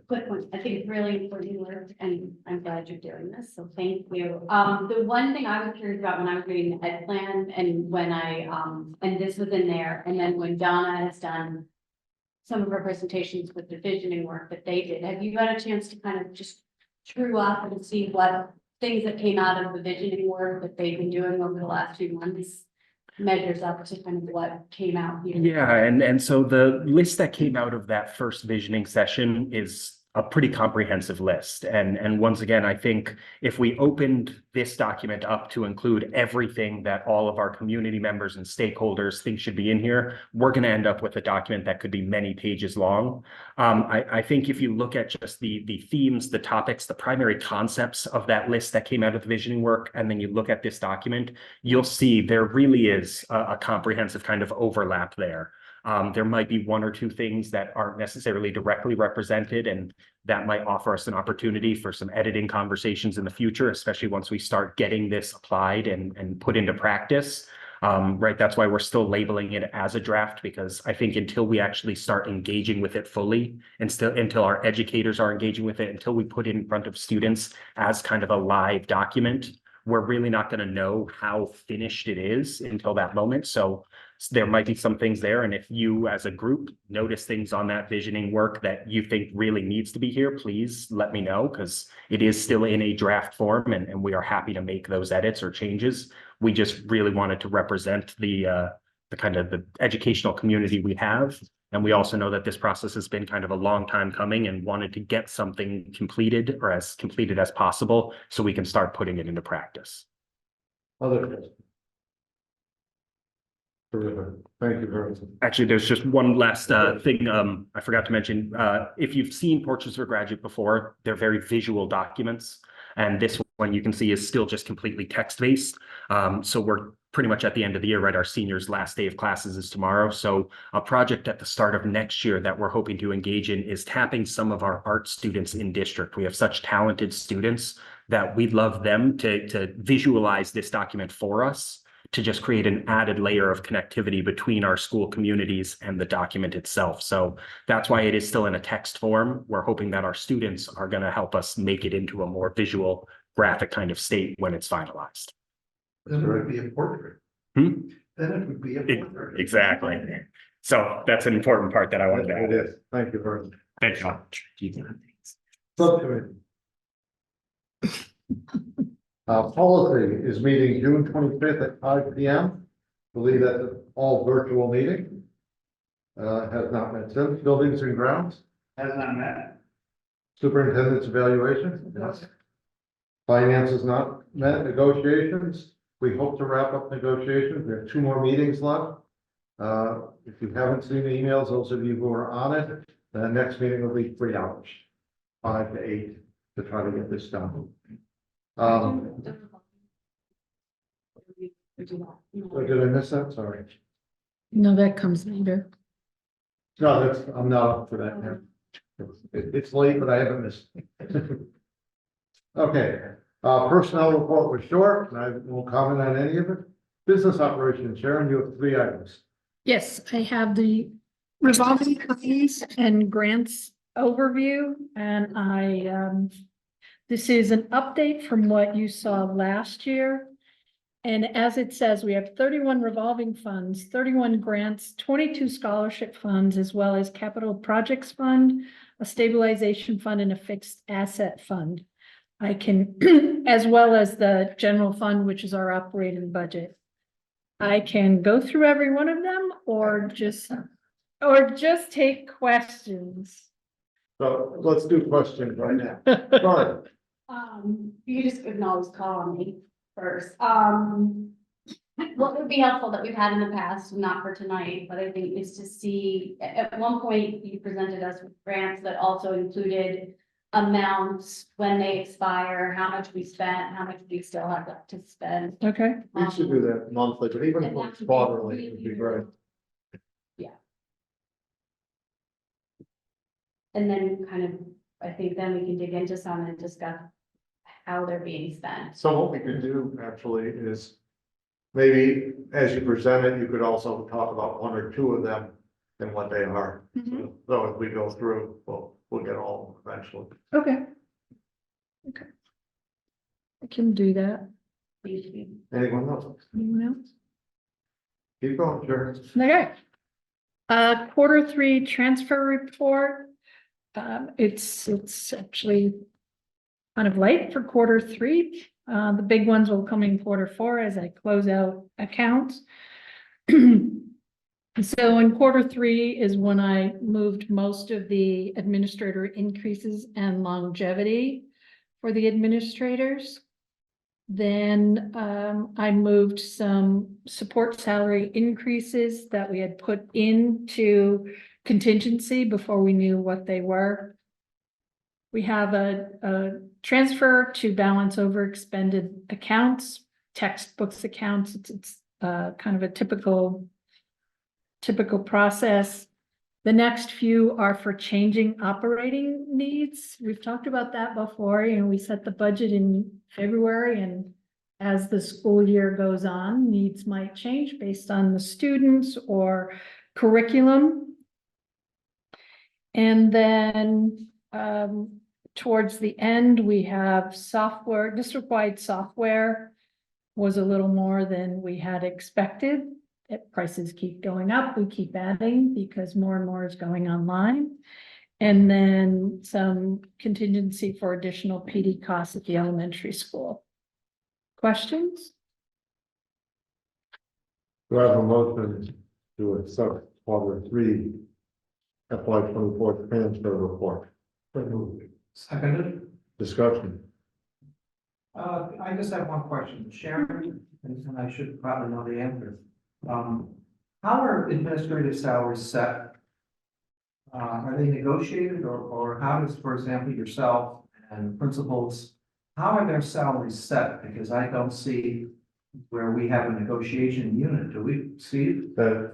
one, I think it's really important work, and I'm glad you're doing this, so thank you. The one thing I was curious about when I was reading the ed plan and when and this was in there, and then when Donna has done some of her presentations with the visioning work that they did, have you got a chance to kind of just true up and see what things that came out of the visioning work that they've been doing over the last few months measures up to kind of what came out here? Yeah, and so the list that came out of that first visioning session is a pretty comprehensive list. And once again, I think if we opened this document up to include everything that all of our community members and stakeholders think should be in here, we're going to end up with a document that could be many pages long. I think if you look at just the themes, the topics, the primary concepts of that list that came out of the visioning work, and then you look at this document, you'll see there really is a comprehensive kind of overlap there. There might be one or two things that aren't necessarily directly represented, and that might offer us an opportunity for some editing conversations in the future, especially once we start getting this applied and put into practice. Right, that's why we're still labeling it as a draft, because I think until we actually start engaging with it fully, and still until our educators are engaging with it, until we put it in front of students as kind of a live document, we're really not going to know how finished it is until that moment. So there might be some things there. And if you as a group notice things on that visioning work that you think really needs to be here, please let me know, because it is still in a draft form, and we are happy to make those edits or changes. We just really wanted to represent the kind of the educational community we have. And we also know that this process has been kind of a long time coming, and wanted to get something completed, or as completed as possible, so we can start putting it into practice. Other questions? Terrific. Thank you very much. Actually, there's just one last thing I forgot to mention. If you've seen Portraits for Graduate before, they're very visual documents. And this one you can see is still just completely text-based. So we're pretty much at the end of the year, right? Our seniors' last day of classes is tomorrow. So a project at the start of next year that we're hoping to engage in is tapping some of our art students in district. We have such talented students that we'd love them to visualize this document for us, to just create an added layer of connectivity between our school communities and the document itself. So that's why it is still in a text form. We're hoping that our students are going to help us make it into a more visual, graphic kind of state when it's finalized. Then it would be a portrait. Hmm? Then it would be a portrait. Exactly. So that's an important part that I wanted to It add. is. Thank you very much. Thanks so much. Subcommittee. Policy is meeting June 25th at 5 p.m. Believe that's an all virtual meeting. Has not met since. Buildings and grounds. Has not met. Superintendent's evaluation. Yes. Finance is not met. Negotiations. We hope to wrap up negotiations. We have 2 more meetings left. If you haven't seen the emails, those of you who are on it, the next meeting will be 3 hours, 5 to 8, to try to get this done. Did I miss that? Sorry. No, that comes later. No, that's, I'm not up for that now. It's late, but I haven't missed. Okay, personnel report was short, and I won't comment on any of it. Business operations, Sharon, you have 3 items. Yes, I have the revolving funds and grants overview, and this is an update from what you saw last year. And as it says, we have 31 revolving funds, 31 grants, 22 scholarship funds, as well as capital projects fund, a stabilization fund, and a fixed asset fund. I can, as well as the general fund, which is our operating budget. I can go through every one of them or just take questions. So let's do questions right now. Sorry. You just could always call on me first. What would be helpful that we've had in the past, not for tonight, but I think is to see, at one point you presented us with grants that also included amounts when they expire, how much we spent, how much we still have left to spend. Okay. We should do that monthly, but even And that would be quarterly would be really great. Yeah. And then kind of, I think then we can dig into some and discuss how they're being spent. So what we could do actually is maybe as you present it, you could also talk about 1 or 2 of them and what they are. So as we go through, we'll get all of them eventually. Okay. Okay. I can do that. Anyone else? Anyone else? Keep going, Sharon. Okay. Q3 transfer report. It's actually kind of light for Q3. The big ones will come in Q4 as I close out accounts. So in Q3 is when I moved most of the administrator increases and longevity for the administrators. Then I moved some support salary increases that we had put into contingency before we knew what they were. We have a transfer to balance over expended accounts, textbooks accounts. It's kind of a typical typical process. The next few are for changing operating needs. We've talked about that before, we set the budget in February, and as the school year goes on, needs might change based on the students or curriculum. And then towards the end, we have software, district-wide software was a little more than we had expected. Prices keep going up, we keep adding because more and more is going online. And then some contingency for additional PD costs at the elementary school. Questions? Do I have a motion to accept quarter 3 FY 24 transfer report? Seconded. Discussion. I just have one question, Sharon, and I should probably know the answer. How are administrative salaries set? Are they negotiated or how does, for example, yourself and principals, how are their salaries set? Because I don't see where we have a negotiation unit. Do we, Steve? That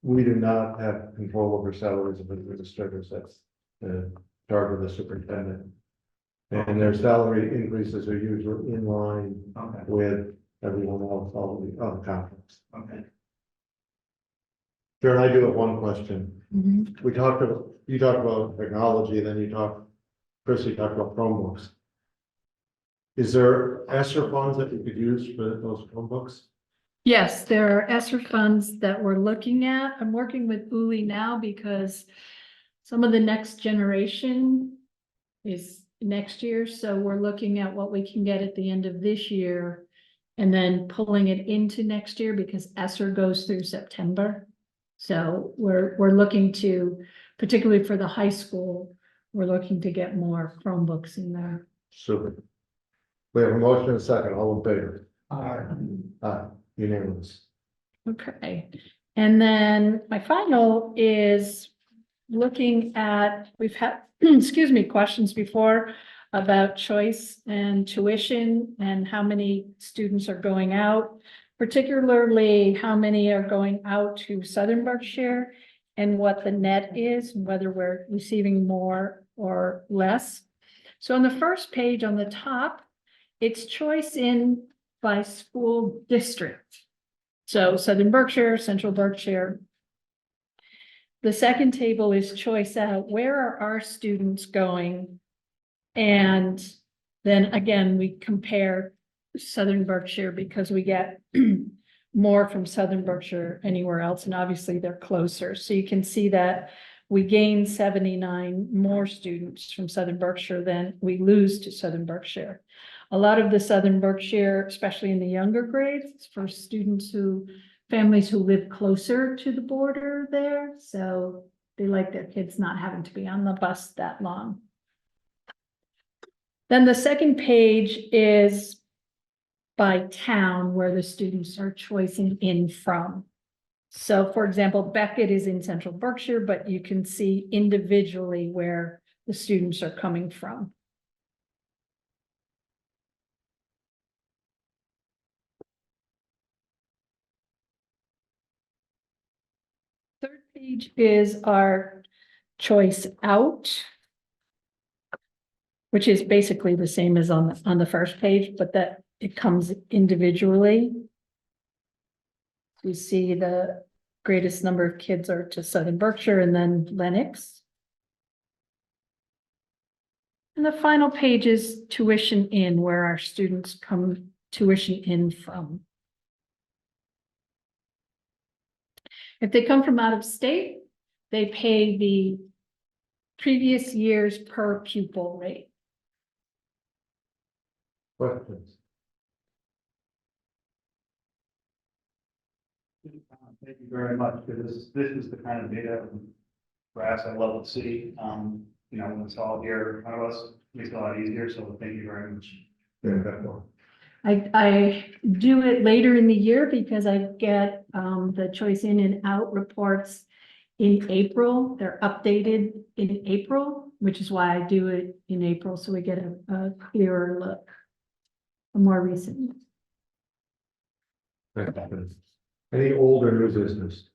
we do not have control over salaries of administrators. That's the charge of the superintendent. And their salary increases are usually in line Okay, with everyone else, all of the other contracts. okay. Sharon, I do have one question. You talked about technology, then Chris, you talked about Chromebooks. Is there ESSER funds that you could use for those Chromebooks? Yes, there are ESSER funds that we're looking at. I'm working with Uli now because some of the next generation is next year. So we're looking at what we can get at the end of this year and then pulling it into next year because ESSER goes through September. So we're looking to, particularly for the high school, we're looking to get more Chromebooks in there. Super. We have a motion and a second, all in favor? Aye, unanimous. Okay, and then my final is looking at, we've had, excuse me, questions before about choice and tuition and how many students are going out, particularly how many are going out to Southern Berkshire and what the net is, whether we're receiving more or less. So on the first page on the top, it's choice in by school district. So Southern Berkshire, Central Berkshire. The second table is choice out. Where are our students going? And then again, we compare Southern Berkshire because we get more from Southern Berkshire anywhere else. And obviously they're closer. So you can see that we gain 79 more students from Southern Berkshire than we lose to Southern Berkshire. A lot of the Southern Berkshire, especially in the younger grades, for students families who live closer to the border there. So they like their kids not having to be on the bus that long. Then the second page is by town where the students are choosing in from. So for example, Beckett is in Central Berkshire, but you can see individually where the students are coming from. Third page is our choice out, which is basically the same as on the first page, but that it comes individually. We see the greatest number of kids are to Southern Berkshire and then Lenox. And the final page is tuition in, where our students come tuition in from. If they come from out of state, they pay the previous year's per pupil rate. Questions? Thank you very much, because this is the kind of data graphs I love to see. When it's all here in front of us, it makes it a lot easier, so thank you very much. Yeah, definitely. I do it later in the year because I get the choice in and out reports in April. They're updated in April, which is why I do it in April, so we get a clearer look, a more recent. Any older new business?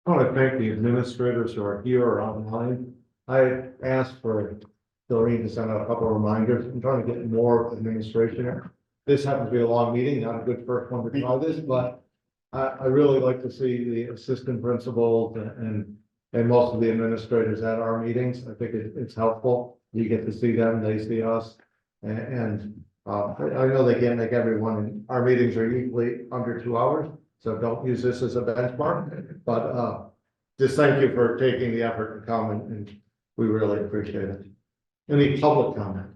I want to thank the administrators who are here or online. I asked for Doreen to send out a couple of reminders. I'm trying to get more administration here. This happens to be a long meeting, not a good first one to try this, but I really like to see the assistant principals and most of the administrators at our meetings. I think it's helpful. You get to see them, they see us. I know they can't make everyone, our meetings are usually under 2 hours, so don't use this as a benchmark. But just thank you for taking the effort to come and we really appreciate it. Any public comment?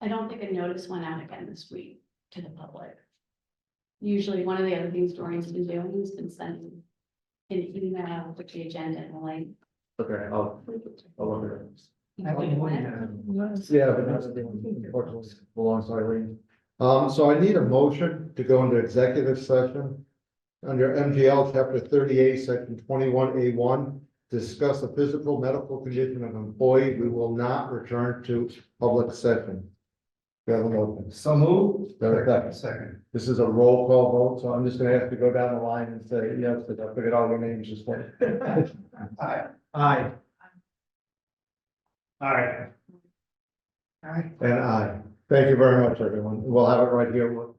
I don't think a notice went out again this week to the public. Usually one of the other things Doreen's been doing has been sending an email with the agenda and the link. Okay, I'll look at it. Was. Yeah, but that's unfortunately belongs to Eileen. So I need a motion to go into executive session under MGL chapter 38, section 21A1, discuss the physical medical condition of an employee. We will not return to public session. We have a motion. So move. Second. This is a roll call vote, so I'm just gonna have to go down the line and say yes, because I forget all your names just then. Aye. Aye. Aye. And aye. Thank you very much, everyone. We'll have it right here.